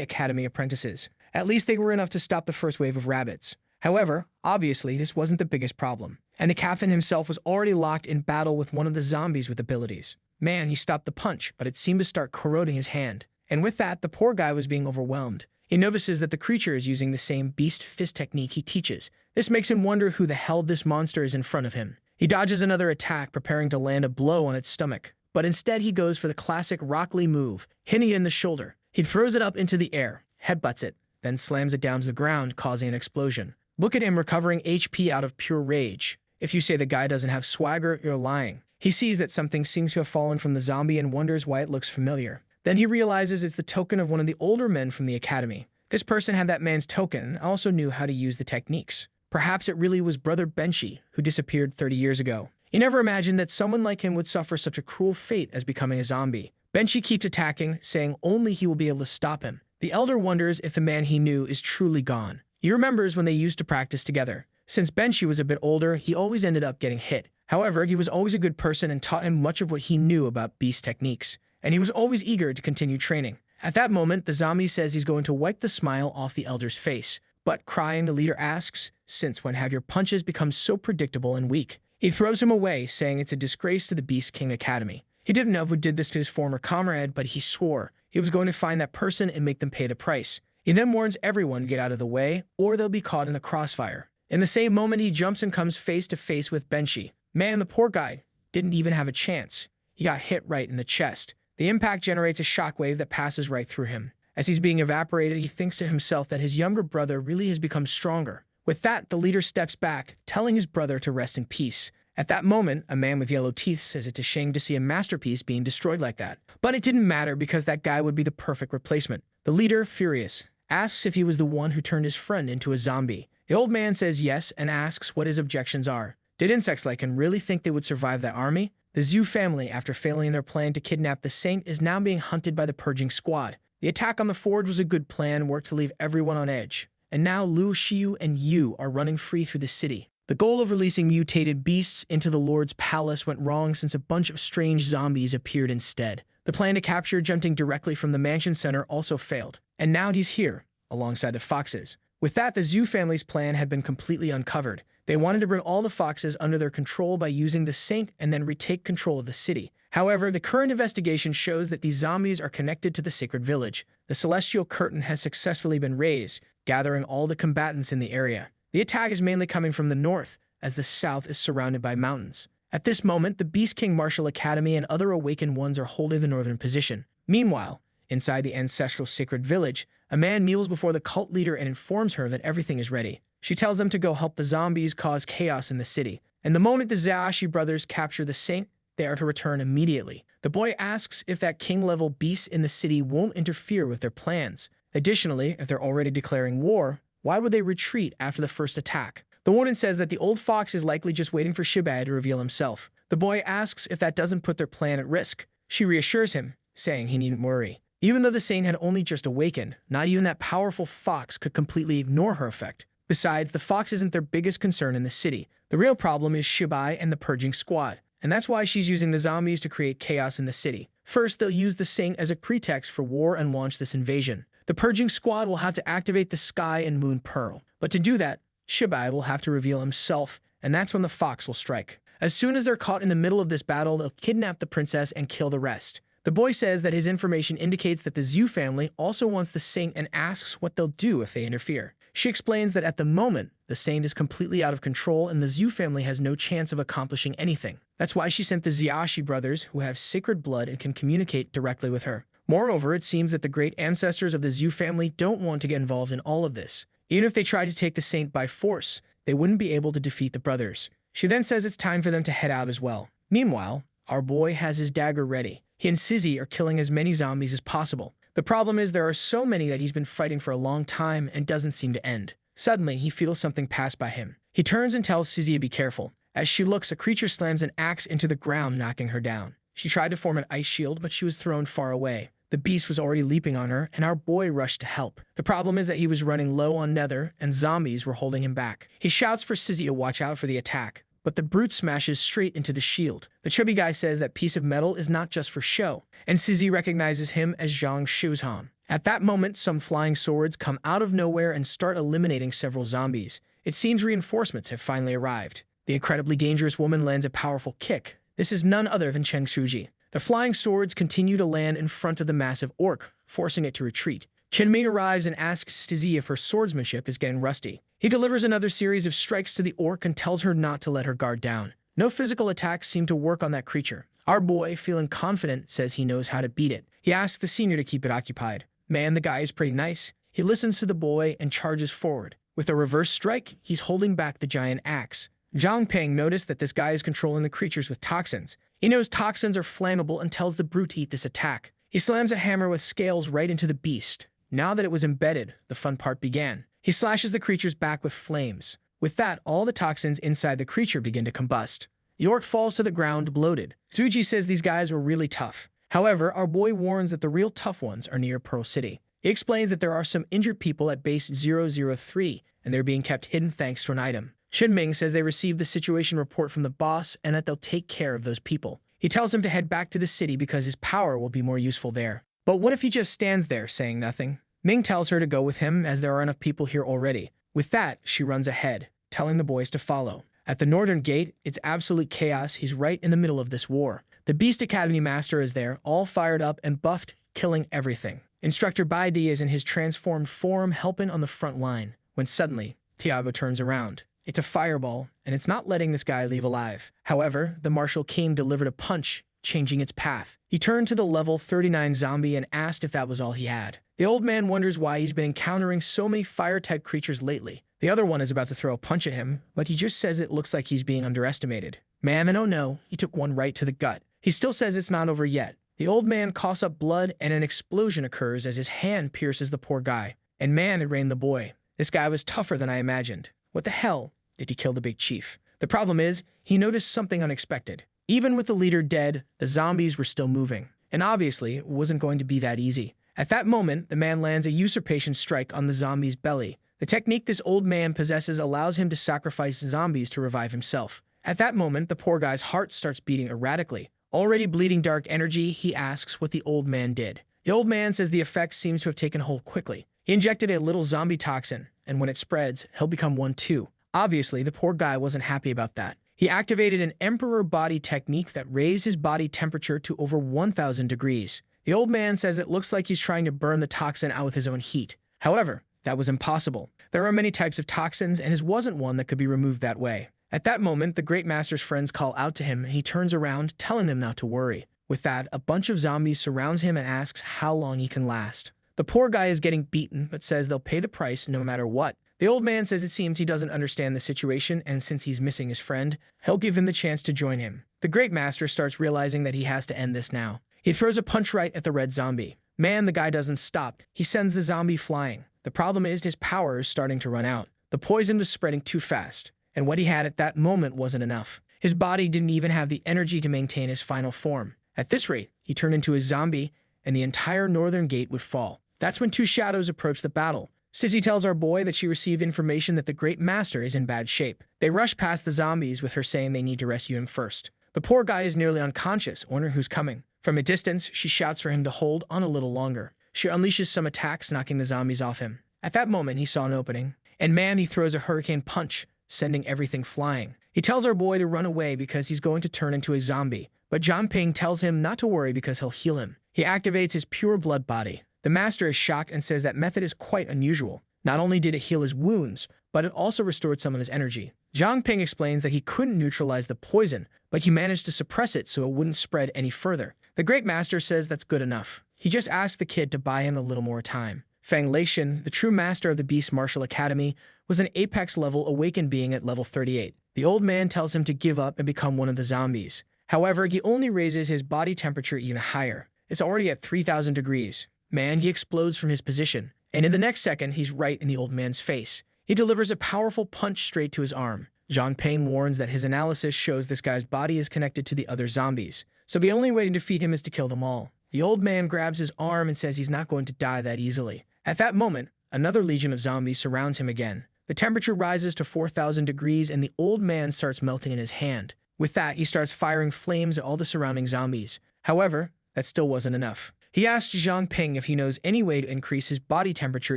academy apprentices. At least they were enough to stop the first wave of rabbits. However, obviously this wasn't the biggest problem, and the captain himself was already locked in battle with one of the zombies with abilities. Man, he stopped the punch, but it seemed to start corroding his hand. And with that, the poor guy was being overwhelmed. He notices that the creature is using the same beast fist technique he teaches. This makes him wonder who the hell this monster is in front of him. He dodges another attack, preparing to land a blow on its stomach. but instead he goes for the classic Rock Lee move, hitting it in the shoulder. He throws it up into the air, headbutts it, then slams it down to the ground, causing an explosion. Look at him recovering HP out of pure rage. If you say the guy doesn't have swagger, you're lying. He sees that something seems to have fallen from the zombie and wonders why it looks familiar. Then he realizes it's the token of one of the older men from the academy. This person had that man's token and also knew how to use the techniques. Perhaps it really was Brother Benchy, who disappeared 30 years ago. He never imagined that someone like him would suffer such a cruel fate as becoming a zombie. Benchy keeps attacking, saying only he will be able to stop him. The elder wonders if the man he knew is truly gone. He remembers when they used to practice together. Since Benchy was a bit older, he always ended up getting hit. However, he was always a good person and taught him much of what he knew about beast techniques, and he was always eager to continue training. At that moment, the zombie says he's going to wipe the smile off the elder's face. But crying, the leader asks, "Since when have your punches become so predictable and weak?" He throws him away, saying it's a disgrace to the Beast King Academy. He didn't know who did this to his former comrade, but he swore he was going to find that person and make them pay the price. He then warns everyone to get out of the way, or they'll be caught in the crossfire. In the same moment, he jumps and comes face to face with Benchy. Man, the poor guy didn't even have a chance. He got hit right in the chest. The impact generates a shockwave that passes right through him. As he's being evaporated, he thinks to himself that his younger brother really has become stronger. With that, the leader steps back, telling his brother to rest in peace. At that moment, a man with yellow teeth says it's a shame to see a masterpiece being destroyed like that. But it didn't matter because that guy would be the perfect replacement. The leader, furious, asks if he was the one who turned his friend into a zombie. The old man says yes and asks what his objections are. Did insects like him really think they would survive that army? The Zhu family, after failing in their plan to kidnap the saint, is now being hunted by the purging squad. The attack on the forge was a good plan, worked to leave everyone on edge. And now Lu Xiu and Yu are running free through the city. The goal of releasing mutated beasts into the Lord's palace went wrong since a bunch of strange zombies appeared instead. The plan to capture jumping directly from the mansion center also failed. And now he's here, alongside the foxes. With that, the Zhu family's plan had been completely uncovered. They wanted to bring all the foxes under their control by using the saint and then retake control of the city. However, the current investigation shows that these zombies are connected to the sacred village. The celestial curtain has successfully been raised, gathering all the combatants in the area. The attack is mainly coming from the north, as the south is surrounded by mountains. At this moment, the Beast King Martial Academy and other awakened ones are holding the northern position. Meanwhile, inside the ancestral sacred village, a man kneels before the cult leader and informs her that everything is ready. She tells them to go help the zombies cause chaos in the city. And the moment the Zaashi brothers capture the saint, they are to return immediately. The boy asks if that king-level beast in the city won't interfere with their plans. Additionally, if they're already declaring war, why would they retreat after the first attack? The warden says that the old fox is likely just waiting for Shibai to reveal himself. The boy asks if that doesn't put their plan at risk. She reassures him, saying he needn't worry. Even though the saint had only just awakened, not even that powerful fox could completely ignore her effect. Besides, the fox isn't their biggest concern in the city. The real problem is Shibai and the purging squad. And that's why she's using the zombies to create chaos in the city. First, they'll use the saint as a pretext for war and launch this invasion. The purging squad will have to activate the Sky and Moon Pearl. But to do that, Shibai will have to reveal himself, and that's when the fox will strike. As soon as they're caught in the middle of this battle, they'll kidnap the princess and kill the rest. The boy says that his information indicates that the Zhu family also wants the saint and asks what they'll do if they interfere. She explains that at the moment, the saint is completely out of control and the Zhu family has no chance of accomplishing anything. That's why she sent the Zaashi brothers, who have sacred blood and can communicate directly with her. Moreover, it seems that the great ancestors of the Zhu family don't want to get involved in all of this. Even if they tried to take the saint by force, they wouldn't be able to defeat the brothers. She then says it's time for them to head out as well. Meanwhile, our boy has his dagger ready. He and Sizzy are killing as many zombies as possible. The problem is there are so many that he's been fighting for a long time and doesn't seem to end. Suddenly, he feels something pass by him. He turns and tells Sizzy to be careful. As she looks, a creature slams an axe into the ground, knocking her down. She tried to form an ice shield, but she was thrown far away. The beast was already leaping on her, and our boy rushed to help. The problem is that he was running low on Nether, and zombies were holding him back. He shouts for Sizzy to watch out for the attack, but the brute smashes straight into the shield. The chubby guy says that piece of metal is not just for show, and Sizzy recognizes him as Zhang Shuzhan. At that moment, some flying swords come out of nowhere and start eliminating several zombies. It seems reinforcements have finally arrived. The incredibly dangerous woman lands a powerful kick. This is none other than Cheng Shuji. The flying swords continue to land in front of the massive orc, forcing it to retreat. Qianming arrives and asks Sizzy if her swordsmanship is getting rusty. He delivers another series of strikes to the orc and tells her not to let her guard down. No physical attacks seem to work on that creature. Our boy, feeling confident, says he knows how to beat it. He asks the senior to keep it occupied. Man, the guy is pretty nice. He listens to the boy and charges forward. With a reverse strike, he's holding back the giant axe. Jiang Ping noticed that this guy is controlling the creatures with toxins. He knows toxins are flammable and tells the brute to eat this attack. He slams a hammer with scales right into the beast. Now that it was embedded, the fun part began. He slashes the creature's back with flames. With that, all the toxins inside the creature begin to combust. The orc falls to the ground, bloated. Suji says these guys were really tough. However, our boy warns that the real tough ones are near Pearl City. He explains that there are some injured people at base 003, and they're being kept hidden thanks to an item. Shinming says they received the situation report from the boss and that they'll take care of those people. He tells him to head back to the city because his power will be more useful there. But what if he just stands there saying nothing? Ming tells her to go with him as there are enough people here already. With that, she runs ahead, telling the boys to follow. At the northern gate, it's absolute chaos. He's right in the middle of this war. The Beast Academy Master is there, all fired up and buffed, killing everything. Instructor Baidi is in his transformed form helping on the front line, when suddenly, Tiago turns around. It's a fireball, and it's not letting this guy leave alive. However, the Martial King delivered a punch, changing its path. He turned to the level 39 zombie and asked if that was all he had. The old man wonders why he's been encountering so many fire-type creatures lately. The other one is about to throw a punch at him, but he just says it looks like he's being underestimated. Man, and oh no, he took one right to the gut. He still says it's not over yet. The old man coughs up blood and an explosion occurs as his hand pierces the poor guy. And man, it rained the boy. This guy was tougher than I imagined. What the hell did he kill the big chief? The problem is, he noticed something unexpected. Even with the leader dead, the zombies were still moving. And obviously, it wasn't going to be that easy. At that moment, the man lands a usurpation strike on the zombie's belly. The technique this old man possesses allows him to sacrifice zombies to revive himself. At that moment, the poor guy's heart starts beating erratically. Already bleeding dark energy, he asks what the old man did. The old man says the effect seems to have taken hold quickly. He injected a little zombie toxin, and when it spreads, he'll become one too. Obviously, the poor guy wasn't happy about that. He activated an emperor body technique that raised his body temperature to over 1,000 degrees. The old man says it looks like he's trying to burn the toxin out with his own heat. However, that was impossible. There are many types of toxins, and his wasn't one that could be removed that way. At that moment, the Great Master's friends call out to him, and he turns around, telling them not to worry. With that, a bunch of zombies surrounds him and asks how long he can last. The poor guy is getting beaten, but says they'll pay the price no matter what. The old man says it seems he doesn't understand the situation, and since he's missing his friend, he'll give him the chance to join him. The Great Master starts realizing that he has to end this now. He throws a punch right at the red zombie. Man, the guy doesn't stop. He sends the zombie flying. The problem is his power is starting to run out. The poison was spreading too fast, and what he had at that moment wasn't enough. His body didn't even have the energy to maintain his final form. At this rate, he turned into a zombie, and the entire northern gate would fall. That's when two shadows approach the battle. Sissy tells our boy that she received information that the Great Master is in bad shape. They rush past the zombies with her saying they need to rescue him first. The poor guy is nearly unconscious, wondering who's coming. From a distance, she shouts for him to hold on a little longer. She unleashes some attacks, knocking the zombies off him. At that moment, he saw an opening. And man, he throws a hurricane punch, sending everything flying. He tells our boy to run away because he's going to turn into a zombie. But Jiang Ping tells him not to worry because he'll heal him. He activates his pure blood body. The master is shocked and says that method is quite unusual. Not only did it heal his wounds, but it also restored some of his energy. Jiang Ping explains that he couldn't neutralize the poison, but he managed to suppress it so it wouldn't spread any further. The Great Master says that's good enough. He just asked the kid to buy him a little more time. Fang Leishan, the true master of the Beast Martial Academy, was an apex-level awakened being at level 38. The old man tells him to give up and become one of the zombies. However, he only raises his body temperature even higher. It's already at 3,000 degrees. Man, he explodes from his position. And in the next second, he's right in the old man's face. He delivers a powerful punch straight to his arm. Jiang Ping warns that his analysis shows this guy's body is connected to the other zombies, so the only way to defeat him is to kill them all. The old man grabs his arm and says he's not going to die that easily. At that moment, another legion of zombies surrounds him again. The temperature rises to 4,000 degrees and the old man starts melting in his hand. With that, he starts firing flames at all the surrounding zombies. However, that still wasn't enough. He asks Jiang Ping if he knows any way to increase his body temperature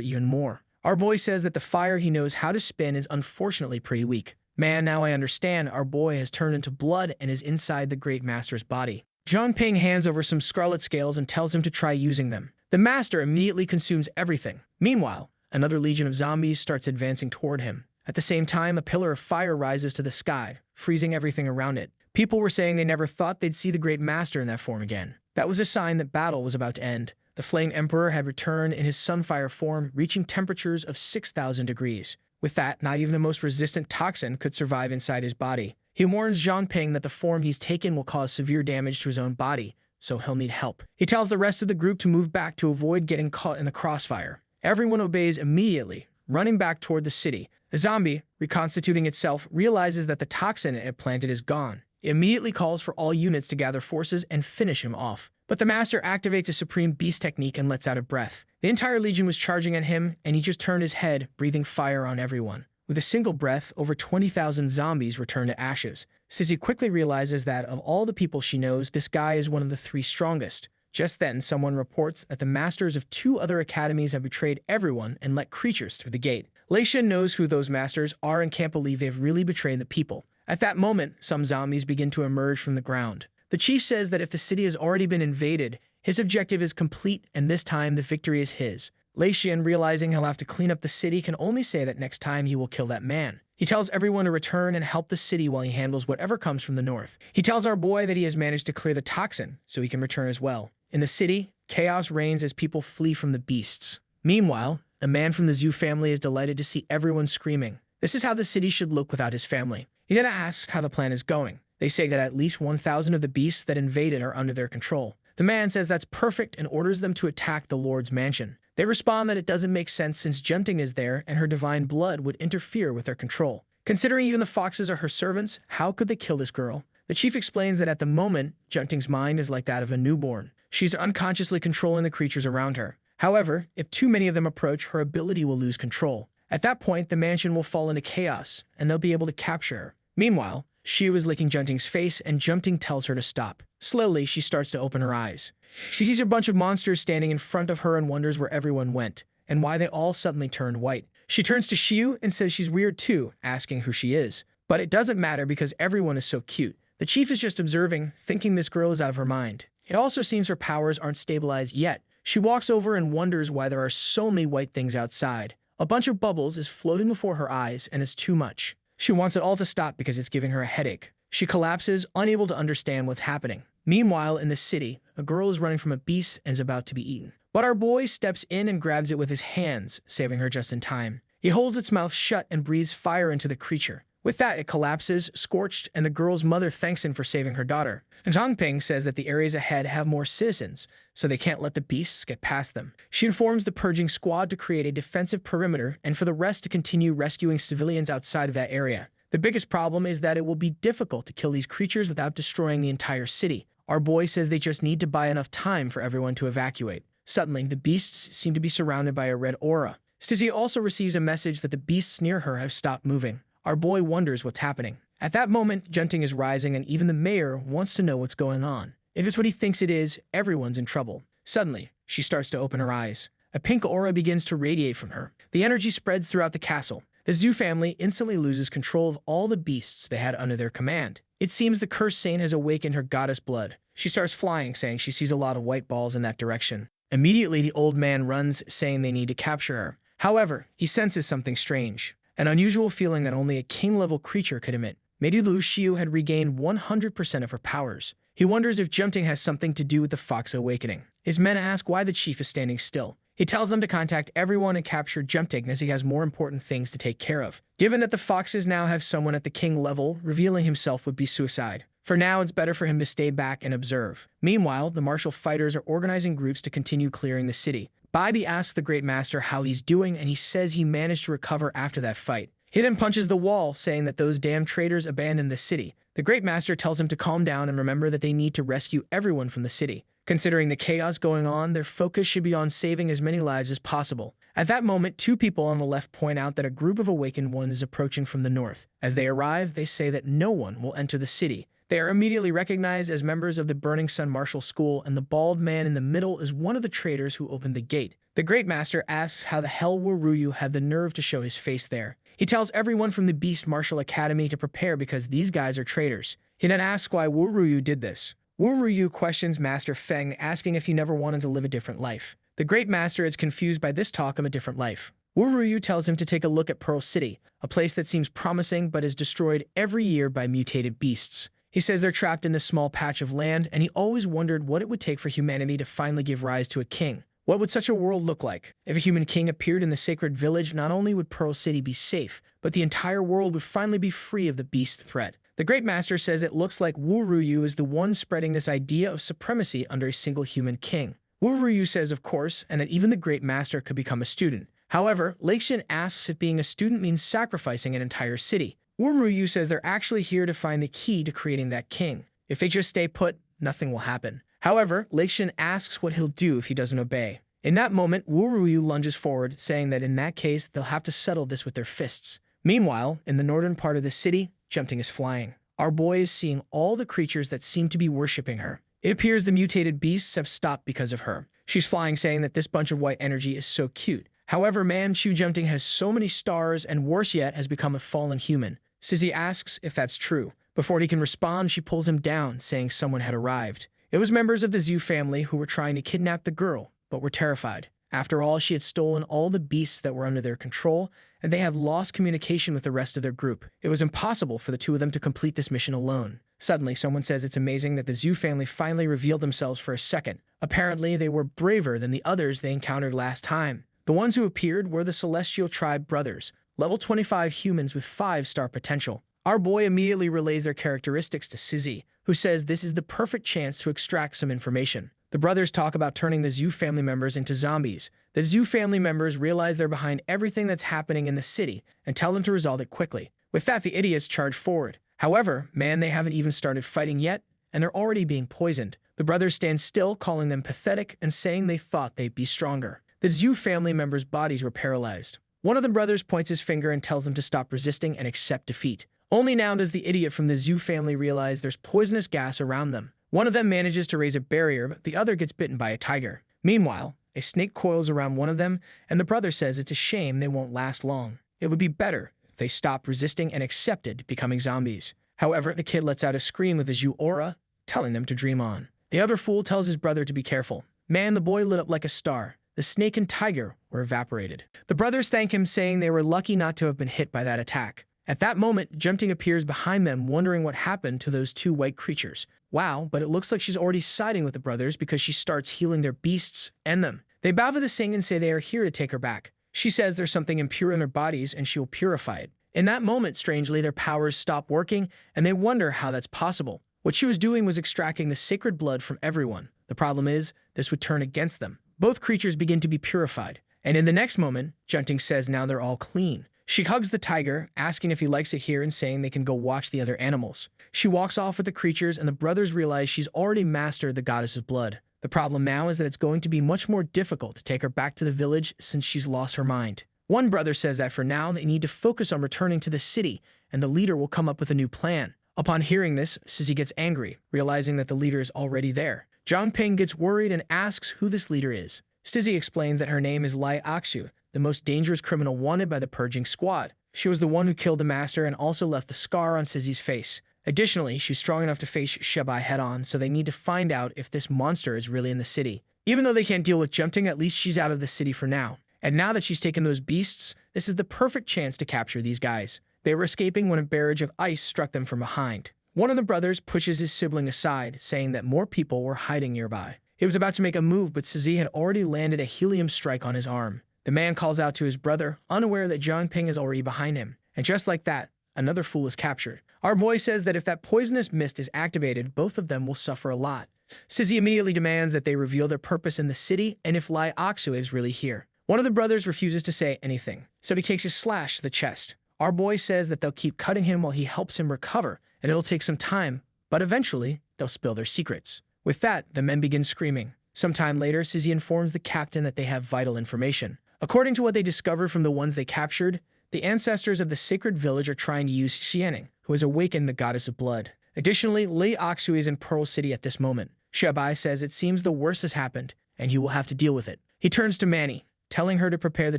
even more. Our boy says that the fire he knows how to spin is unfortunately pretty weak. Man, now I understand, our boy has turned into blood and is inside the Great Master's body. Jiang Ping hands over some scarlet scales and tells him to try using them. The master immediately consumes everything. Meanwhile, another legion of zombies starts advancing toward him. At the same time, a pillar of fire rises to the sky, freezing everything around it. People were saying they never thought they'd see the Great Master in that form again. That was a sign that battle was about to end. The Flame Emperor had returned in his sunfire form, reaching temperatures of 6,000 degrees. With that, not even the most resistant toxin could survive inside his body. He warns Jiang Ping that the form he's taken will cause severe damage to his own body, so he'll need help. He tells the rest of the group to move back to avoid getting caught in the crossfire. Everyone obeys immediately, running back toward the city. The zombie, reconstituting itself, realizes that the toxin it planted is gone. It immediately calls for all units to gather forces and finish him off. But the master activates a supreme beast technique and lets out a breath. The entire legion was charging at him, and he just turned his head, breathing fire on everyone. With a single breath, over 20,000 zombies return to ashes. Sissy quickly realizes that of all the people she knows, this guy is one of the 3 strongest. Just then, someone reports that the masters of 2 other academies have betrayed everyone and let creatures through the gate. Leisha knows who those masters are and can't believe they've really betrayed the people. At that moment, some zombies begin to emerge from the ground. The chief says that if the city has already been invaded, his objective is complete, and this time the victory is his. Leixian, realizing he'll have to clean up the city, can only say that next time he will kill that man. He tells everyone to return and help the city while he handles whatever comes from the north. He tells our boy that he has managed to clear the toxin, so he can return as well. In the city, chaos reigns as people flee from the beasts. Meanwhile, a man from the Zhu family is delighted to see everyone screaming. This is how the city should look without his family. He then asks how the plan is going. They say that at least 1,000 of the beasts that invaded are under their control. The man says that's perfect and orders them to attack the Lord's mansion. They respond that it doesn't make sense since Jiang is there and her divine blood would interfere with their control. Considering even the foxes are her servants, how could they kill this girl? The chief explains that at the moment, Jiang's mind is like that of a newborn. She's unconsciously controlling the creatures around her. However, if too many of them approach, her ability will lose control. At that point, the mansion will fall into chaos, and they'll be able to capture her. Meanwhile, Xiu is licking Jiang's face, and Jiang tells her to stop. Slowly, she starts to open her eyes. She sees a bunch of monsters standing in front of her and wonders where everyone went, and why they all suddenly turned white. She turns to Xiu and says she's weird too, asking who she is. But it doesn't matter because everyone is so cute. The chief is just observing, thinking this girl is out of her mind. It also seems her powers aren't stabilized yet. She walks over and wonders why there are so many white things outside. A bunch of bubbles is floating before her eyes, and it's too much. She wants it all to stop because it's giving her a headache. She collapses, unable to understand what's happening. Meanwhile, in the city, a girl is running from a beast and is about to be eaten. But our boy steps in and grabs it with his hands, saving her just in time. He holds its mouth shut and breathes fire into the creature. With that, it collapses, scorched, and the girl's mother thanks him for saving her daughter. Jiang Ping says that the areas ahead have more citizens, so they can't let the beasts get past them. She informs the purging squad to create a defensive perimeter and for the rest to continue rescuing civilians outside of that area. The biggest problem is that it will be difficult to kill these creatures without destroying the entire city. Our boy says they just need to buy enough time for everyone to evacuate. Suddenly, the beasts seem to be surrounded by a red aura. Stizzy also receives a message that the beasts near her have stopped moving. Our boy wonders what's happening. At that moment, Jiang is rising and even the mayor wants to know what's going on. If it's what he thinks it is, everyone's in trouble. Suddenly, she starts to open her eyes. A pink aura begins to radiate from her. The energy spreads throughout the castle. The Zhu family instantly loses control of all the beasts they had under their command. It seems the cursed saint has awakened her goddess blood. She starts flying, saying she sees a lot of white balls in that direction. Immediately, the old man runs, saying they need to capture her. However, he senses something strange. An unusual feeling that only a king-level creature could emit. Maybe Lu Xiu had regained 100% of her powers. He wonders if Jiang has something to do with the fox awakening. His men ask why the chief is standing still. He tells them to contact everyone and capture Jiang as he has more important things to take care of. Given that the foxes now have someone at the king level, revealing himself would be suicide. For now, it's better for him to stay back and observe. Meanwhile, the martial fighters are organizing groups to continue clearing the city. Baibi asks the Great Master how he's doing, and he says he managed to recover after that fight. He then punches the wall, saying that those damn traitors abandoned the city. The Great Master tells him to calm down and remember that they need to rescue everyone from the city. Considering the chaos going on, their focus should be on saving as many lives as possible. At that moment, 2 people on the left point out that a group of awakened ones is approaching from the north. As they arrive, they say that no one will enter the city. They are immediately recognized as members of the Burning Sun Martial School, and the bald man in the middle is one of the traitors who opened the gate. The Great Master asks how the hell Wu Ruyu had the nerve to show his face there. He tells everyone from the Beast Martial Academy to prepare because these guys are traitors. He then asks why Wu Ruyu did this. Wu Ruyu questions Master Feng, asking if he never wanted to live a different life. The Great Master is confused by this talk of a different life. Wu Ruyu tells him to take a look at Pearl City, a place that seems promising but is destroyed every year by mutated beasts. He says they're trapped in this small patch of land, and he always wondered what it would take for humanity to finally give rise to a king. What would such a world look like? If a human king appeared in the sacred village, not only would Pearl City be safe, but the entire world would finally be free of the beast threat. The Great Master says it looks like Wu Ruyu is the one spreading this idea of supremacy under a single human king. Wu Ruyu says, of course, and that even the Great Master could become a student. However, Lakeshin asks if being a student means sacrificing an entire city. Wu Ruyu says they're actually here to find the key to creating that king. If they just stay put, nothing will happen. However, Lakeshin asks what he'll do if he doesn't obey. In that moment, Wu Ruyu lunges forward, saying that in that case, they'll have to settle this with their fists. Meanwhile, in the northern part of the city, Jiang Ping is flying. Our boy is seeing all the creatures that seem to be worshipping her. It appears the mutated beasts have stopped because of her. She's flying, saying that this bunch of white energy is so cute. However, Jiang Ping has so many stars and worse yet has become a fallen human. Sizzy asks if that's true. Before he can respond, she pulls him down, saying someone had arrived. It was members of the Zhu family who were trying to kidnap the girl, but were terrified. After all, she had stolen all the beasts that were under their control, and they had lost communication with the rest of their group. It was impossible for the two of them to complete this mission alone. Suddenly, someone says it's amazing that the Zhu family finally revealed themselves for a second. Apparently, they were braver than the others they encountered last time. The ones who appeared were the Celestial Tribe brothers, level 25 humans with 5-star potential. Our boy immediately relays their characteristics to Sizzy, who says this is the perfect chance to extract some information. The brothers talk about turning the Zhu family members into zombies. The Zhu family members realize they're behind everything that's happening in the city and tell them to resolve it quickly. With that, the idiots charge forward. However, they haven't even started fighting yet, and they're already being poisoned. The brothers stand still, calling them pathetic and saying they thought they'd be stronger. The Zhu family members' bodies were paralyzed. One of the brothers points his finger and tells them to stop resisting and accept defeat. Only now does the idiot from the Zhu family realize there's poisonous gas around them. One of them manages to raise a barrier, but the other gets bitten by a tiger. Meanwhile, a snake coils around one of them, and the brother says it's a shame they won't last long. It would be better if they stopped resisting and accepted becoming zombies. However, the kid lets out a scream with his Zhu aura, telling them to dream on. The other fool tells his brother to be careful. The boy lit up like a star. The snake and tiger were evaporated. The brothers thank him, saying they were lucky not to have been hit by that attack. At that moment, Jiang Ping appears behind them, wondering what happened to those two white creatures. Wow, but it looks like she's already siding with the brothers because she starts healing their beasts and them. They bow to the Sing and say they are here to take her back. She says there's something impure in their bodies and she will purify it. In that moment, strangely, their powers stop working and they wonder how that's possible. What she was doing was extracting the sacred blood from everyone. The problem is, this would turn against them. Both creatures begin to be purified. And in the next moment, Jiang Ping says now they're all clean. She hugs the tiger, asking if he likes it here and saying they can go watch the other animals. She walks off with the creatures and the brothers realize she's already mastered the goddess of blood. The problem now is that it's going to be much more difficult to take her back to the village since she's lost her mind. One brother says that for now they need to focus on returning to the city and the leader will come up with a new plan. Upon hearing this, Sizzy gets angry, realizing that the leader is already there. Jiang Ping gets worried and asks who this leader is. Sizzy explains that her name is Lai Akshu, the most dangerous criminal wanted by the purging squad. She was the one who killed the master and also left the scar on Sizzy's face. Additionally, she's strong enough to face Shebai head-on, so they need to find out if this monster is really in the city. Even though they can't deal with Jiang Ping, at least she's out of the city for now. And now that she's taken those beasts, this is the perfect chance to capture these guys. They were escaping when a barrage of ice struck them from behind. One of the brothers pushes his sibling aside, saying that more people were hiding nearby. He was about to make a move, but Sizzy had already landed a helium strike on his arm. The man calls out to his brother, unaware that Jiang Ping is already behind him. And just like that, another fool is captured. Our boy says that if that poisonous mist is activated, both of them will suffer a lot. Sizzy immediately demands that they reveal their purpose in the city and if Lai Aksu is really here. One of the brothers refuses to say anything, so he takes a slash to the chest. Our boy says that they'll keep cutting him while he helps him recover, and it'll take some time, but eventually, they'll spill their secrets. With that, the men begin screaming. Sometime later, Sizzy informs the captain that they have vital information. According to what they discovered from the ones they captured, the ancestors of the sacred village are trying to use Xianing, who has awakened the goddess of blood. Additionally, Li Aksu is in Pearl City at this moment. Shebai says it seems the worst has happened, and he will have to deal with it. He turns to Manny, telling her to prepare the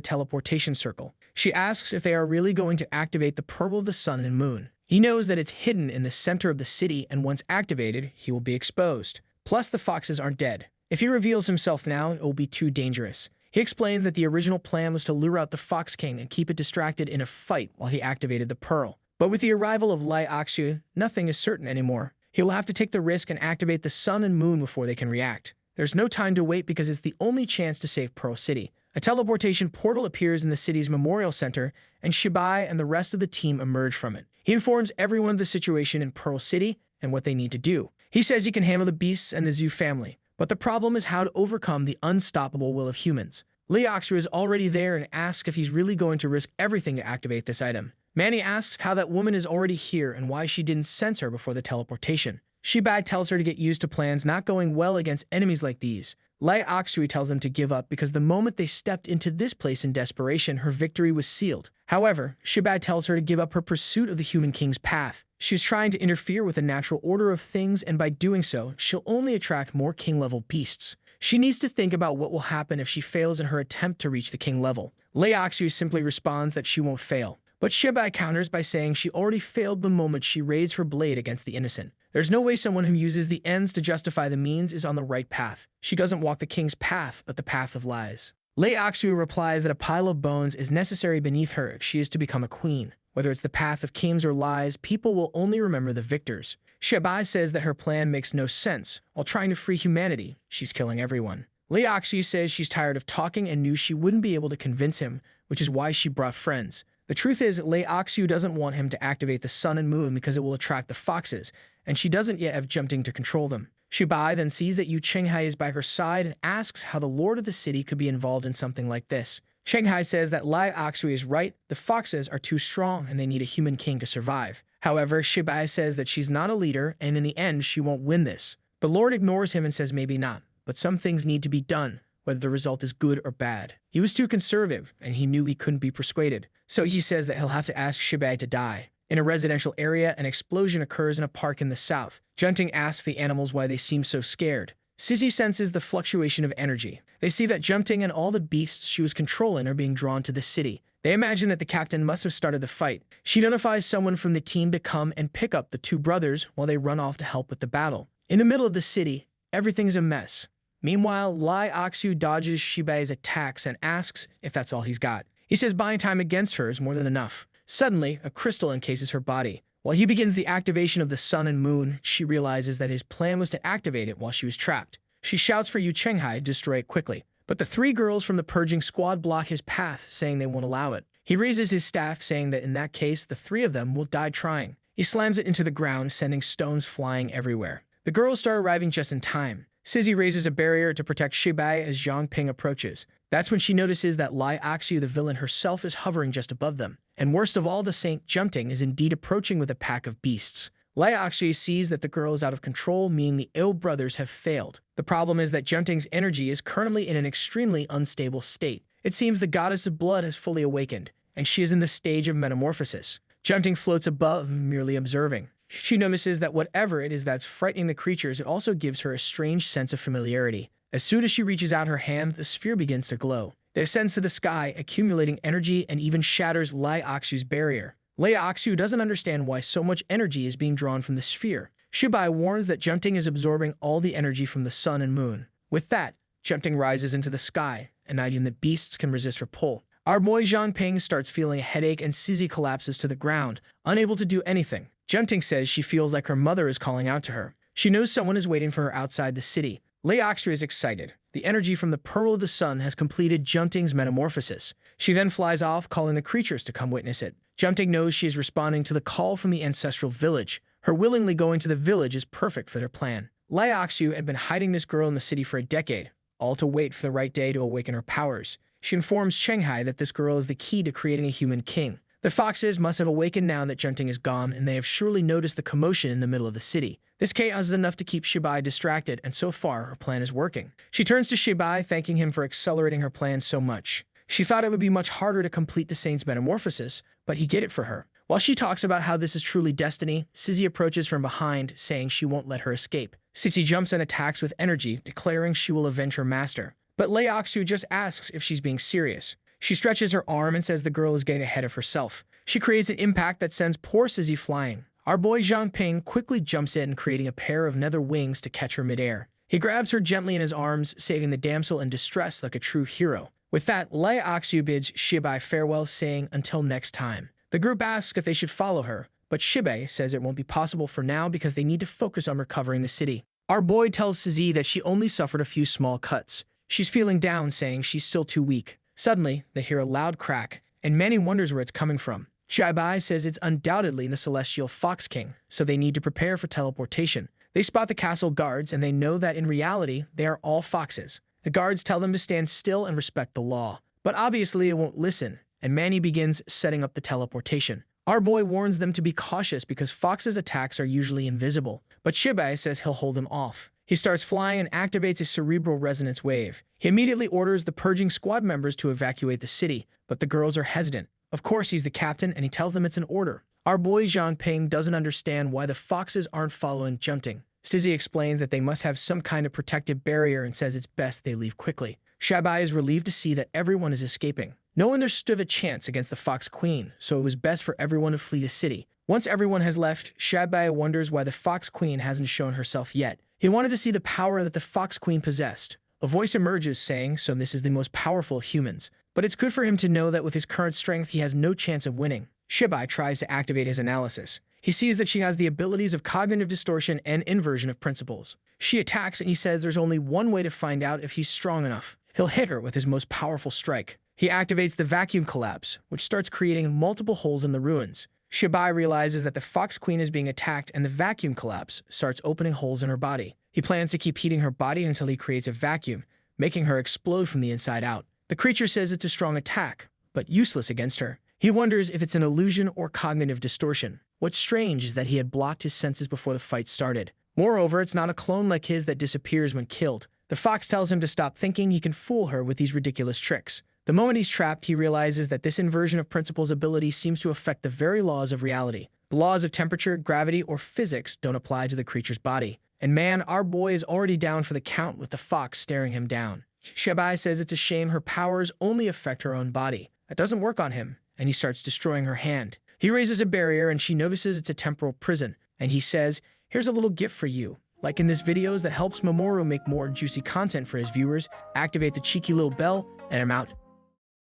teleportation circle. She asks if they are really going to activate the purple of the sun and moon. He knows that it's hidden in the center of the city, and once activated, he will be exposed. Plus, the foxes aren't dead. If he reveals himself now, it will be too dangerous. He explains that the original plan was to lure out the Fox King and keep it distracted in a fight while he activated the pearl. But with the arrival of Lai Akshu, nothing is certain anymore. He'll have to take the risk and activate the sun and moon before they can react. There's no time to wait because it's the only chance to save Pearl City. A teleportation portal appears in the city's memorial center, and Shibai and the rest of the team emerge from it. He informs everyone of the situation in Pearl City and what they need to do. He says he can handle the beasts and the Zoo family, but the problem is how to overcome the unstoppable will of humans. Leoxu is already there and asks if he's really going to risk everything to activate this item. Manny asks how that woman is already here and why she didn't sense her before the teleportation. Shibai tells her to get used to plans not going well against enemies like these. Lai Oxui tells them to give up because the moment they stepped into this place in desperation, her victory was sealed. However, Shibai tells her to give up her pursuit of the human king's path. She's trying to interfere with the natural order of things, and by doing so, she'll only attract more king-level beasts. She needs to think about what will happen if she fails in her attempt to reach the king level. Lai Oxui simply responds that she won't fail, but Shibai counters by saying she already failed the moment she raised her blade against the innocent. There's no way someone who uses the ends to justify the means is on the right path. She doesn't walk the king's path, but the path of lies. Lei Oxu replies that a pile of bones is necessary beneath her if she is to become a queen. Whether it's the path of kings or lies, people will only remember the victors. Shibai says that her plan makes no sense. While trying to free humanity, she's killing everyone. Lei Oxu says she's tired of talking and knew she wouldn't be able to convince him, which is why she brought friends. The truth is, Lei Oxu doesn't want him to activate the sun and moon because it will attract the foxes, and she doesn't yet have Jiang Ping to control them. Shibai then sees that Yu Chenghai is by her side and asks how the lord of the city could be involved in something like this. Chenghai says that Lai Oxui is right, the foxes are too strong and they need a human king to survive. However, Shibai says that she's not a leader and in the end she won't win this. The lord ignores him and says maybe not, but some things need to be done, whether the result is good or bad. He was too conservative and he knew he couldn't be persuaded, so he says that he'll have to ask Shibai to die. In a residential area, an explosion occurs in a park in the south. Jiang Ping asks the animals why they seem so scared. Sissy senses the fluctuation of energy. They see that Jiang Ping and all the beasts she was controlling are being drawn to the city. They imagine that the captain must have started the fight. She notifies someone from the team to come and pick up the two brothers while they run off to help with the battle. In the middle of the city, everything's a mess. Meanwhile, Lai Oxu dodges Shibai's attacks and asks if that's all he's got. He says buying time against her is more than enough. Suddenly, a crystal encases her body. While he begins the activation of the sun and moon, she realizes that his plan was to activate it while she was trapped. She shouts for Yu Chenghai to destroy it quickly, but the three girls from the purging squad block his path, saying they won't allow it. He raises his staff, saying that in that case, the three of them will die trying. He slams it into the ground, sending stones flying everywhere. The girls start arriving just in time. Sizzy raises a barrier to protect Shibai as Jiang Ping approaches. That's when she notices that Lai Oxu, the villain herself, is hovering just above them. And worst of all, the Saint Jiang Ping is indeed approaching with a pack of beasts. Lai Oxu sees that the girl is out of control, meaning the ill brothers have failed. The problem is that Jiang Ping's energy is currently in an extremely unstable state. It seems the goddess of blood has fully awakened, and she is in the stage of metamorphosis. Jiang Ping floats above, merely observing. She notices that whatever it is that's frightening the creatures, it also gives her a strange sense of familiarity. As soon as she reaches out her hand, the sphere begins to glow. It ascends to the sky, accumulating energy and even shatters Lai Oxu's barrier. Lai Oxu doesn't understand why so much energy is being drawn from the sphere. Shibai warns that Jiang Ping is absorbing all the energy from the sun and moon. With that, Jiang Ping rises into the sky, an item that beasts can resist her pull. Our boy Jiang Ping starts feeling a headache and Sizzy collapses to the ground, unable to do anything. Jiang Ping says she feels like her mother is calling out to her. She knows someone is waiting for her outside the city. Lai Oxu is excited. The energy from the Pearl of the Sun has completed Jiang Ping's metamorphosis. She then flies off, calling the creatures to come witness it. Jiang Ping knows she is responding to the call from the ancestral village. Her willingly going to the village is perfect for their plan. Lai Oxu had been hiding this girl in the city for a decade, all to wait for the right day to awaken her powers. She informs Chenghai that this girl is the key to creating a human king. The foxes must have awakened now that Jiang Ping is gone, and they have surely noticed the commotion in the middle of the city. This chaos is enough to keep Shibai distracted, and so far, her plan is working. She turns to Shibai, thanking him for accelerating her plan so much. She thought it would be much harder to complete the Saint's metamorphosis, but he did it for her. While she talks about how this is truly destiny, Sizzy approaches from behind, saying she won't let her escape. Sizzy jumps and attacks with energy, declaring she will avenge her master. But Lai Oxu just asks if she's being serious. She stretches her arm and says the girl is getting ahead of herself. She creates an impact that sends poor Sizzy flying. Our boy Jiang Ping quickly jumps in, creating a pair of nether wings to catch her midair. He grabs her gently in his arms, saving the damsel in distress like a true hero. With that, Lai Oxu bids Shibai farewell, saying until next time. The group asks if they should follow her, but Shibe says it won't be possible for now because they need to focus on recovering the city. Our boy tells Suzy that she only suffered a few small cuts. She's feeling down, saying she's still too weak. Suddenly, they hear a loud crack, and Manny wonders where it's coming from. Shibai says it's undoubtedly the Celestial Fox King, so they need to prepare for teleportation. They spot the castle guards, and they know that in reality, they are all foxes. The guards tell them to stand still and respect the law. But obviously it won't listen, and Manny begins setting up the teleportation. Our boy warns them to be cautious because foxes' attacks are usually invisible, but Shibai says he'll hold them off. He starts flying and activates his cerebral resonance wave. He immediately orders the purging squad members to evacuate the city, but the girls are hesitant. Of course, he's the captain, and he tells them it's an order. Our boy Jiang Ping doesn't understand why the foxes aren't following Junting. Stizzy explains that they must have some kind of protective barrier and says it's best they leave quickly. Shibai is relieved to see that everyone is escaping. No one stood a chance against the Fox Queen, so it was best for everyone to flee the city. Once everyone has left, Shibai wonders why the Fox Queen hasn't shown herself yet. He wanted to see the power that the Fox Queen possessed. A voice emerges saying, so this is the most powerful of humans. But it's good for him to know that with his current strength, he has no chance of winning. Shibai tries to activate his analysis. He sees that she has the abilities of cognitive distortion and inversion of principles. She attacks and he says there's only one way to find out if he's strong enough. He'll hit her with his most powerful strike. He activates the vacuum collapse, which starts creating multiple holes in the ruins. Shibai realizes that the Fox Queen is being attacked and the vacuum collapse starts opening holes in her body. He plans to keep heating her body until he creates a vacuum, making her explode from the inside out. The creature says it's a strong attack, but useless against her. He wonders if it's an illusion or cognitive distortion. What's strange is that he had blocked his senses before the fight started. Moreover, it's not a clone like his that disappears when killed. The fox tells him to stop thinking he can fool her with these ridiculous tricks. The moment he's trapped, he realizes that this inversion of principles ability seems to affect the very laws of reality. The laws of temperature, gravity, or physics don't apply to the creature's body. And man, our boy is already down for the count with the fox staring him down. Shibai says it's a shame her powers only affect her own body. That doesn't work on him, and he starts destroying her hand. He raises a barrier and she notices it's a temporal prison, and he says, here's a little gift for you. Like in this videos that helps Mamoru make more juicy content for his viewers, activate the cheeky little bell, and I'm out.